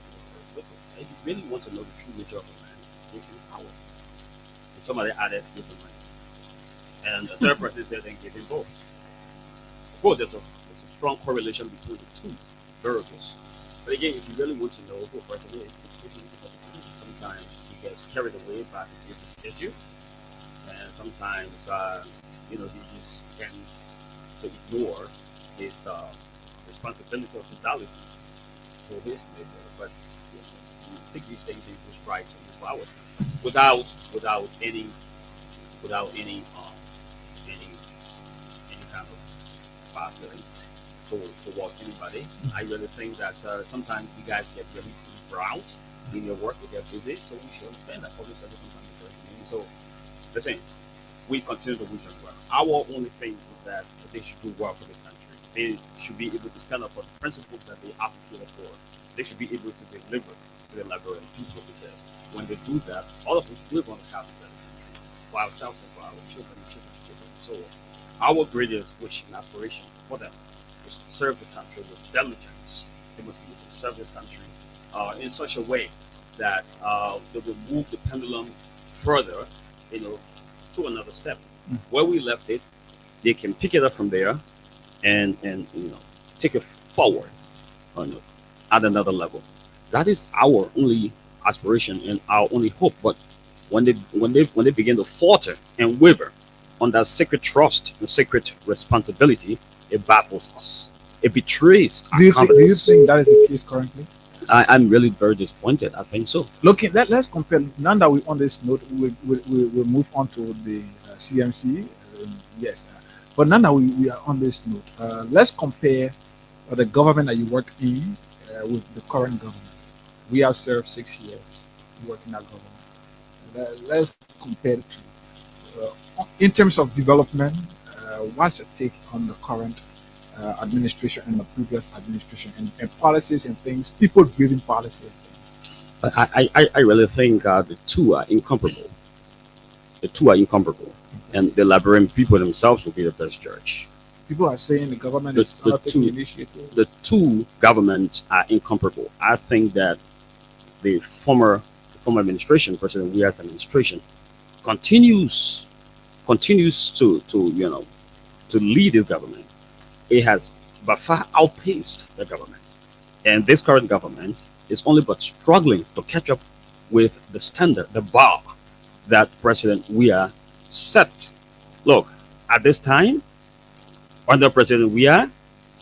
if you really want to know the true nature of a man, give him power. And somebody added, give him money. And the third person said, then give him both. Of course, there's a strong correlation between the two variables. But again, if you really want to know who a person is, sometimes he gets carried away by his schedule, and sometimes he just tends to ignore his responsibility of fidelity to his neighbor. But you take these things into stride and move forward without any kind of bad feelings towards anybody. I really think that sometimes you guys get really proud in your work, you get busy, so we should understand that public service sometimes is very busy. So listen, we continue to wish them well. Our only thing is that they should do well for this country. They should be able to stand up for the principles that they advocate for. They should be able to deliver to the Liberian people, because when they do that, all of us, we're going to have a better country for ourselves and for our children and children's children. So our greatest wish and aspiration for them is to serve this country with diligence. They must be able to serve this country in such a way that they will move the pendulum further, to another step. Where we left it, they can pick it up from there and take it forward at another level. That is our only aspiration and our only hope. But when they begin to falter and waver on that sacred trust and sacred responsibility, it baffles us. It betrays our confidence. Do you think that is the case currently? I'm really very disappointed. I think so. Let's compare. Now that we're on this note, we'll move on to the CMC. Yes. But now that we are on this note, let's compare the government that you work in with the current government. We have served 6 years working in that government. Let's compare the two. In terms of development, what's your take on the current administration and the previous administration and policies and things, people-driven policies and things? I really think the two are incomparable. The two are incomparable. And the Liberian people themselves will be the best judge. People are saying the government is not taking initiative. The two governments are incomparable. I think that the former administration, President Weah's administration, continues to lead the government. It has by far outpaced the government. And this current government is only but struggling to catch up with the standard, the bar that President Weah set. Look, at this time, under President Weah,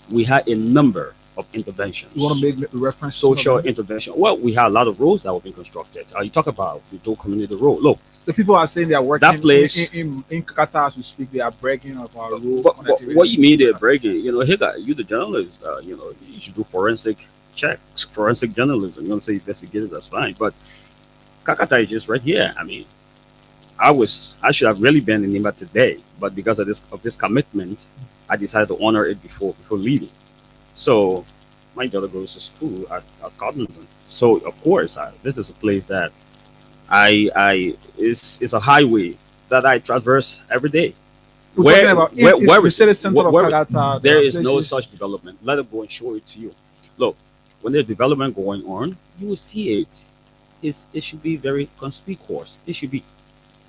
we had a number of interventions. You want to make reference social to intervention? Well, we had a lot of roads that were being constructed. You talk about the Dual Community Road. Look, the people are saying they are working that place in Qatar as we speak. They are bragging of our road. What you mean they're bragging? Here, you the journalist, you should do forensic checks, forensic journalism. You want to say investigative, that's fine. But Kakata is just right here. I mean, I should have really been in Nimba today, but because of this commitment, I decided to honor it before leaving. So my daughter goes to school at Cottonton. So of course, this is a place that it's a highway that I traverse every day. There is no such development. Let it go and show it to you. Look, when there's development going on, you will see it. It should be very conspicuous. It should be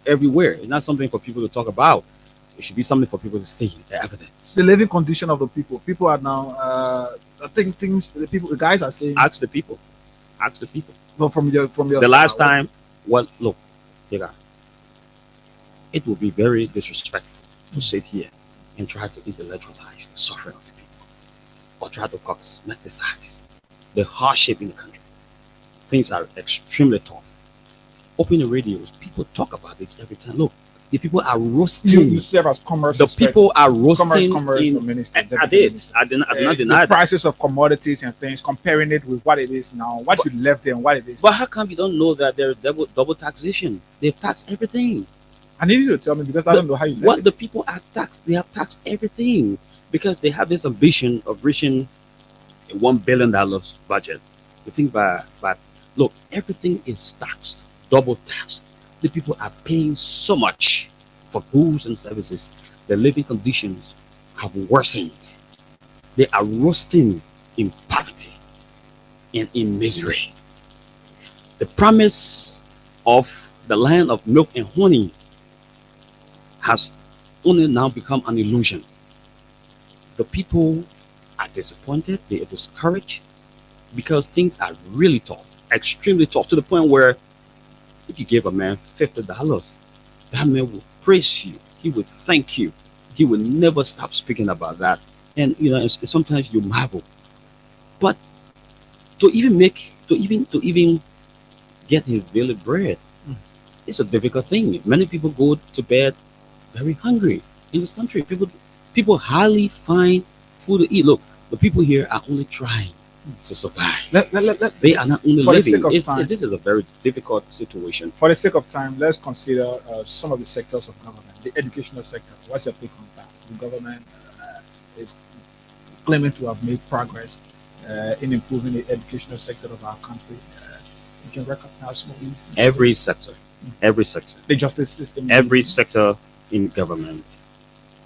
everywhere. It's not something for people to talk about. It should be something for people to see, the evidence. The living condition of the people. People are now, I think the guys are saying. Ask the people. No, from your. The last time, look, it would be very disrespectful to sit here and try to intellectualize the suffering of the people, or try to cosmeticize the hardship in the country. Things are extremely tough. Open the radios, people talk about this every time. Look, the people are roasting. You serve as commerce. The people are roasting. Commerce minister. I did not deny the prices of commodities and things, comparing it with what it is now, what you left there and what it is. But how come you don't know that there's double taxation? They've taxed everything. I need you to tell me because I don't know how you. What the people are taxed? They have taxed everything because they have this ambition of reaching a $1 billion budget. You think but look, everything is taxed, double taxed. The people are paying so much for goods and services. The living conditions have worsened. They are roasting in poverty and in misery. The promise of the land of milk and honey has only now become an illusion. The people are disappointed, they are discouraged because things are really tough, extremely tough, to the point where if you give a man $50, that man will praise you. He will thank you. He will never stop speaking about that. And sometimes you marvel. But to even get his daily bread, it's a difficult thing. Many people go to bed very hungry in this country. People hardly find food to eat. Look, the people here are only trying to survive. They are not only living. This is a very difficult situation. For the sake of time, let's consider some of the sectors of government. The educational sector. What's your take on that? The government is claiming to have made progress in improving the educational sector of our country. You can recognize more easily. Every sector, The justice system. every sector in government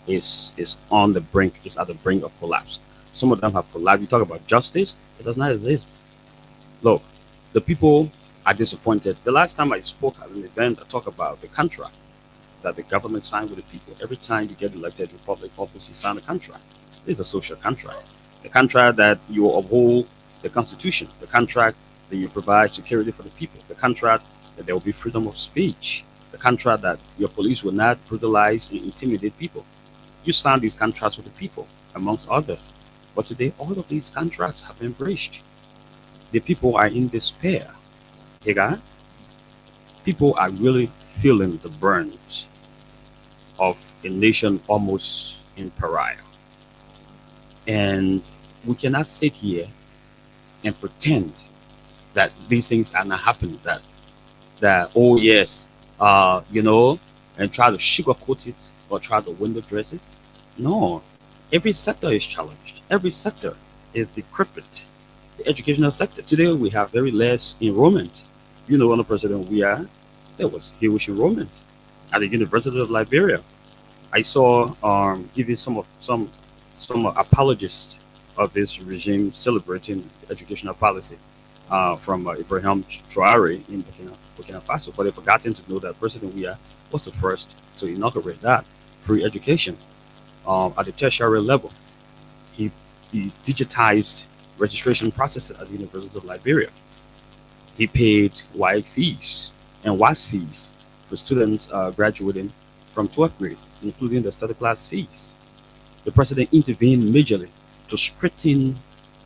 is on the brink, is at the brink of collapse. Some of them have collapsed. You talk about justice, it does not exist. Look, the people are disappointed. The last time I spoke at an event, I talked about the contract that the government signed with the people. Every time you get elected to public office, you sign a contract. It's a social contract. The contract that you uphold the constitution, the contract that you provide security for the people, the contract that there will be freedom of speech, the contract that your police will not brutalize and intimidate people. You sign these contracts with the people, amongst others. But today, all of these contracts have been breached. The people are in despair. Hey, God, people are really feeling the burns of a nation almost in pariah. And we cannot sit here and pretend that these things are not happening, that oh yes, and try to sugarcoat it or try to window dress it. No, every sector is challenged. Every sector is decrepit. The educational sector. Today we have very less enrollment. You know, under President Weah, there was huge enrollment at the University of Liberia. I saw even some apologists of this regime celebrating educational policy from Ibrahim Traore in Burkina Faso, but they've forgotten to know that President Weah was the first to inaugurate that free education at the tertiary level. He digitized registration process at the University of Liberia. He paid wide fees and WAS fees for students graduating from 12th grade, including the study class fees. The president intervened majorly to straighten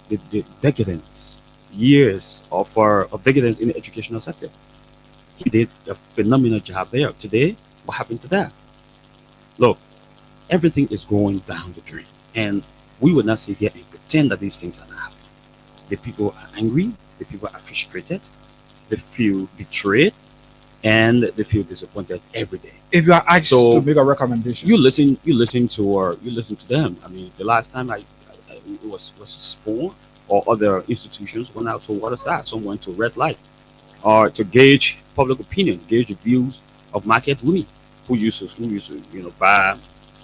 the decadence, years of decadence in the educational sector. He did a phenomenal job there. Today, what happened to that? Look, everything is going down the drain. And we would not sit here and pretend that these things are not happening. The people are angry, the people are frustrated, they feel betrayed, and they feel disappointed every day. If you are asked to make a recommendation, you listen to them. I mean, the last time it was SPOR or other institutions went out to Waterside, some went to Red Light, or to gauge public opinion, gauge the views of market women who used to buy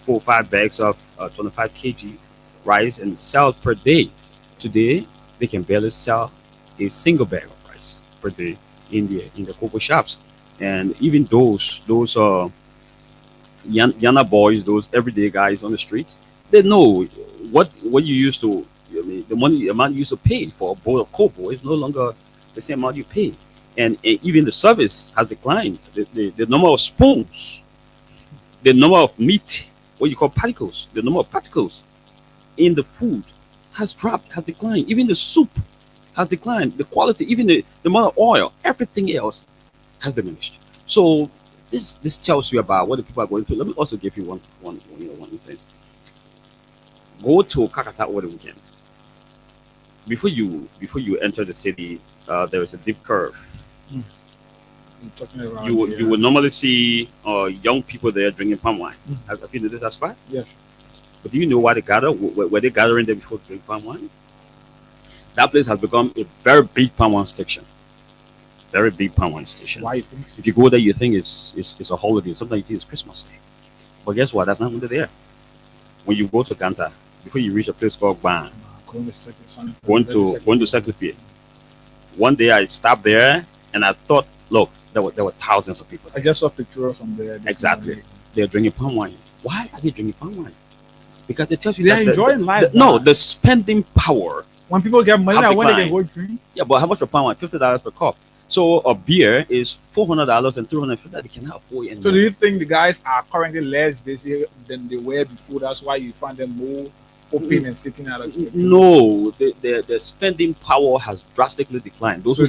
4 or 5 bags of 25 kg rice and sell per day. Today, they can barely sell a single bag of rice per day in the cocoa shops. And even those Yana boys, those everyday guys on the streets, they know what you used to. I mean, the amount you used to pay for a bowl of cocoa is no longer the same amount you pay, and even the service has declined. The number of spoons, the number of meat, what you call particles, the number of particles in the food has dropped, has declined. Even the soup has declined. The quality, even the amount of oil, everything else has diminished. So this tells you about what the people are going through. Let me also give you one instance. Go to Kakata over the weekend. Before you enter the city, there is a deep curve. You will normally see young people there drinking palm wine. Have you noticed that spot? Yes. But do you know why they gather? Were they gathering there before to drink palm wine? That place has become a very big palm wine station. Very big palm wine station. Why you think so? If you go there, you think it's a holiday. Sometimes you think it's Christmas Day. But guess what? That's not when they're there. When you go to Ganta, before you reach a place called Ban, going to Second Pier. One day I stopped there and I thought, look, there were thousands of people there. I just saw pictures from there. Exactly. They're drinking palm wine. Why are they drinking palm wine? Because it tells you they're enjoying life. The spending power. When people get money, now when they can go drink. Yeah, but how much for palm wine? $50 per cup. So a beer is $400 and $350. They cannot afford it. So do you think the guys are currently less busy than they were before? That's why you find them more open and sitting out of No, the spending power has drastically declined. Those who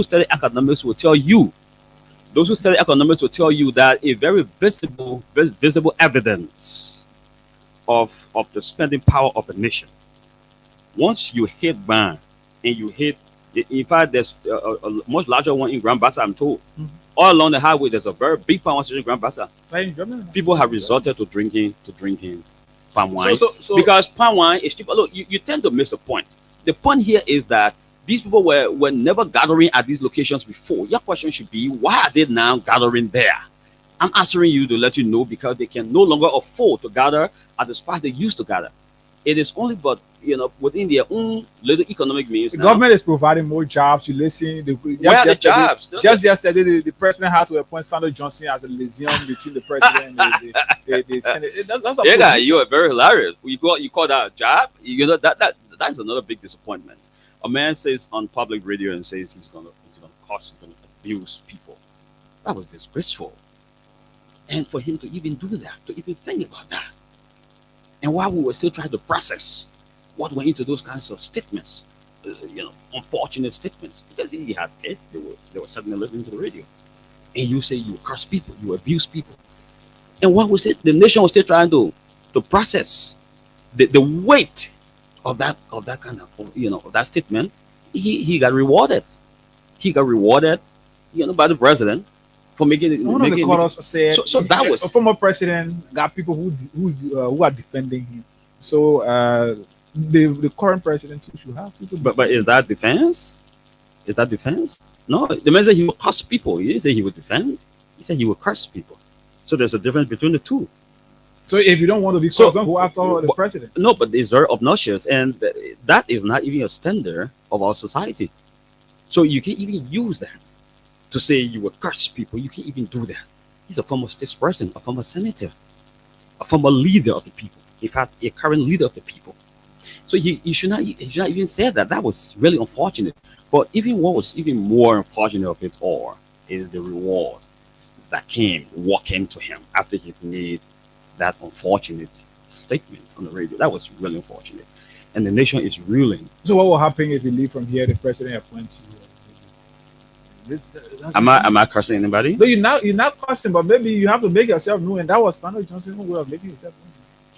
study economics will tell you. Those who study economics will tell you that a very visible evidence of the spending power of a nation. Once you hit Ban and you hit, in fact, there's a much larger one in Grand Bassa, I'm told. All along the highway, there's a very big palm wine station in Grand Bassa. People have resorted to drinking palm wine because palm wine is cheaper. Look, you tend to miss a point. The point here is that These people were never gathering at these locations before. Your question should be, why are they now gathering there? I'm answering you to let you know because they can no longer afford to gather at the spots they used to gather. It is only but within their own little economic means. The now. government is providing more jobs. You listen. Where are the jobs? Just yesterday, the president had to appoint Sandra Johnson as a liaison between the president and the Senate. That's a yeah, you are very hilarious. You call that a job? That's another big disappointment. A man says on public radio and says he's gonna abuse people. That was disgraceful. And for him to even do that, to even think about that. And while we were still trying to process what went into those kinds of statements, unfortunate statements, because he has kids, they were suddenly listening to the radio. And you say you curse people, you abuse people. And what was it? The nation was still trying to process the weight of that kind of that statement. He got rewarded. He got rewarded, by the president for making it. One of the callers said so that was a former president got people who are defending him. So the current president too should have people. But is that defense? Is that defense? No, the man said he would curse people. He didn't say he would defend. He said he would curse people. So there's a difference between the two. So if you don't want to be cursed, don't go after the president. No, but it's very obnoxious, and that is not even a standard of our society. So you can't even use that to say you would curse people. You can't even do that. He's a former statesperson, a former senator, a former leader of the people. In fact, a current leader of the people. So he should not even say that. That was really unfortunate. But even what was even more unfortunate of it all is the reward that came walking to him after he made that unfortunate statement on the radio. That was really unfortunate. And the nation is ruling. So what will happen if you leave from here, the president appoints you? Am I cursing anybody? No, you're not cursing, but maybe you have to make yourself known, and that was Sandra Johnson who was making himself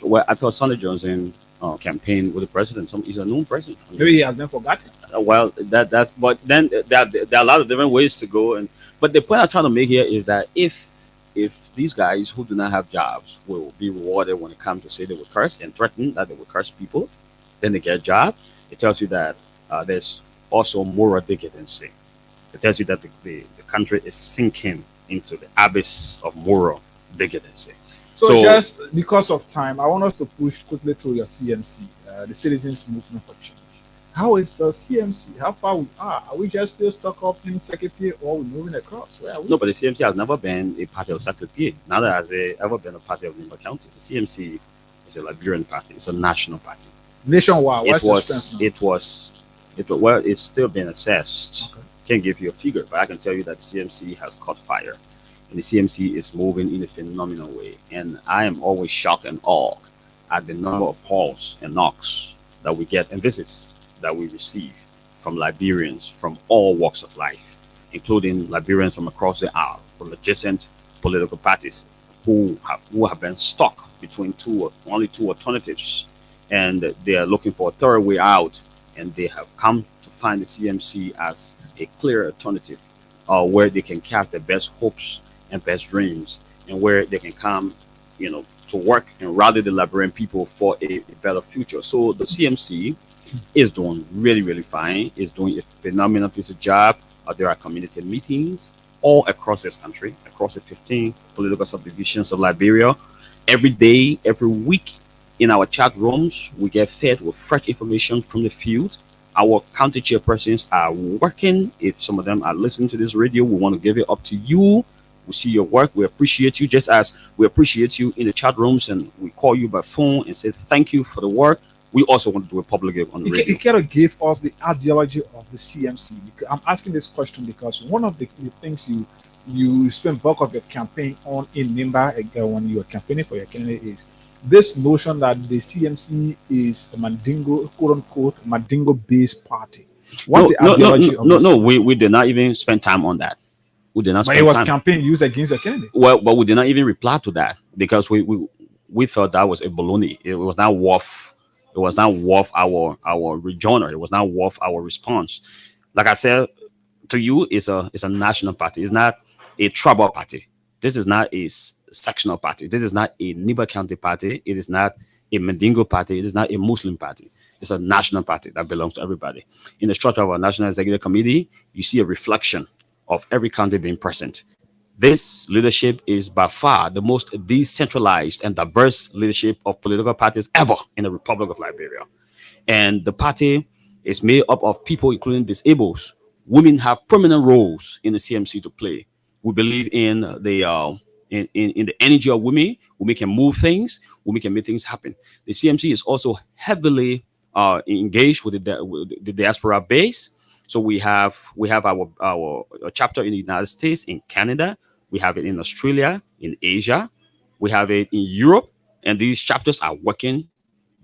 known. Well, I thought Sandra Johnson campaigned with the president. He's a known president. Maybe he has been forgotten. Well, that's but then there are a lot of different ways to go, but the point I'm trying to make here is that if these guys who do not have jobs will be rewarded when it comes to say they will curse and threaten that they will curse people, then they get a job. It tells you that there's also moral decadency. It tells you that the country is sinking into the abyss of moral decadency. So just because of time, I want us to push quickly through your CMC, the Citizens Movement for Change. How is the CMC? How far we are? Are we just still stuck up in Secretary, or we're moving across? Where are we? No, but the CMC has never been a party of Secretary. Neither has it ever been a party of Nimba County. The CMC is a Liberian party. It's a national party. Nationwide. It's still being assessed. Okay. Can't give you a figure, but I can tell you that the CMC has caught fire. And the CMC is moving in a phenomenal way. And I am always shocked and awed at the number of calls and knocks that we get and visits that we receive from Liberians from all walks of life, including Liberians from across the aisle, from adjacent political parties who have been stuck between only two alternatives, and they are looking for a third way out, and they have come to find the CMC as a clear alternative where they can cast their best hopes and best dreams, and where they can come, to work and rally the Liberian people for a better future. So the CMC is doing really, really fine. Is doing a phenomenal piece of job. There are community meetings all across this country, across the 15 political subdivisions of Liberia. Every day, every week, in our chat rooms, we get fed with fresh information from the field. Our county chairpersons are working. If some of them are listening to this radio, we want to give it up to you. We see your work. We appreciate you, just as we appreciate you in the chat rooms, and we call you by phone and say thank you for the work. We also want to do it publicly on the radio. You cannot give us the ideology of the CMC. I'm asking this question because one of the things you spend bulk of your campaign on in Nimba when you are campaigning for your candidate is this notion that the CMC is a Mandingo, quote unquote, Mandingo-based party. What's the ideology of No, we did not even spend time on that. We did not spend time. But it was time. campaign used against your candidate. Well, but we did not even reply to that because we thought that was a baloney. It was not worth. It was not worth our rejoinder. It was not worth our response. Like I said to you, it's a national party. It's not a tribal party. This is not a sectional party. This is not a Nimba County party. It is not a Mandingo party. It is not a Muslim party. It's a national party that belongs to everybody. In the structure of our National Executive Committee, you see a reflection of every county being present. This leadership is by far the most decentralized and diverse leadership of political parties ever in the Republic of Liberia. And the party is made up of people, including disabled. Women have prominent roles in the CMC to play. We believe in the in the energy of women. Women can move things. Women can make things happen. The CMC is also heavily engaged with the diaspora base. So we have our chapter in the United States, in Canada. We have it in Australia, in Asia. We have it in Europe. And these chapters are working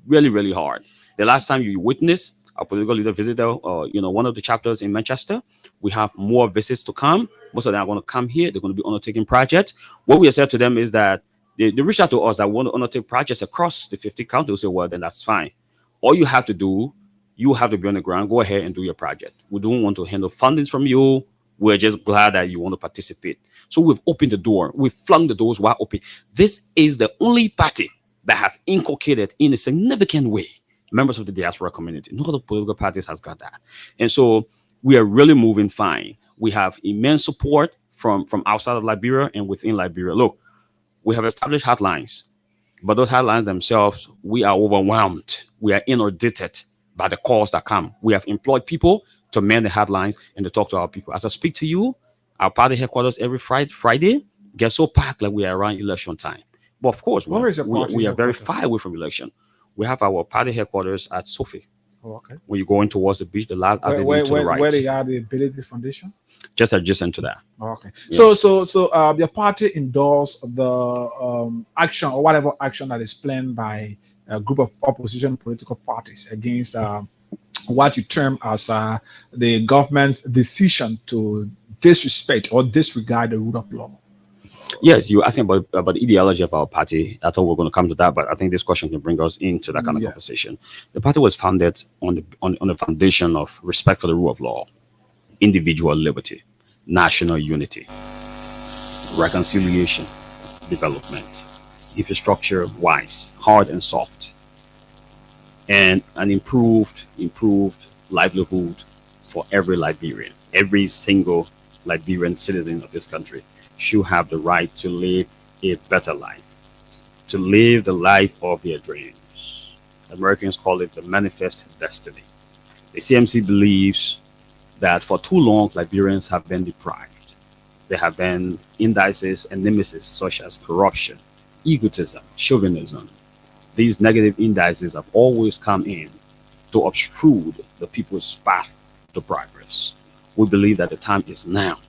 really, really hard. The last time you witnessed a political leader visited, one of the chapters in Manchester, we have more visits to come. Most of them are going to come here. They're going to be undertaking projects. What we have said to them is that they reach out to us that want to undertake projects across the 50 counties. We say, well, then that's fine. All you have to do, you have to be on the ground. Go ahead and do your project. We don't want to handle fundings from you. We're just glad that you want to participate. So we've opened the door. We've flung the doors wide open. This is the only party that has inculcated in a significant way members of the diaspora community. No other political parties has got that. And so we are really moving fine. We have immense support from outside of Liberia and within Liberia. Look, we have established hotlines, but those hotlines themselves, we are overwhelmed. We are inundated by the calls that come. We have employed people to man the hotlines and to talk to our people. As I speak to you, our party headquarters every Friday get so packed like we are around election time. But of course, we are very far away from election. We have our party headquarters at Sophie. Oh, okay. When you're going towards the beach, the last avenue to the right. Where they are, the Abilities Foundation? Just adjacent to that. Oh, okay. Yeah. So your party endorsed the action or whatever action that is planned by a group of opposition political parties against what you term as the government's decision to disrespect or disregard the rule of law. Yes, you're asking about the ideology of our party. I thought we were going to come to that, but I think this question can bring us into that kind of conversation. The party was founded on the foundation of respect for the rule of law, individual liberty, national unity, reconciliation, development, infrastructure-wise, hard and soft, and an improved livelihood for every Liberian. Every single Liberian citizen of this country should have the right to live a better life, to live the life of their dreams. Americans call it the manifest destiny. The CMC believes that for too long, Liberians have been deprived. There have been indices and nemesis such as corruption, egotism, chauvinism. These negative indices have always come in to obstrude the people's path to progress. We believe that the time is now.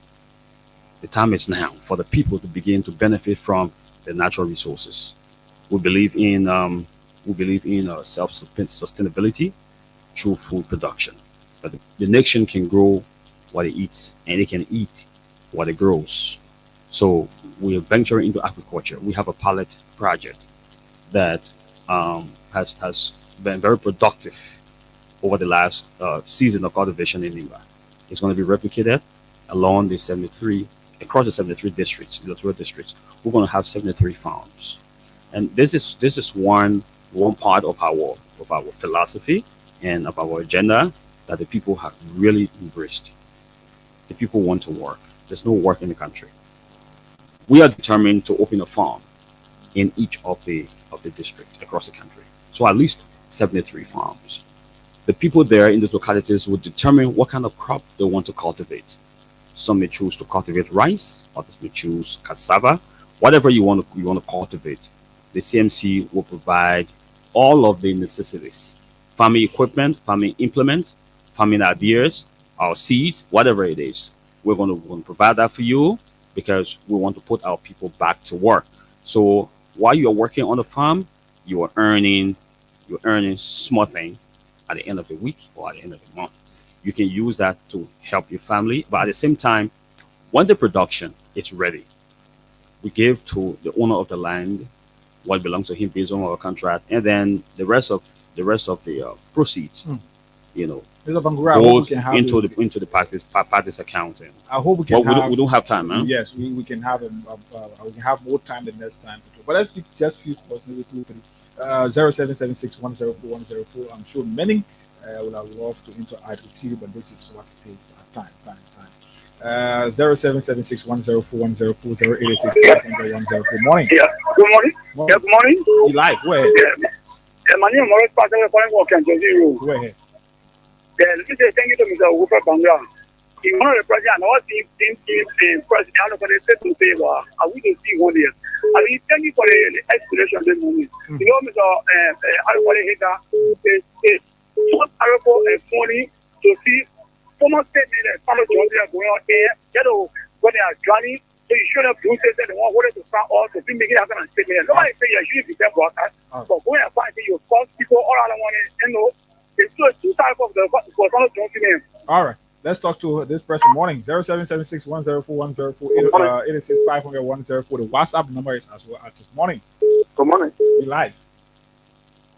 The time is now for the people to begin to benefit from the natural resources. We believe in self-sustainability through food production. That the nation can grow what it eats, and it can eat what it grows. So we are venturing into agriculture. We have a pilot project that has been very productive over the last season of cultivation in Nimba. It's going to be replicated along the 73. Across the 73 districts, electoral districts, we're going to have 73 farms, and this is one part of our philosophy and of our agenda that the people have really embraced. The people want to work. There's no work in the country. We are determined to open a farm in each of the districts across the country. So at least 73 farms. The people there in the localities will determine what kind of crop they want to cultivate. Some may choose to cultivate rice, others may choose cassava, whatever you want to cultivate. The CMC will provide all of the necessities: farming equipment, farming implements, farming ideas, our seeds, whatever it is. We're going to provide that for you because we want to put our people back to work. So while you are working on the farm, you are earning small things at the end of the week or at the end of the month. You can use that to help your family, but at the same time, when the production is ready, we give to the owner of the land what belongs to him based on our contract, and then the rest of the proceeds, goes into the party's account. And I hope we can. We don't have time, huh? Yes, we can have we can have more time the next time. But let's keep just few questions, maybe 2, 3. 0776104104. I'm sure many would have loved to interact with you, but this is what it is. Time. 0776104104, 086 Morning. Yeah. Good morning. Yeah, good morning. You like? Go ahead. Yeah, my name is Maurice Pastor, calling for Kansas City. Go ahead. Yeah, let me say thank you to Mr. Wufa Banga. He's one of the president, I was in president, I'm going to say to favor. I want to see 1 year. I mean, thank you for the explanation this morning. You know, Mr. Alwale Hega, it's so terrible and funny to see former statement that Samuel Johnson are going on here, when they are drowning. So you should have do that they want to start off to be making happen and statement. Nobody say you shouldn't be there broadcast, but going and find you force people all around one, it's two types of the Samuel Johnson name. All right. Let's talk to this person. Morning. 0776104104, 865001004. The WhatsApp number is as well active. Morning. Good morning. You live.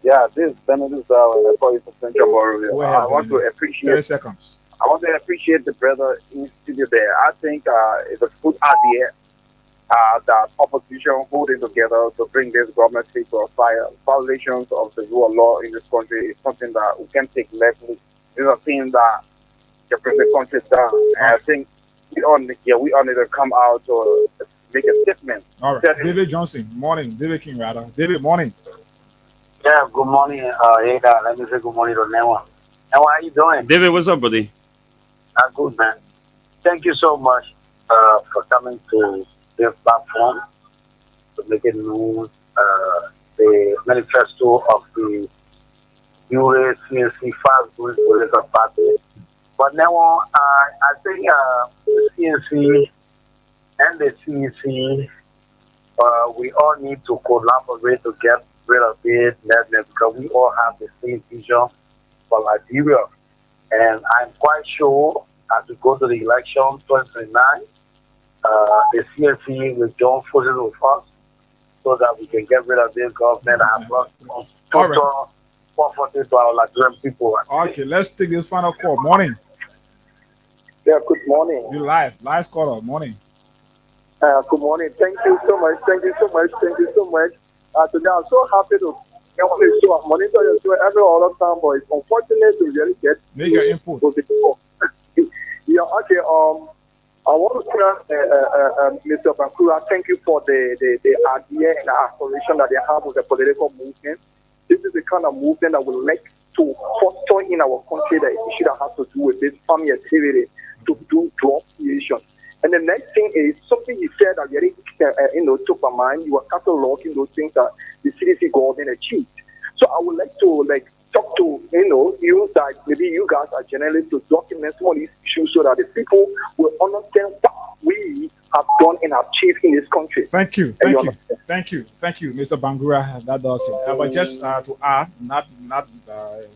Yeah, this is Benedict. I call you from Central Borough. I want to appreciate 30 seconds. I want to appreciate the brother in studio there. I think it's a good idea that opposition holding together to bring this government to a fire. Violations of the rule of law in this country is something that we can take lightly. It's a thing that can bring the country down. And I think we all need to come out to make a statement. All right. David Johnson. Morning. David King, rather. David, morning. Yeah, good morning. Hega. Let me say good morning to Newa. And how are you doing? David, what's up, buddy? Good, man. Thank you so much for coming to this platform to make it known the manifesto of the UA CNC fast growing political party. But now I think the CNC and the CEC, we all need to collaborate to get rid of it because we all have the same vision for Liberia. And I'm quite sure as we go to the election 2029, the CNC will join forces with us so that we can get rid of this government and brought total comfort to our Liberian people. Okay, let's take this final call. Morning. Yeah, good morning. You live. Last caller. Morning. Good morning. Thank you so much. Today I'm so happy to monitor your show every other time, but it's unfortunate to really get make your input. Yeah, okay. I want to thank Mr. Bankura. Thank you for the idea and the aspiration that they have with the political movement. This is the kind of movement that would like to foster in our country the issue that has to do with this farming activity to do drug creation. And the next thing is something you said that really, took my mind. You were cataloging those things that the CDC government achieved. So I would like to talk to you that maybe you guys are journalists to document some of these issues so that the people will understand what we have done and achieved in this country. Thank you, Mr. Bangura. That does it. But just to add, not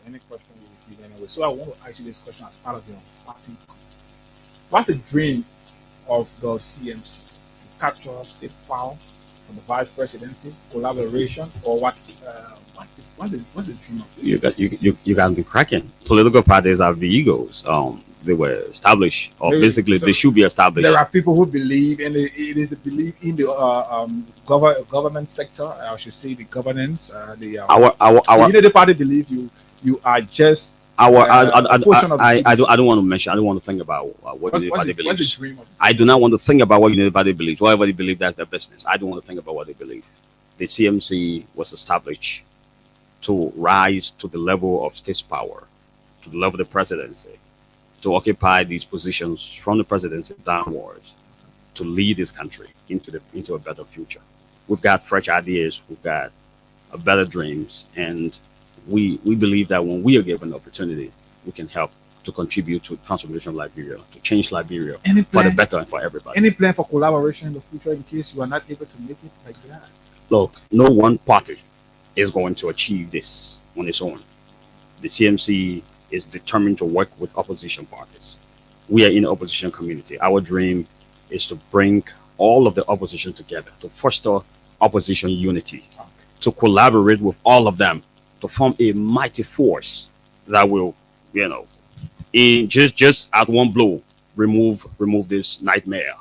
any question we receive anyway. So I want to ask you this question as part of your party. What's the dream of the CMC to capture state power from the vice presidency, collaboration, or what? What's the dream of it? You got to be cracking. Political parties have the egos. They were established, or basically they should be established. There are people who believe, and it is the belief in the government sector. I should say the governance. The party believe you are just. I don't want to mention. I don't want to think about what the party believes. I do not want to think about what the party believes. Whatever they believe, that's their business. I don't want to think about what they believe. The CMC was established to rise to the level of state power, to the level of the presidency, to occupy these positions from the presidency downwards, to lead this country into a better future. We've got fresh ideas, we've got better dreams, and we believe that when we are given the opportunity, we can help to contribute to transformation of Liberia, to change Liberia for the better and for everybody. Any plan for collaboration in the future in case you are not able to make it like that? Look, no one party is going to achieve this on its own. The CMC is determined to work with opposition parties. We are in the opposition community. Our dream is to bring all of the opposition together, to foster opposition unity, to collaborate with all of them, to form a mighty force that will, just at one blow, remove this nightmare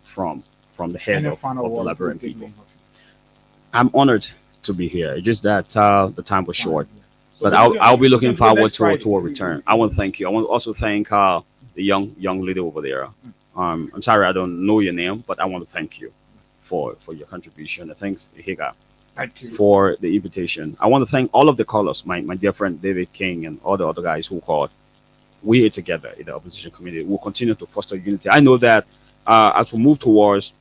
from the head of the Liberian people. I'm honored to be here. It's just that the time was short. But I'll be looking forward to a return. I want to thank you. I want to also thank the young lady over there. I'm sorry I don't know your name, but I want to thank you for your contribution. Thanks, Higa, for the invitation. I want to thank all of the callers, my dear friend David King and all the other guys who called. We are together in the opposition community. We'll continue to foster unity. I know that as we move towards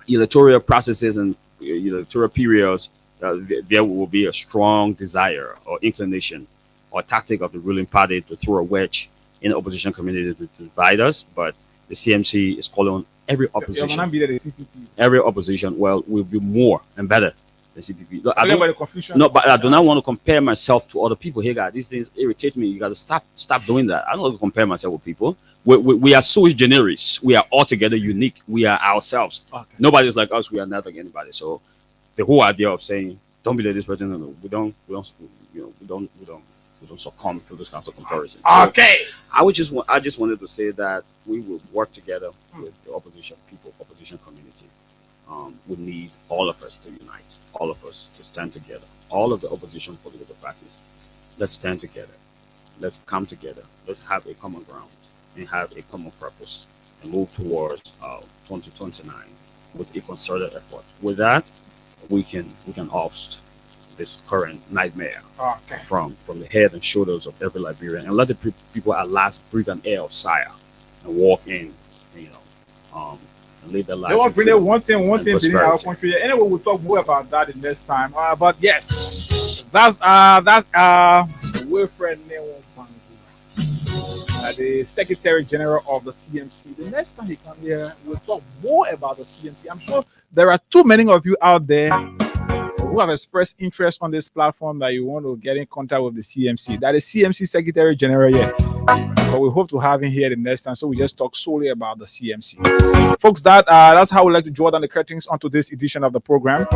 electoral processes and electoral periods, there will be a strong desire or inclination or tactic of the ruling party to throw a wedge in the opposition community to divide us. But the CMC is calling on every opposition. Every opposition, will be more and better than CPP. But I do not want to compare myself to other people. Hey, guys, these things irritate me. You got to stop doing that. I don't want to compare myself with people. We are sui generis. We are altogether unique. We are ourselves. Okay. Nobody's like us. We are not like anybody. So the whole idea of saying don't be like this person, no, we don't succumb to this kind of comparison. Okay. So I just wanted to say that we will work together with the opposition people, opposition community. We need all of us to unite, all of us to stand together. All of the opposition political parties, let's stand together. Let's come together. Let's have a common ground and have a common purpose and move towards 2029 with a concerted effort. With that, we can oust this current nightmare from the head and shoulders of every Liberian, and let the people at last breathe an air of sigh and walk in, and live their lives. They want to bring one thing in our country. Anyway, we'll talk more about that the next time. But yes, that's Wilfred Newell Bangu, the Secretary General of the CMC. The next time he comes here, we'll talk more about the CMC. I'm sure there are too many of you out there who have expressed interest on this platform that you want to get in contact with the CMC. That is CMC Secretary General here. But we hope to have him here the next time, so we just talk solely about the CMC. Folks, that's how we like to draw down the curtains onto this edition of the program.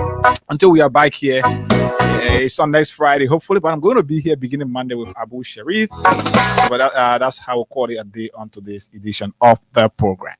Until we are back here, it's on next Friday, hopefully, but I'm going to be here beginning Monday with Abu Sharif. But that's how we'll call it a day onto this edition of the program.